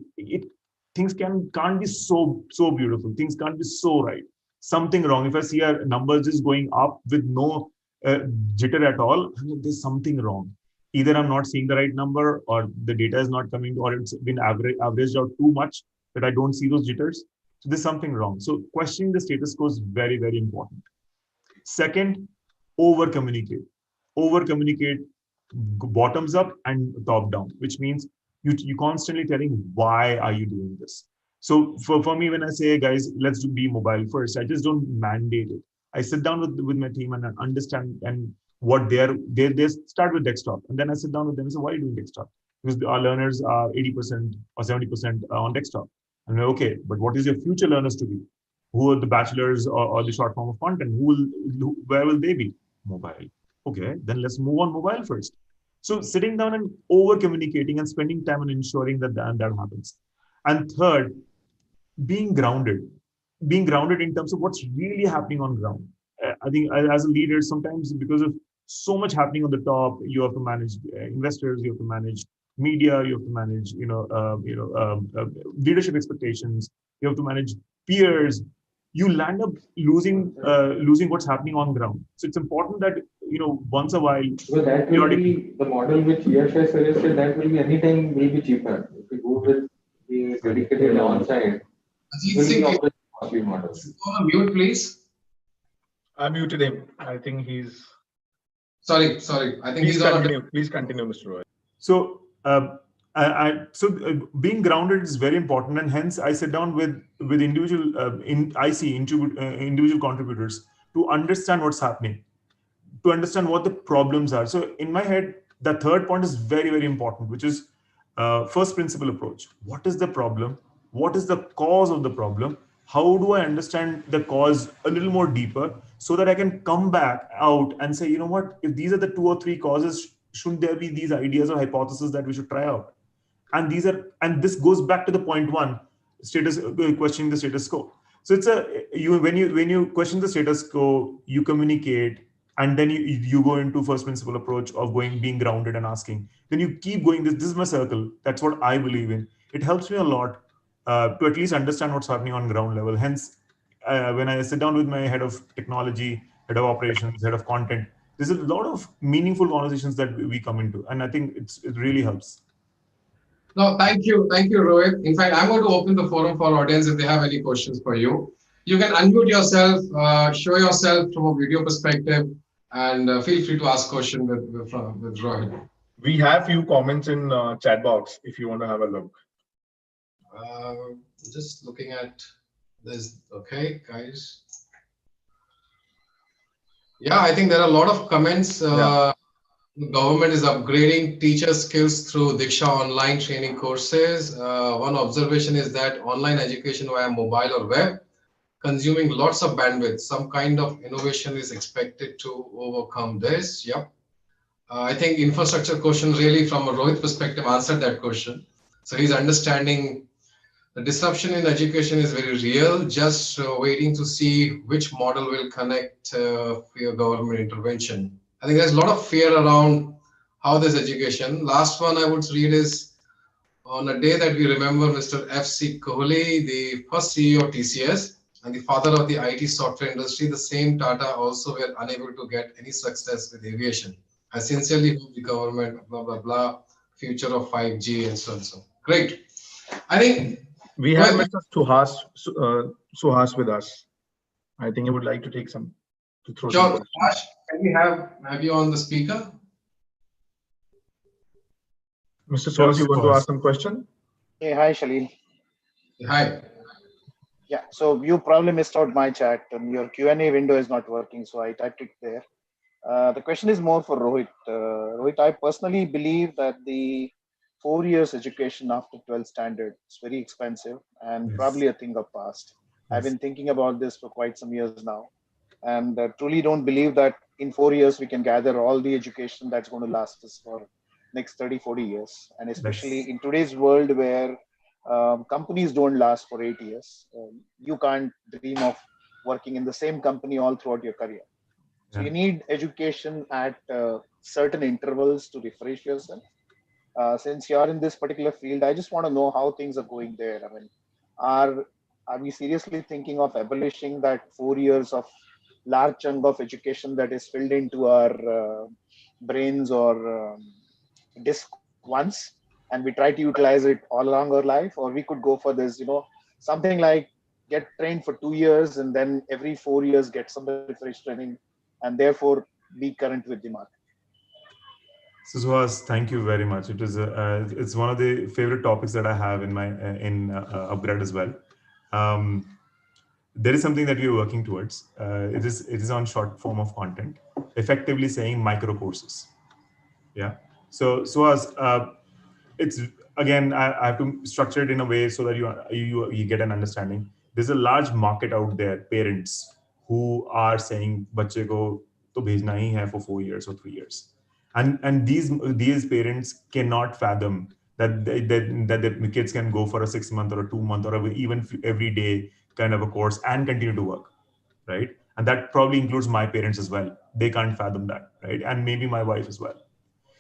things can't be so beautiful. Things can't be so right. Something wrong. If I see a number just going up with no jitter at all, there's something wrong. Either I'm not seeing the right number, or the data is not coming, or it's been averaged out too much that I don't see those jitters. So there's something wrong. So questioning the status quo is very, very important. Second, over communicate. Over communicate bottoms up and top down, which means you constantly telling why are you doing this. So for me, when I say, guys, let's be mobile first, I just don't mandate it. I sit down with my team and understand and what they start with desktop, and then I sit down with them and say, why are you doing desktop? Because our learners are 80% or 70% on desktop. And we're okay, but what is your future learners to be? Who are the bachelors or the short form of content? Where will they be? Mobile. Okay, then let's move on mobile first. So sitting down and over communicating and spending time on ensuring that happens. And third, being grounded in terms of what's really happening on ground. I think as a leader, sometimes because of so much happening on the top, you have to manage investors, you have to manage media, you have to manage leadership expectations, you have to manage peers. You land up losing what's happening on ground. So it's important that once a while. So that will be the model which Yash has suggested. That will be anytime will be cheaper if we go with the dedicated on-site. Will be of the costly model. Go on mute, please. I muted him. I think he's. Sorry. I think he's on. Please continue, Mr. Roy. So, being grounded is very important, and hence I sit down with individual individual contributors to understand what's happening, to understand what the problems are. So, in my head, the third point is very, very important, which is first principle approach. What is the problem? What is the cause of the problem? How do I understand the cause a little more deeper so that I can come back out and say, you know what, if these are the 2 or 3 causes, shouldn't there be these ideas or hypotheses that we should try out? And this goes back to the point 1, questioning the status quo. So it's when you question the status quo, you communicate, and then you go into first principle approach of being grounded and asking. Then you keep going. This is my circle. That's what I believe in. It helps me a lot to at least understand what's happening on ground level. Hence, when I sit down with my head of technology, head of operations, head of content, there's a lot of meaningful conversations that we come into, and I think it really helps. No, thank you, Rohit. In fact, I'm going to open the forum for audience if they have any questions for you. You can unmute yourself, show yourself from a video perspective, and feel free to ask question with Rohit. We have few comments in chat box if you want to have a look. Just looking at this. Okay, guys. Yeah, I think there are a lot of comments. The government is upgrading teacher skills through Diksha online training courses. One observation is that online education via mobile or web consuming lots of bandwidth. Some kind of innovation is expected to overcome this. Yep. I think infrastructure question really from a Rohit perspective answered that question. So he's understanding the disruption in education is very real, just waiting to see which model will connect for your government intervention. I think there's a lot of fear around how this education. Last one I would read is, on a day that we remember Mr. F.C. Kohli, the first CEO of TCS and the father of the IT software industry, the same Tata also were unable to get any success with aviation. I sincerely hope the government, blah, blah, blah, future of 5G and so on. So great. I think we have Mr. Suhas with us. I think he would like to take some to throw. Sure, Suhas, can we have you on the speaker? Mr. Suhas, you want to ask some question? Hey, hi, Shalil. Hi. Yeah, so you probably missed out my chat. Your Q&A window is not working, so I typed it there. The question is more for Rohit. Rohit, I personally believe that the 4 years education after 12th standard. It's very expensive and probably a thing of past. I've been thinking about this for quite some years now, and truly don't believe that in 4 years we can gather all the education that's going to last us for next 30, 40 years. And especially in today's world where companies don't last for 8 years, you can't dream of working in the same company all throughout your career. So you need education at certain intervals to refresh yourself. Since you're in this particular field, I just want to know how things are going there. I mean, are are we seriously thinking of abolishing that 4 years of large chunk of education that is filled into our brains or disk once, and we try to utilize it all along our life? Or we could go for this, something like get trained for 2 years and then every 4 years get some refresh training, and therefore be current with the market. So Suhas, thank you very much. It's one of the favorite topics that I have in my upgrade as well. There is something that we are working towards. It is on short form of content, effectively saying micro courses. Yeah. So Suhas, it's again I have to structure it in a way so that you get an understanding. There's a large market out there, parents who are saying बच्चे को तो भेजना ही है for 4 years or 3 years, and these parents cannot fathom that that the kids can go for a 6 month or a 2 month or even every day kind of a course and continue to work, right? And that probably includes my parents as well. They can't fathom that, right? And maybe my wife as well.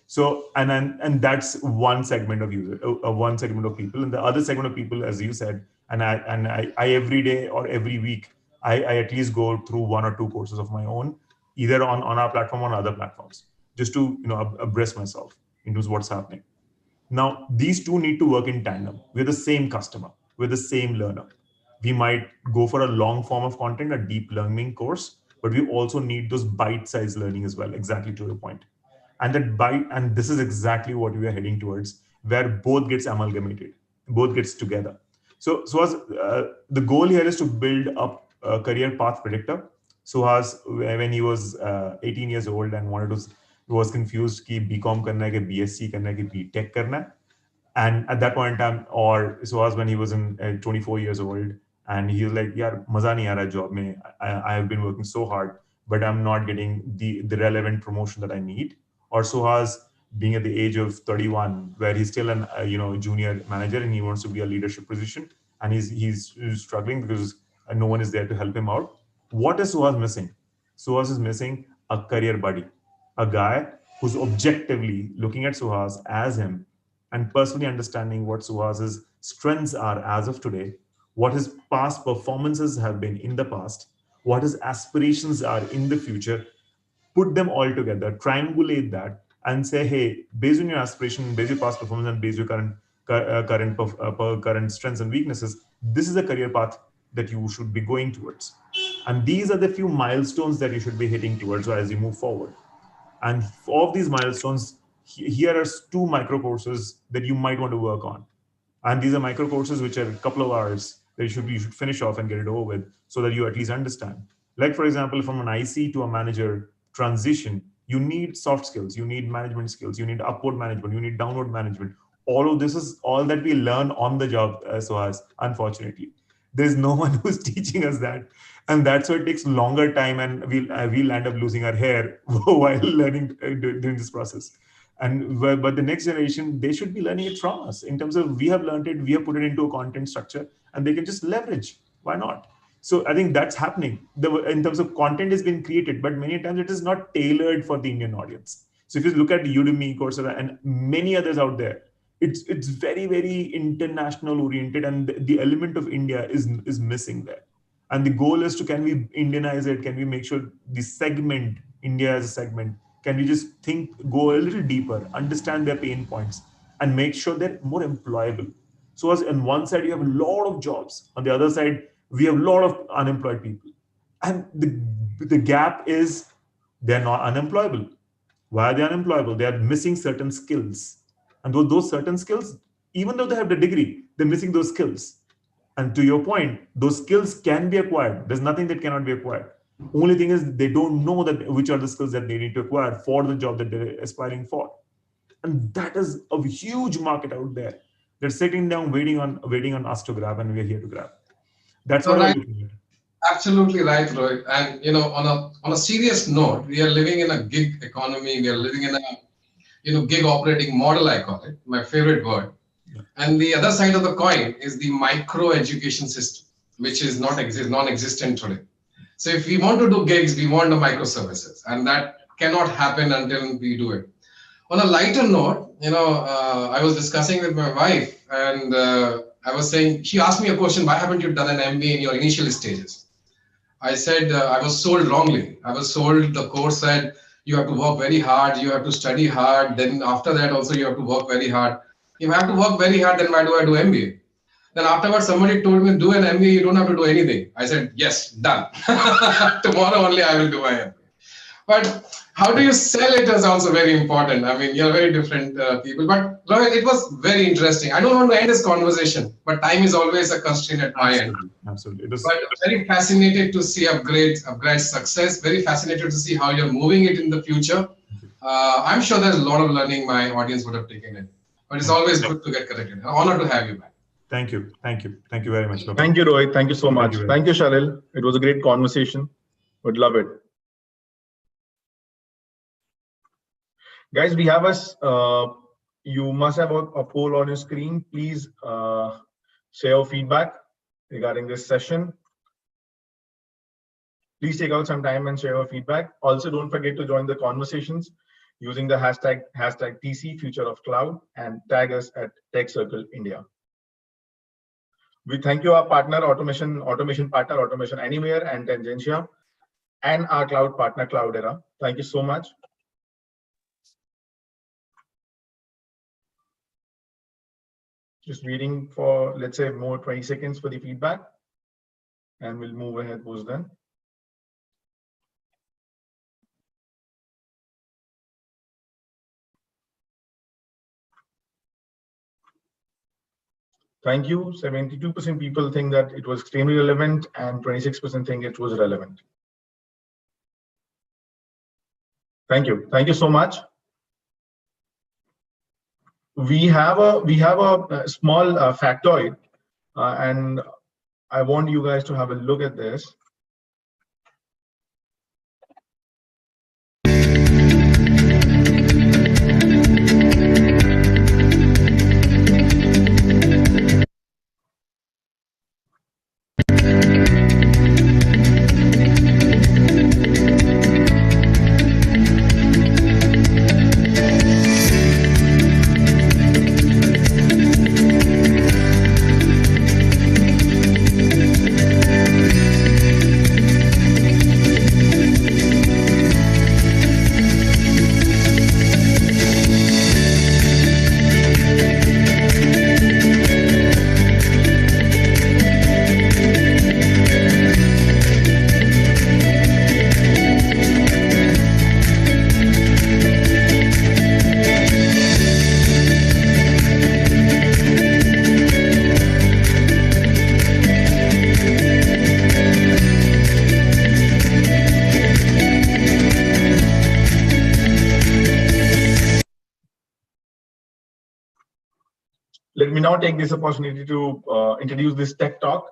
So and that's one segment of user, one segment of people, and the other segment of people, as you said, and I every day or every week, I at least go through 1 or 2 courses of my own, either on our platform or on other platforms, just to abreast myself into what's happening. Now, these two need to work in tandem. We're the same customer, we're the same learner. We might go for a long form of content, a deep learning course, but we also need those bite-sized learning as well, exactly to your point. And this is exactly what we are heading towards, where both gets amalgamated, both gets together. So as the goal here is to build up a career path predictor. So as when he was 18 years old and was confused कि BCom करना है कि BSc करना है कि BTech करना है, and at that point in time, or so as when he was in 24 years old, and he was like, "Yeah, maza nahi aa raha job mein. I have been working so hard, but I'm not getting the relevant promotion that I need." Or so as being at the age of 31, where he's still an junior manager and he wants to be a leadership position, and he's struggling because no one is there to help him out. What is Suhas missing? Suhas is missing a career buddy, a guy who's objectively looking at Suhas as him and personally understanding what Suhas's strengths are as of today, what his past performances have been in the past, what his aspirations are in the future. Put them all together, triangulate that, and say, hey, based on your aspiration, based on your past performance, and based on your current strengths and weaknesses, this is a career path that you should be going towards. And these are the few milestones that you should be hitting towards as you move forward. And of these milestones, here are 2 micro courses that you might want to work on. And these are micro courses which are a couple of hours that you should finish off and get it over with, so that you at least understand. Like, for example, from an IC to a manager transition, you need soft skills, you need management skills, you need upward management, you need downward management. All of this is all that we learn on the job, Suhas, unfortunately. There's no one who's teaching us that. And that's why it takes longer time, and we'll end up losing our hair while learning during this process. But the next generation, they should be learning it from us in terms of we have learned it, we have put it into a content structure, and they can just leverage. Why not? So I think that's happening. In terms of content has been created, but many times it is not tailored for the Indian audience. So if you look at Udemy, Coursera, and many others out there, it's very, very international oriented, and the element of India is missing there. And the goal is to, can we Indianize it? Can we make sure the segment, India as a segment, can we just go a little deeper, understand their pain points, and make sure they're more employable? So as on one side, you have a lot of jobs. On the other side, we have a lot of unemployed people. And the gap is they're not unemployable. Why are they unemployable? They are missing certain skills. And those certain skills, even though they have the degree, they're missing those skills. And to your point, those skills can be acquired. There's nothing that cannot be acquired. Only thing is they don't know that which are the skills that they need to acquire for the job that they're aspiring for. And that is a huge market out there. They're sitting down, waiting on us to grab, and we're here to grab. That's what I'm looking at. Absolutely right, Rohit. And on a serious note, we are living in a gig economy. We are living in a gig operating model, I call it, my favorite word. And the other side of the coin is the micro education system, which is non-existent today. So if we want to do gigs, we want the microservices, and that cannot happen until we do it. On a lighter note, I was discussing with my wife, and I was saying, she asked me a question: why haven't you done an MBA in your initial stages? I said, I was sold wrongly. I was sold, the course said, you have to work very hard, you have to study hard, then after that also you have to work very hard. If I have to work very hard, then why do I do MBA? Then afterwards, somebody told me, do an MBA, you don't have to do anything. I said, yes, done. Tomorrow only I will do my MBA. But how do you sell it is also very important. I mean, you're very different people. But Rohit, it was very interesting. I don't want to end this conversation, but time is always a constraint at my end. Absolutely. But very fascinated to see upgrade success. Very fascinated to see how you're moving it in the future. I'm sure there's a lot of learning my audience would have taken in. But it's always good to get connected. An honor to have you back. Thank you. Thank you. Thank you very much. Thank you, Rohit. Thank you so much. Thank you, Shalil. It was a great conversation. Would love it. Guys, we have you must have a poll on your screen. Please share your feedback regarding this session. Please take out some time and share your feedback. Also, don't forget to join the conversations using the hashtag TC Future of Cloud and tag us at TechCircle India. We thank you, our partner, automation partner, Automation Anywhere and Tangentia, and our cloud partner, Cloudera. Thank you so much. Just waiting for, let's say, more 20 seconds for the feedback, and we'll move ahead post then. Thank you. 72% people think that it was extremely relevant, and 26% think it was relevant. Thank you. Thank you so much. We have a small factoid, and I want you guys to have a look at this. Let me now take this opportunity to introduce this tech talk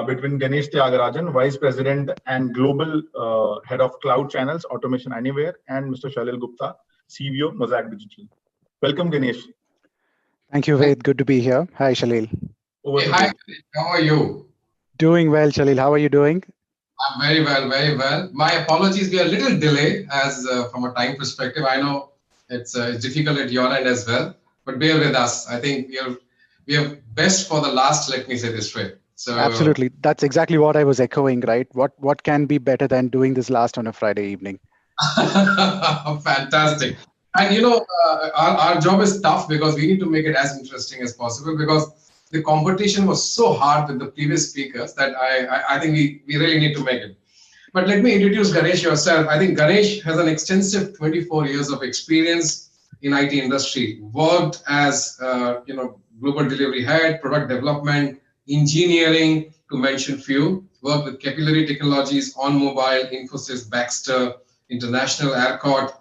between Ganesh Tyagarajan, Vice President and Global Head of Cloud Channels, Automation Anywhere, and Mr. Shalil Gupta, CVO, Mosaic Digital. Welcome, Ganesh. Thank you, Ved. Good to be here. Hi, Shalil. Hey, hi, how are you? Doing well, Shalil. How are you doing? I'm very well, very well. My apologies, we are a little delayed as from a time perspective. I know it's difficult at your end as well, but bear with us. I think we are best for the last, let me say this way. So absolutely, that's exactly what I was echoing, right? What can be better than doing this last on a Friday evening? Fantastic. And our job is tough because we need to make it as interesting as possible, because the competition was so hard with the previous speakers that I think we really need to make it. But let me introduce Ganesh yourself. I think Ganesh has an extensive 24 years of experience in IT industry, worked as global delivery head, product development, engineering, to mention few, worked with Capillary Technologies, On Mobile, Infosys, Baxter, International, ERCOT.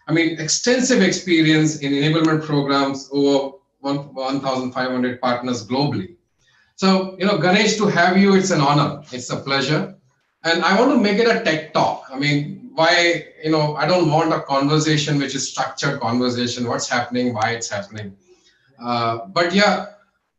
I mean, extensive experience in enablement programs, over 1,500 partners globally. So, Ganesh, to have you, it's an honor. It's a pleasure. And I want to make it a tech talk. I mean, why, I don't want a conversation which is structured conversation, what's happening, why it's happening. But yeah,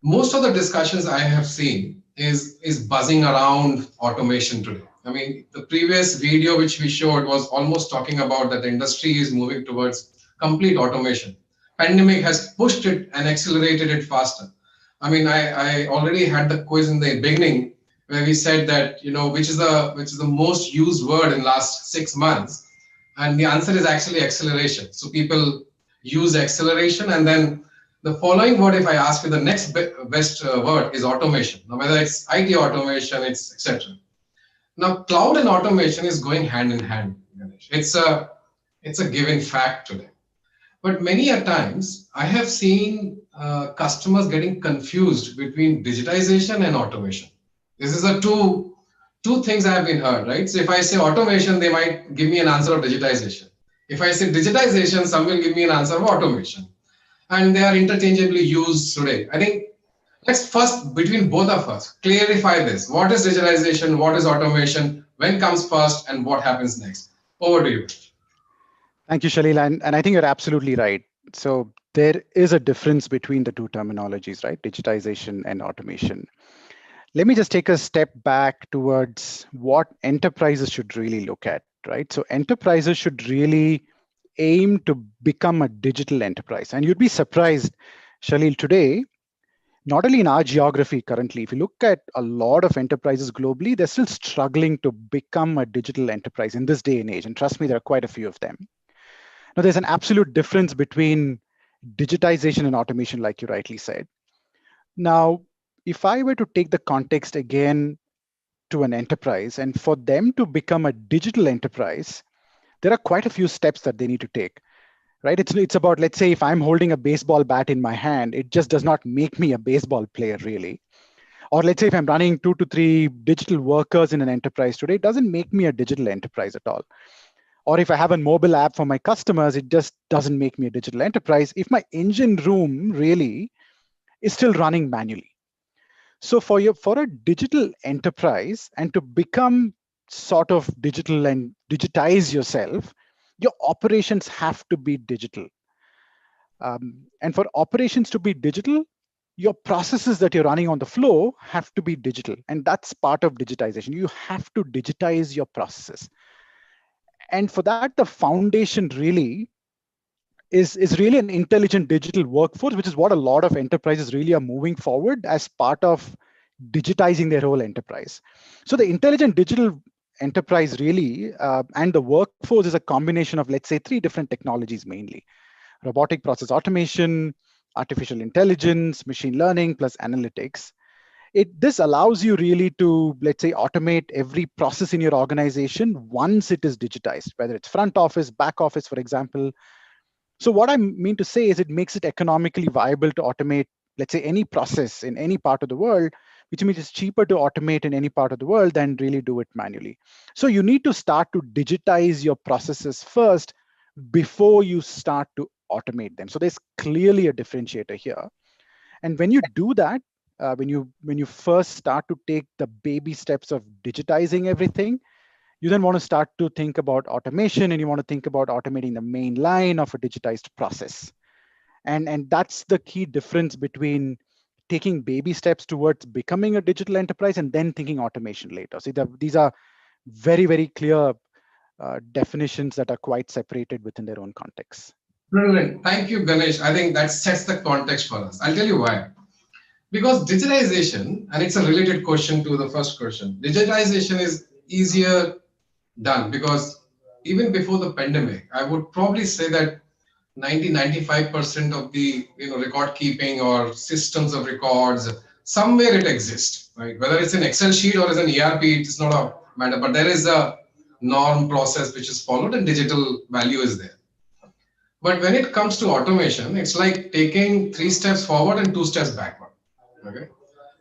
most of the discussions I have seen is buzzing around automation today. I mean, the previous video which we showed was almost talking about that the industry is moving towards complete automation. Pandemic has pushed it and accelerated it faster. I mean, I already had the quiz in the beginning where we said that, which is the most used word in last 6 months, and the answer is actually acceleration. So people use acceleration, and then the following word, if I ask you, the next best word is automation. Now, whether it's IT automation, it's etc. Now, cloud and automation is going hand in hand, Ganesh. It's a given fact today. But many a times, I have seen customers getting confused between digitization and automation. This is the two things I have been heard, right? So if I say automation, they might give me an answer of digitization. If I say digitization, some will give me an answer of automation. And they are interchangeably used today. I think let's first, between both of us, clarify this. What is digitalization? What is automation? When comes first? And what happens next? Over to you. Thank you, Shalil. And I think you're absolutely right. So there is a difference between the two terminologies, right? Digitization and automation. Let me just take a step back towards what enterprises should really look at, right? So enterprises should really aim to become a digital enterprise. And you'd be surprised, Shalil, today, not only in our geography currently, if you look at a lot of enterprises globally, they're still struggling to become a digital enterprise in this day and age. And trust me, there are quite a few of them. Now, there's an absolute difference between digitization and automation, like you rightly said. Now, if I were to take the context again to an enterprise, and for them to become a digital enterprise, there are quite a few steps that they need to take, right? It's about, let's say, if I'm holding a baseball bat in my hand, it just does not make me a baseball player, really. Or let's say if I'm running 2 to 3 digital workers in an enterprise today, it doesn't make me a digital enterprise at all. Or if I have a mobile app for my customers, it just doesn't make me a digital enterprise if my engine room really is still running manually. So for a digital enterprise, and to become sort of digital and digitize yourself, your operations have to be digital. And for operations to be digital, your processes that you're running on the flow have to be digital. And that's part of digitization. You have to digitize your processes. And for that, the foundation really is really an intelligent digital workforce, which is what a lot of enterprises really are moving forward as part of digitizing their whole enterprise. So the intelligent digital enterprise really, and the workforce is a combination of, let's say, 3 different technologies mainly: robotic process automation, artificial intelligence, machine learning, plus analytics. This allows you really to, let's say, automate every process in your organization once it is digitized, whether it's front office, back office, for example. So what I mean to say is it makes it economically viable to automate, let's say, any process in any part of the world, which means it's cheaper to automate in any part of the world than really do it manually. So you need to start to digitize your processes first before you start to automate them. So there's clearly a differentiator here. And when you do that, when you first start to take the baby steps of digitizing everything, you then want to start to think about automation, and you want to think about automating the main line of a digitized process. And that's the key difference between taking baby steps towards becoming a digital enterprise and then thinking automation later. So these are very, very clear definitions that are quite separated within their own contexts. Brilliant. Thank you, Ganesh. I think that sets the context for us. I'll tell you why. Because digitization, and it's a related question to the first question, digitization is easier done because even before the pandemic, I would probably say that 95% of the record keeping or systems of records, somewhere it exists, right? Whether it's an Excel sheet or as an ERP, it's not a matter, but there is a norm process which is followed and digital value is there. But when it comes to automation, it's like taking 3 steps forward and 2 steps backward. Okay,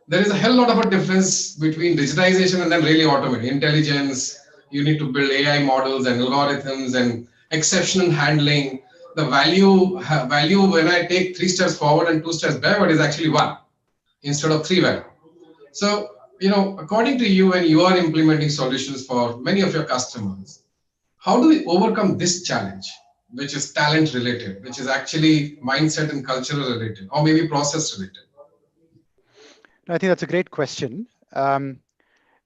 there is a hell lot of a difference between digitization and then really automating. Intelligence, you need to build AI models and algorithms and exceptional handling. The value when I take 3 steps forward and 2 steps backward is actually 1 instead of 3 backward. So, according to you, when you are implementing solutions for many of your customers, how do we overcome this challenge, which is talent related, which is actually mindset and cultural related, or maybe process related? I think that's a great question.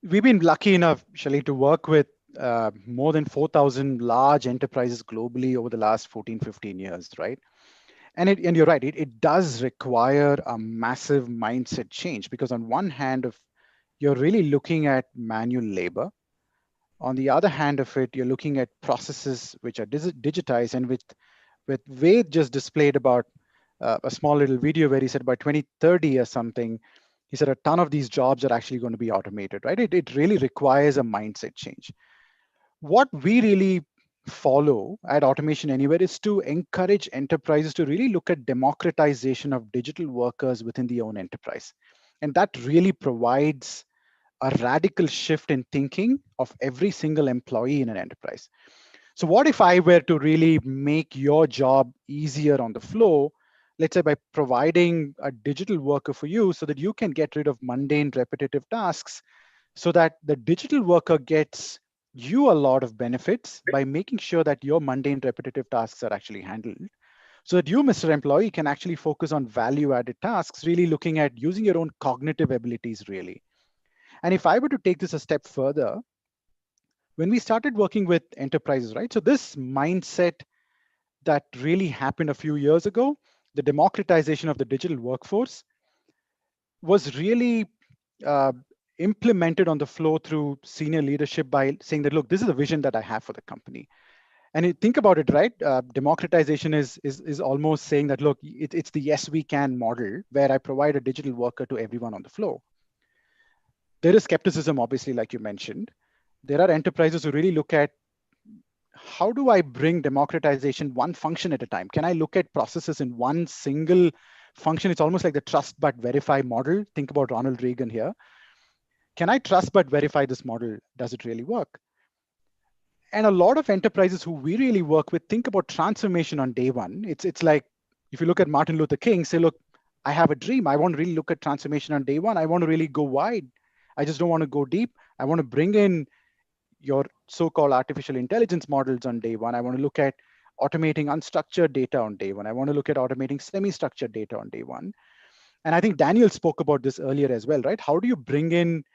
We've been lucky enough, Shali, to work with more than 4,000 large enterprises globally over the last 14, 15 years, right? And you're right, it does require a massive mindset change, because on one hand, you're really looking at manual labor. On the other hand of it, you're looking at processes which are digitized, and with Ved just displayed about a small little video where he said by 2030 or something, he said a ton of these jobs are actually going to be automated, right? It really requires a mindset change. What we really follow at Automation Anywhere is to encourage enterprises to really look at democratization of digital workers within the own enterprise. And that really provides a radical shift in thinking of every single employee in an enterprise. So what if I were to really make your job easier on the flow, let's say by providing a digital worker for you so that you can get rid of mundane repetitive tasks, so that the digital worker gets you a lot of benefits by making sure that your mundane repetitive tasks are actually handled, so that you, Mr. Employee, can actually focus on value added tasks, really looking at using your own cognitive abilities really. And if I were to take this a step further, when we started working with enterprises, right? So this mindset that really happened a few years ago, the democratization of the digital workforce, was really uh, implemented on the flow through senior leadership by saying that, look, this is a vision that I have for the company. And you think about it, right? Democratization is almost saying that, look, it's the yes, we can model where I provide a digital worker to everyone on the flow. There is skepticism, obviously, like you mentioned. There are enterprises who really look at, how do I bring democratization one function at a time? Can I look at processes in one single function? It's almost like the trust but verify model. Think about Ronald Reagan here. Can I trust but verify this model? Does it really work? And a lot of enterprises who we really work with think about transformation on day one. It's like, if you look at Martin Luther King, say, look, I have a dream. I want to really look at transformation on day one. I want to really go wide. I just don't want to go deep. I want to bring in your so-called artificial intelligence models on day one. I want to look at automating unstructured data on day one. I want to look at automating semi-structured data on day one. And I think Daniel spoke about this earlier as well, right? How do you bring in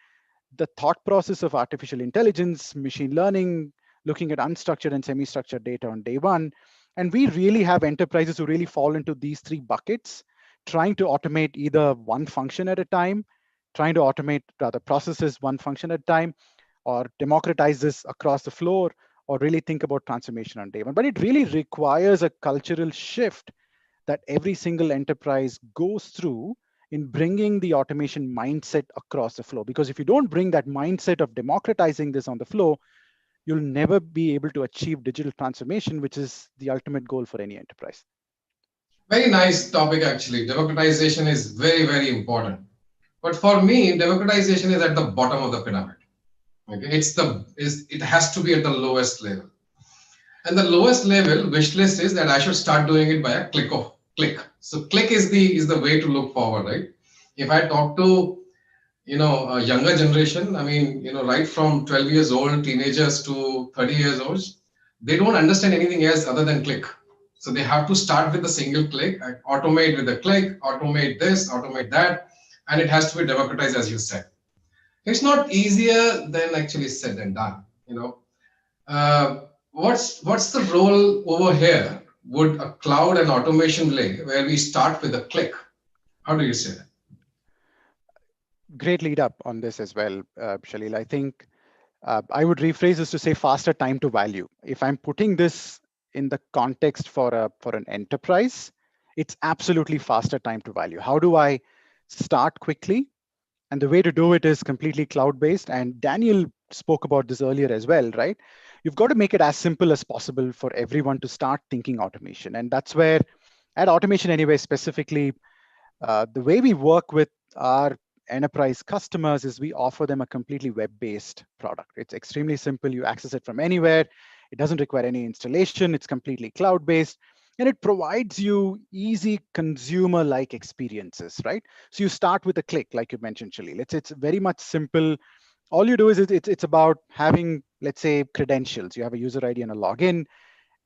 the thought process of artificial intelligence, machine learning, looking at unstructured and semi-structured data on day one? And we really have enterprises who really fall into these 3 buckets, trying to automate either one function at a time, trying to automate rather processes one function at a time, or democratize this across the floor, or really think about transformation on day one. But it really requires a cultural shift that every single enterprise goes through in bringing the automation mindset across the flow. Because if you don't bring that mindset of democratizing this on the flow, you'll never be able to achieve digital transformation, which is the ultimate goal for any enterprise. Very nice topic, actually. Democratization is very, very important. But for me, democratization is at the bottom of the pyramid. Okay, it has to be at the lowest level. And the lowest level wish list is that I should start doing it by a click. So click is the way to look forward, right? If I talk to a younger generation, I mean, right from 12 years old, teenagers to 30 years old, they don't understand anything else other than click. So they have to start with a single click, automate with a click, automate this, automate that, and it has to be democratized, as you said. It's not easier than actually said and done. What's the role over here? Would a cloud and automation play where we start with a click? How do you say that? Great lead up on this as well, Shalil. I think I would rephrase this to say faster time to value. If I'm putting this in the context for an enterprise, it's absolutely faster time to value. How do I start quickly? And the way to do it is completely cloud-based. And Daniel spoke about this earlier as well, right? You've got to make it as simple as possible for everyone to start thinking automation. And that's where, at Automation Anyway specifically, the way we work with our enterprise customers is we offer them a completely web-based product. It's extremely simple. You access it from anywhere. It doesn't require any installation. It's completely cloud-based, and it provides you easy consumer-like experiences, right? So you start with a click, like you mentioned, Shalil. It's very much simple. All you do is it's about having, let's say, credentials. You have a user ID and a login,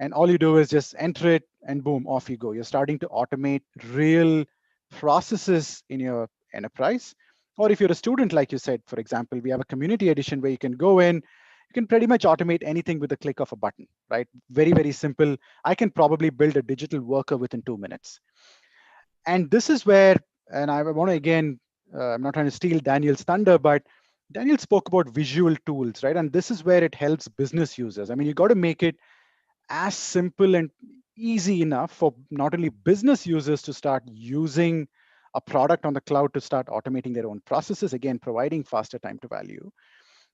and all you do is just enter it, and boom, off you go. You're starting to automate real processes in your enterprise. Or if you're a student, like you said, for example, we have a community edition where you can go in, you can pretty much automate anything with the click of a button, right? Very, very simple. I can probably build a digital worker within 2 minutes. And this is where, and I want to again, I'm not trying to steal Daniel's thunder, but Daniel spoke about visual tools, right? And this is where it helps business users. I mean, you got to make it as simple and easy enough for not only business users to start using a product on the cloud to start automating their own processes, again, providing faster time to value.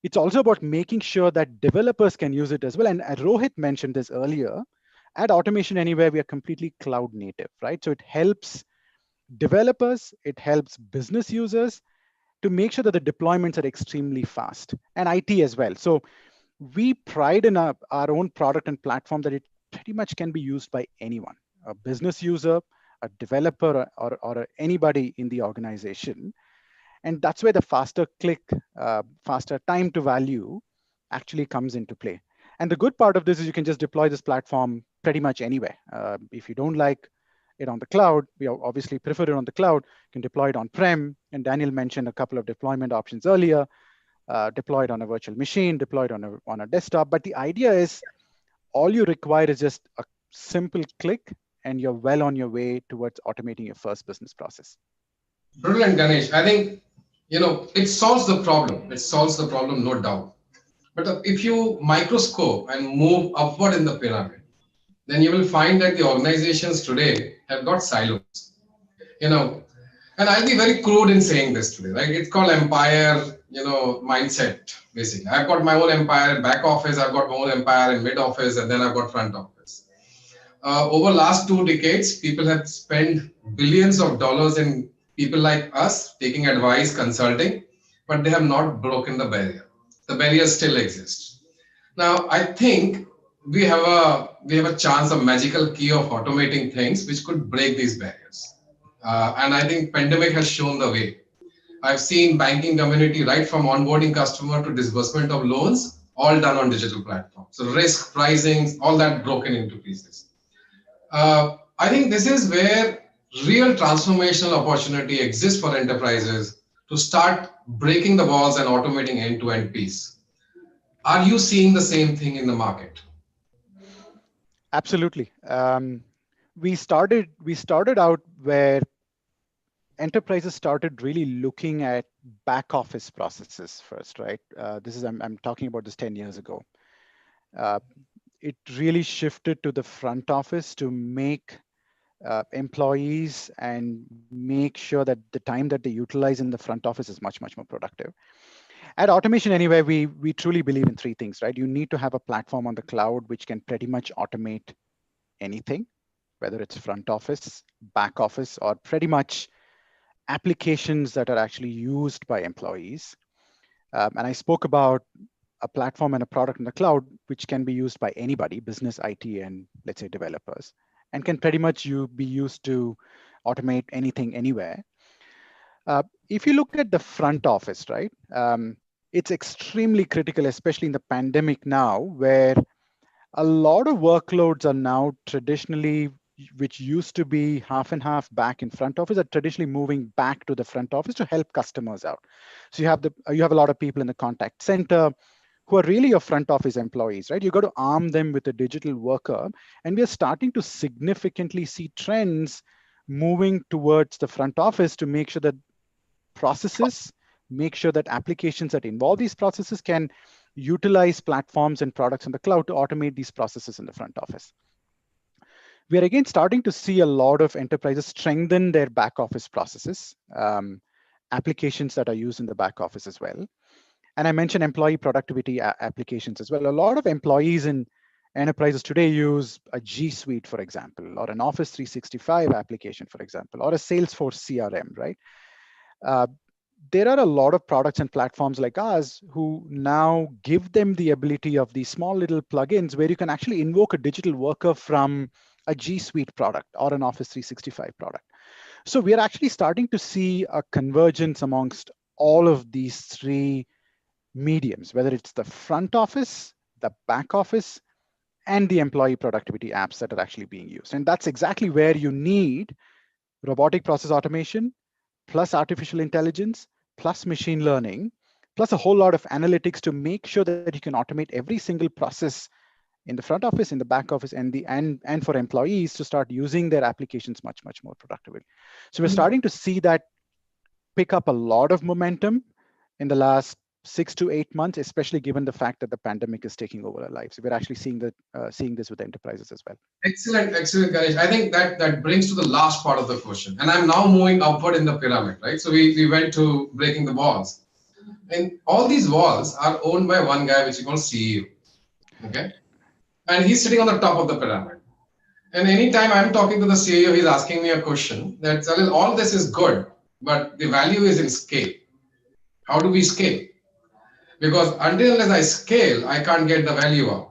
It's also about making sure that developers can use it as well. And Rohit mentioned this earlier. At Automation Anywhere, we are completely cloud native, right? So it helps developers, it helps business users to make sure that the deployments are extremely fast, and IT as well. So we pride in our own product and platform that it pretty much can be used by anyone, a business user, a developer, or anybody in the organization. And that's where the faster click, faster time to value actually comes into play. And the good part of this is you can just deploy this platform pretty much anywhere. If you don't like it on the cloud, we obviously prefer it on the cloud. You can deploy it on-prem. And Daniel mentioned a couple of deployment options earlier. Deployed on a virtual machine, deployed on a desktop. But the idea is all you require is just a simple click and you're well on your way towards automating your first business process. Brilliant, Ganesh. I think, it solves the problem. It solves the problem, no doubt. But if you microscope and move upward in the pyramid, then you will find that the organizations today have got silos. And I'll be very crude in saying this today, right? It's called empire, mindset, basically. I've got my own empire in back office, I've got my own empire in mid office, and then I've got front office. Over last 2 decades, people have spent billions of dollars in people like us taking advice, consulting, but they have not broken the barrier. The barrier still exists. Now, I think we have a chance, a magical key of automating things which could break these barriers. And I think pandemic has shown the way. I've seen banking community right from onboarding customer to disbursement of loans, all done on digital platforms. So risk, pricing, all that broken into pieces. I think this is where real transformational opportunity exists for enterprises to start breaking the walls and automating end-to-end piece. Are you seeing the same thing in the market? Absolutely. We started out where enterprises started really looking at back office processes first, right? I'm talking about this 10 years ago. It really shifted to the front office to make employees and make sure that the time that they utilize in the front office is much, much more productive. At Automation Anywhere, we truly believe in 3 things, right? You need to have a platform on the cloud which can pretty much automate anything, whether it's front office, back office, or pretty much applications that are actually used by employees. And I spoke about a platform and a product in the cloud, which can be used by anybody, business, IT, and let's say developers, and can pretty much be used to automate anything, anywhere. If you look at the front office, right, it's extremely critical, especially in the pandemic now, where a lot of workloads are now traditionally, which used to be half and half back in front office, are traditionally moving back to the front office to help customers out. So you have a lot of people in the contact center who are really your front office employees, right? You got to arm them with a digital worker, and we are starting to significantly see trends moving towards the front office to make sure that processes, make sure that applications that involve these processes can utilize platforms and products in the cloud to automate these processes in the front office. We are again starting to see a lot of enterprises strengthen their back office processes, applications that are used in the back office as well. And I mentioned employee productivity applications as well. A lot of employees in enterprises today use a G Suite, for example, or an Office 365 application, for example, or a Salesforce CRM, right? there are a lot of products and platforms like ours who now give them the ability of these small little plugins where you can actually invoke a digital worker from a G Suite product or an Office 365 product. So we are actually starting to see a convergence amongst all of these three mediums, whether it's the front office, the back office, and the employee productivity apps that are actually being used. And that's exactly where you need robotic process automation, plus artificial intelligence, plus machine learning, plus a whole lot of analytics to make sure that you can automate every single process in the front office, in the back office, and for employees to start using their applications much more productively. So we're starting to see that pick up a lot of momentum in the last 6 to 8 months, especially given the fact that the pandemic is taking over our lives. We're actually seeing this with enterprises as well. Excellent, Ganesh. I think that brings to the last part of the question. And I'm now moving upward in the pyramid, right? So we went to breaking the walls. And all these walls are owned by one guy, which is called CEO. Okay? And he's sitting on the top of the pyramid. And anytime I'm talking to the CEO, he's asking me a question that, Salil, all this is good, but the value is in scale. How do we scale? Because until unless I scale, I can't get the value out.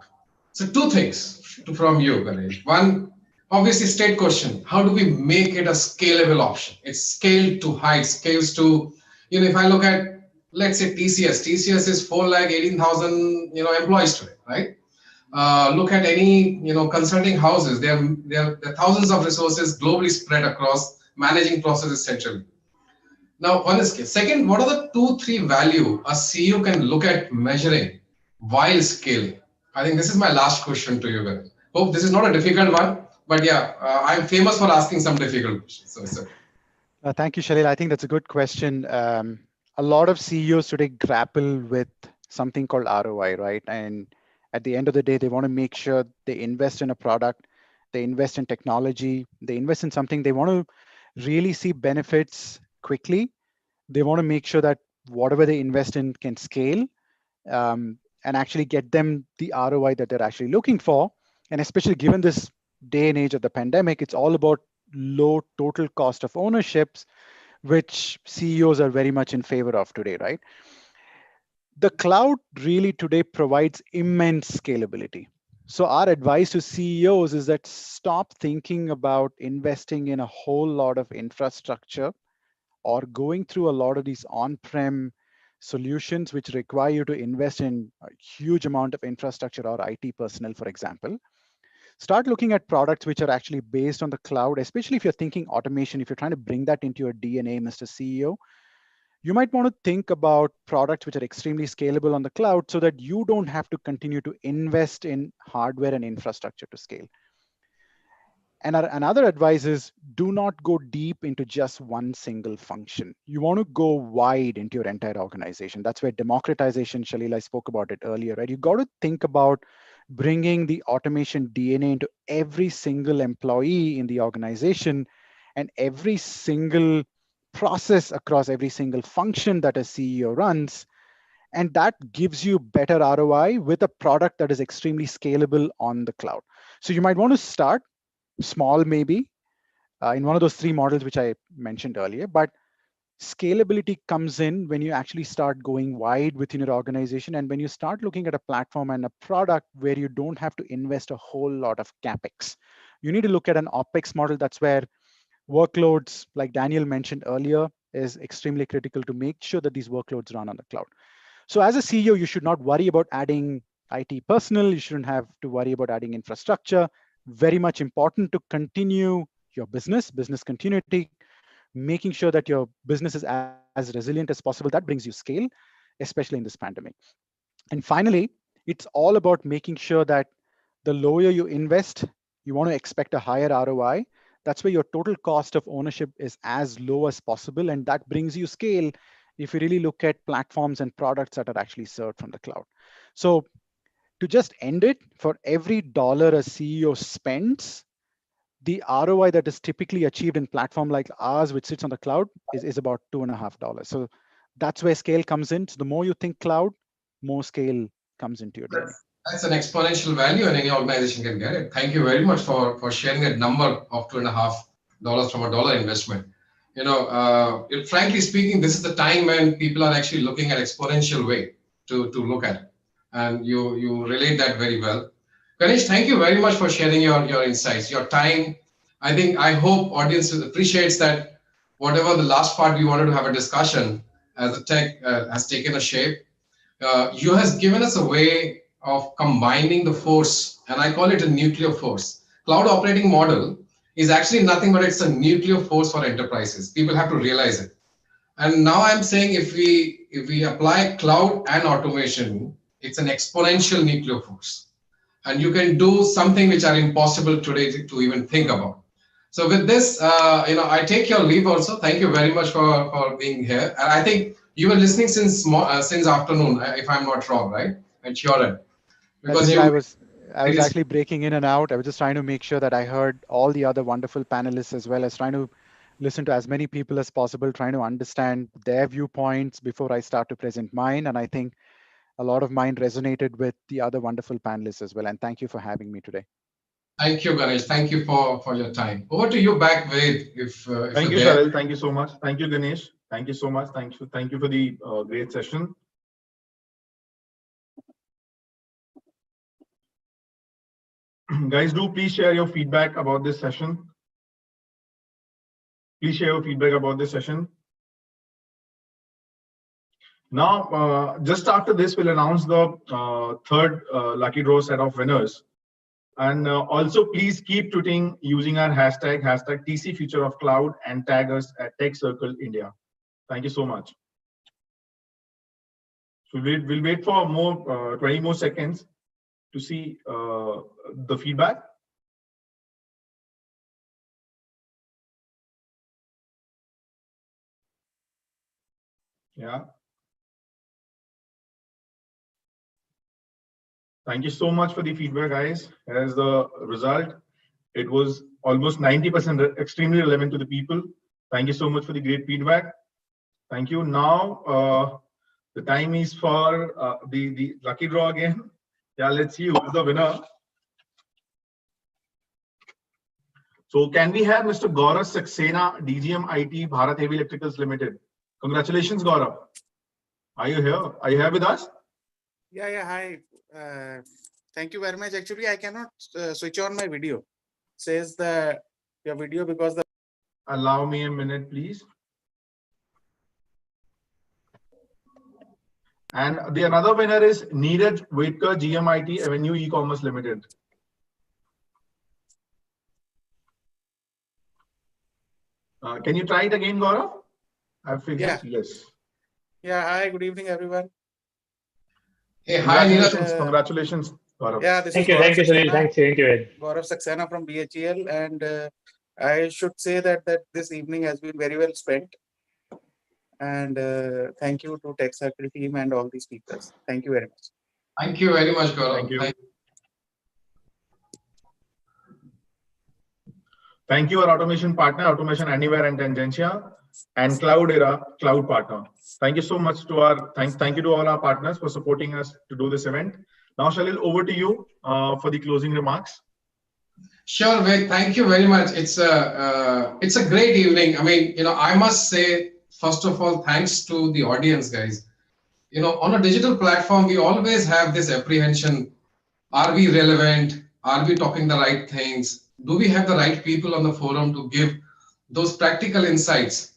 So two things from you, Ganesh. One, obviously state question. How do we make it a scalable option? It's scaled to height, scales to, if I look at, let's say TCS is 418,000, employees today, right? Look at any, consulting houses. There are thousands of resources globally spread across managing processes centrally. Now, one is scale. Second, what are the 2-3 value a CEO can look at measuring while scaling? I think this is my last question to you, Ganesh. Hope this is not a difficult one, but yeah, I'm famous for asking some difficult questions. So, thank you, Shalil. I think that's a good question. A lot of CEOs today grapple with something called ROI, right? And at the end of the day, they want to make sure they invest in a product, they invest in technology, they invest in something, they want to really see benefits quickly. They want to make sure that whatever they invest in can scale and actually get them the ROI that they're actually looking for. And especially given this day and age of the pandemic, it's all about low total cost of ownerships, which CEOs are very much in favor of today, right? The cloud really today provides immense scalability. So our advice to CEOs is that stop thinking about investing in a whole lot of infrastructure or going through a lot of these on-prem solutions which require you to invest in a huge amount of infrastructure or IT personnel, for example. Start looking at products which are actually based on the cloud, especially if you're thinking automation, if you're trying to bring that into your DNA, Mr. CEO. You might want to think about products which are extremely scalable on the cloud so that you don't have to continue to invest in hardware and infrastructure to scale. And another advice is do not go deep into just one single function. You want to go wide into your entire organization. That's where democratization, Shalil, I spoke about it earlier, right? You got to think about bringing the automation DNA into every single employee in the organization and every single process across every single function that a CEO runs. And that gives you better ROI with a product that is extremely scalable on the cloud. So you might want to start small, maybe in one of those 3 models which I mentioned earlier, but scalability comes in when you actually start going wide within your organization and when you start looking at a platform and a product where you don't have to invest a whole lot of CapEx. You need to look at an OpEx model. That's where workloads, like Daniel mentioned earlier, is extremely critical to make sure that these workloads run on the cloud. So as a CEO, you should not worry about adding IT personnel. You shouldn't have to worry about adding infrastructure. Very much important to continue your business continuity, making sure that your business is as resilient as possible. That brings you scale, especially in this pandemic. And finally, it's all about making sure that the lower you invest, you want to expect a higher ROI. That's where your total cost of ownership is as low as possible. And that brings you scale if you really look at platforms and products that are actually served from the cloud. So to just end it, for every dollar a CEO spends, the ROI that is typically achieved in platform like ours, which sits on the cloud, is about $2.50. So that's where scale comes in. So the more you think cloud, more scale comes into your DNA. That's an exponential value and any organization can get it. Thank you very much for sharing that number of $2.50 from a dollar investment. Frankly speaking, this is the time when people are actually looking at exponential way to look at it. And you relate that very well. Ganesh, thank you very much for sharing your insights, your time. I hope audience appreciates that whatever the last part we wanted to have a discussion as the tech has taken a shape. You has given us a way of combining the force, and I call it a nuclear force. Cloud operating model is actually nothing but it's a nuclear force for enterprises. People have to realize it. And now I'm saying if we apply cloud and automation, it's an exponential nuclear force. And you can do something which are impossible today to even think about. So with this, I take your leave also. Thank you very much for being here. And I think you were listening since afternoon, if I'm not wrong, right? At your end. Because I was actually breaking in and out. I was just trying to make sure that I heard all the other wonderful panelists as well as trying to listen to as many people as possible, trying to understand their viewpoints before I start to present mine. And I think a lot of mine resonated with the other wonderful panelists as well. And thank you for having me today. Thank you, Ganesh. Thank you for your time. Over to you back, Ved, if Thank you, there. Shalil. Thank you so much. Thank you, Ganesh. Thank you so much. Thank you for the great session. Guys, do please share your feedback about this session. Please share your feedback about this session. Now, just after this, we'll announce the third lucky draw set of winners. And also, please keep tweeting using our hashtag TC Future of Cloud and tag us at TechCircle India. Thank you so much. So we'll wait for more 20 more seconds to see the feedback. Yeah. Thank you so much for the feedback, guys. As the result, it was almost 90% extremely relevant to the people. Thank you so much for the great feedback. Thank you. Now, the time is for the lucky draw again. Yeah, let's see who's the winner. So can we have Mr. Gaurav Saxena, DGM IT, Bharat Heavy Electricals Limited? Congratulations, Gaurav. Are you here? Are you here with us? Yeah, hi. Thank you very much. Actually, I cannot switch on my video. It says your video because the. Allow me a minute, please. And the another winner is Neeraj Vedkar, GMIT Avenue E-Commerce Limited. Can you try it again, Gaurav? I figured yes. Yeah, hi, good evening, everyone. Hey, hi, Neeraj. Congratulations, Gaurav. Yeah, this Thank is you, Sunil. Thank you. Gaurav Saxena from BHEL, and I should say that this evening has been very well spent. And thank you to TechCircle team and all these speakers. Thank you very much. Thank you very much, Gaurav. Thank you. Thank you, our automation partner, Automation Anywhere and Tangentia, and Cloudera, Cloud Partner. Thank you so much to our thank you to all our partners for supporting us to do this event. Now, Shalil, over to you for the closing remarks. Sure, Ved. Thank you very much. It's a great evening. I mean, I must say, first of all, thanks to the audience, guys. On a digital platform, we always have this apprehension: are we relevant? Are we talking the right things? Do we have the right people on the forum to give those practical insights?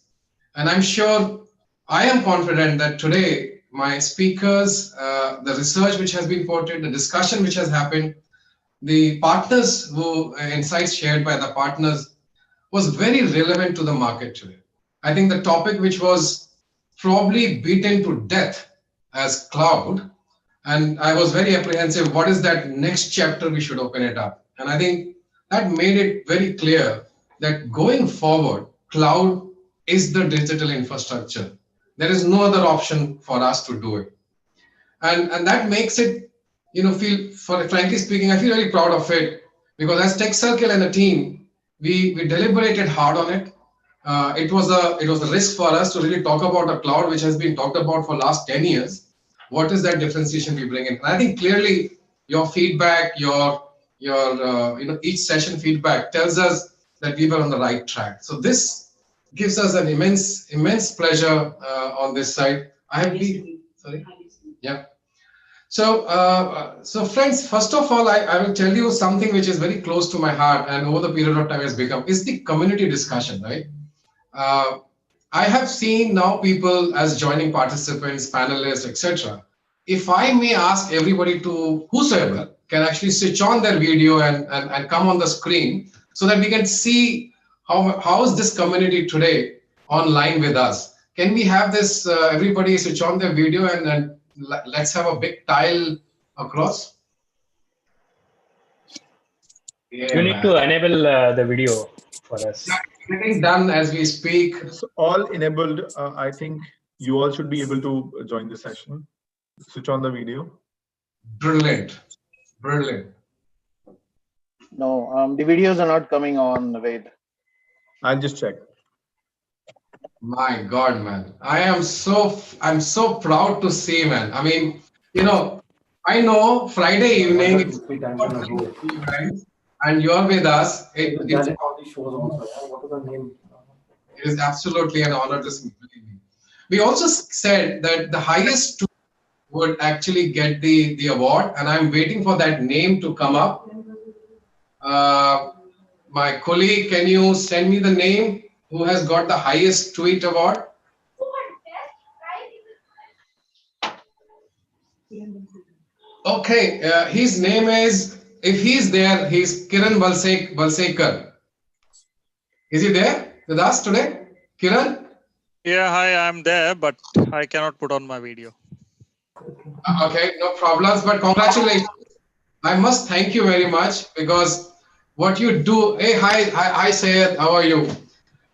And I'm sure, I am confident that today, my speakers, the research which has been quoted, the discussion which has happened, the partners insights shared by the partners was very relevant to the market today. I think the topic which was probably beaten to death as cloud, and I was very apprehensive, what is that next chapter we should open it up? And I think that made it very clear that going forward, cloud is the digital infrastructure. There is no other option for us to do it. And that makes it, frankly speaking, I feel very proud of it, because as TechCircle and the team, we deliberated hard on it. It was a risk for us to really talk about a cloud which has been talked about for last 10 years. What is that differentiation we bring in? And I think clearly your feedback, your each session feedback tells us that we were on the right track. So this gives us an immense pleasure on this side. I have been, sorry, yeah. So friends, first of all, I will tell you something which is very close to my heart and over the period of time has become, is the community discussion, right? I have seen now people as joining participants, panelists, etc. If I may ask everybody to, whosoever, can actually switch on their video and come on the screen so that we can see how is this community today online with us. Can we have this, everybody switch on their video and let's have a big tile across. Yeah, You need to enable the video for us. Getting done as we speak. So all enabled. I think you all should be able to join the session. Switch on the video. Brilliant, brilliant. No, the videos are not coming on, Ved. I'll just check. My God, man. I'm so proud to see, man. I mean, you know, I know Friday evening it's and you're with us. It is absolutely an honor to see. We also said that the highest two would actually get the award, and I'm waiting for that name to come up. My colleague, can you send me the name who has got the highest tweet award? Okay, his name is, if he's there, he's Kiran Balsekar. Is he there with us today? Kiran? Yeah, hi, I'm there, but I cannot put on my video. Okay, no problems, but congratulations. I must thank you very much because what you do, hey, hi Sayed, how are you?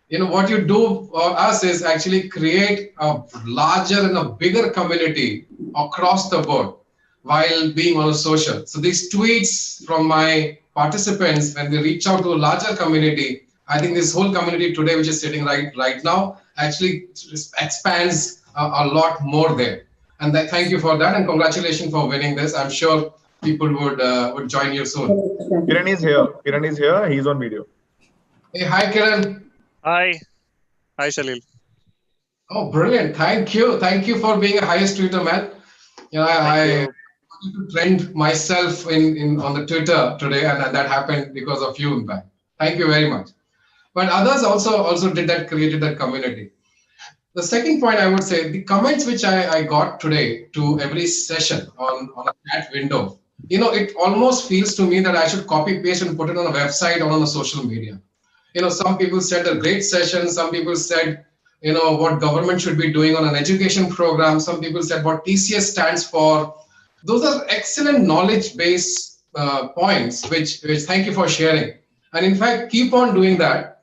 You know, what you do for us is actually create a larger and a bigger community across the board while being on social. So these tweets from my participants, when they reach out to a larger community, I think this whole community today, which is sitting right now, actually expands a lot more there. And thank you for that, and congratulations for winning this. I'm sure people would join you soon. Kiran is here. Kiran is here. He's on video. Hey, hi, Kiran. Hi. Hi, Shalil. Oh, brilliant. Thank you. Thank you for being a highest Twitter man. You know, I wanted to trend myself on the Twitter today, and that happened because of you, in fact. Thank you very much. But others also did that, created that community. The second point I would say, the comments which I got today to every session on a chat window, you know, it almost feels to me that I should copy paste and put it on a website or on a social media. You know, some people said a great session. Some people said, you know, what government should be doing on an education program. Some people said what TCS stands for. Those are excellent knowledge-based points, which thank you for sharing. And in fact, keep on doing that.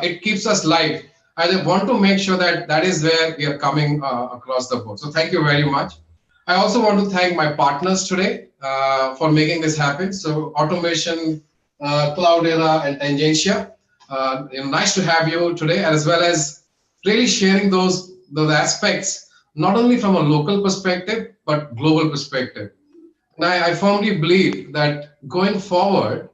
It keeps us live. I want to make sure that is where we are coming across the board. So thank you very much. I also want to thank my partners today for making this happen. So Automation, Cloudera, and Tangentia. Nice to have you today, as well as really sharing those aspects, not only from a local perspective, but global perspective. And I firmly believe that going forward,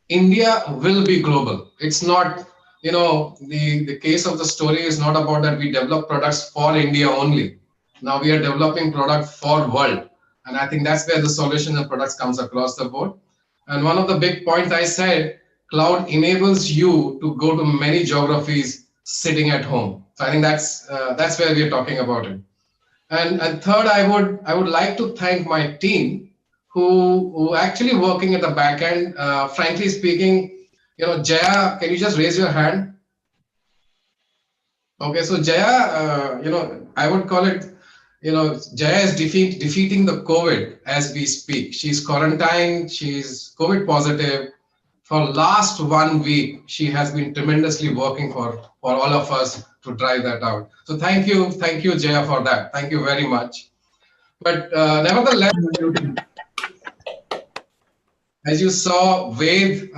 India will be global. It's not, you know, the case of the story is not about that we develop products for India only. Now we are developing product for world. And I think that's where the solution and products comes across the board. And one of the big points I said, cloud enables you to go to many geographies sitting at home. So I think that's where we are talking about it. And third, I would like to thank my team who actually working at the back end. Frankly speaking, you know, Jaya, can you just raise your hand? Okay, so Jaya, you know, I would call it, you know, Jaya is defeating the COVID as we speak. She's quarantined, she's COVID positive. For last 1 week, she has been tremendously working for all of us to drive that out. So thank you, Jaya, for that. Thank you very much. But nevertheless, as you saw, Ved,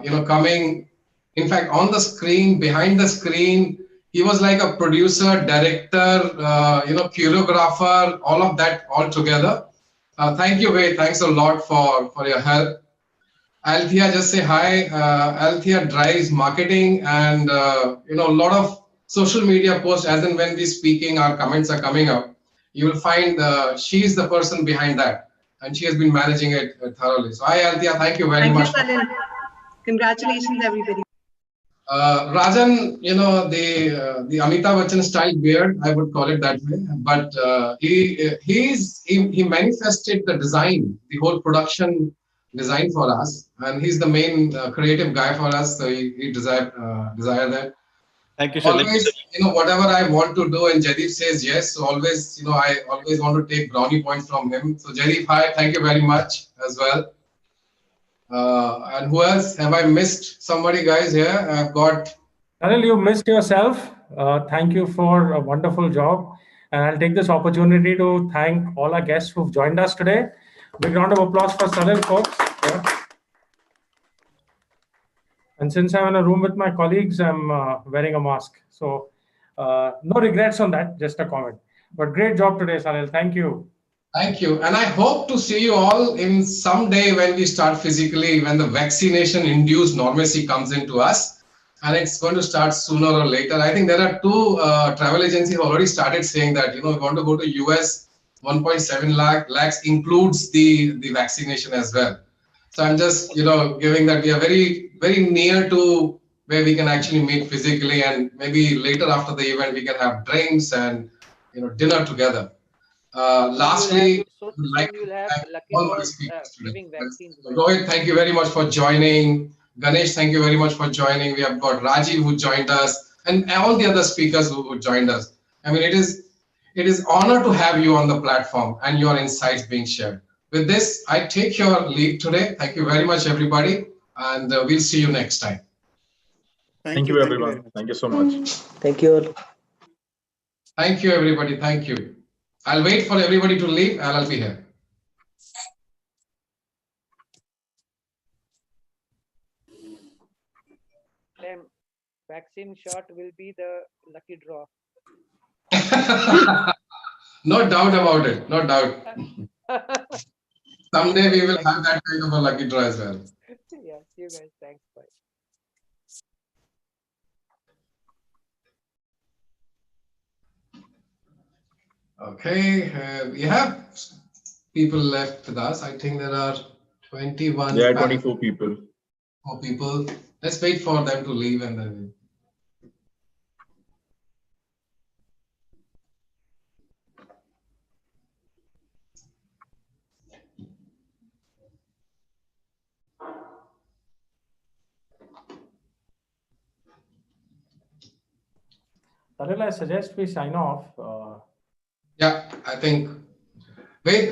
you know, coming, in fact, on the screen, behind the screen, he was like a producer, director, you know, choreographer, all of that all together. Thank you, Ved. Thanks a lot for your help. Althea, just say hi. Althea drives marketing and, you know, a lot of social media posts, as and when we speaking, our comments are coming up, you will find she is the person behind that, and she has been managing it thoroughly. So, hi Althea, thank you very much. Thank you, Salil. Congratulations, everybody. Rajan, you know, the Amitabh Bachchan style beard, I would call it that way. But he manifested the design, the whole production design for us, and he's the main creative guy for us. So he desire that. Thank you, Shalit. Always, you know, whatever I want to do, and Jaideep says yes. So always, you know, I always want to take brownie points from him. So Jaideep, hi, thank you very much as well. And who else? Have I missed somebody, guys? Here, I've got. Salil, you missed yourself. Thank you for a wonderful job. And I'll take this opportunity to thank all our guests who've joined us today. Big round of applause for Salil, folks. Yeah. And since I'm in a room with my colleagues, I'm wearing a mask. So no regrets on that, just a comment. But great job today, Salil. Thank you. Thank you. And I hope to see you all in some day when we start physically, when the vaccination-induced normalcy comes into us. And it's going to start sooner or later. I think there are two travel agencies who already started saying that, you know, we want to go to US, 1.7 lakhs includes the vaccination as well. So I'm just, you know, giving that we are very, very near to where we can actually meet physically, and maybe later after the event, we can have drinks and, you know, dinner together. Lastly, like all my speakers today. Rohit, thank you very much for joining. Ganesh, thank you very much for joining. We have got Rajiv who joined us, and all the other speakers who joined us. I mean, it is honor to have you on the platform and your insights being shared. With this, I take your leave today. Thank you very much, everybody, and we'll see you next time. Thank you, everyone. Thank you so much. Thank you all. Thank you, everybody. Thank you. I'll wait for everybody to leave, and I'll be here. Vaccine shot will be the lucky draw. No doubt about it. No doubt. Someday we will have that kind of a lucky draw as well. Yeah, see you guys. Thanks. Bye. Okay, we have people left with us. I think there are 21. There are 24 people. 4 people. Let's wait for them to leave and then. Salil, I suggest we sign off. Yeah, I think. Wait.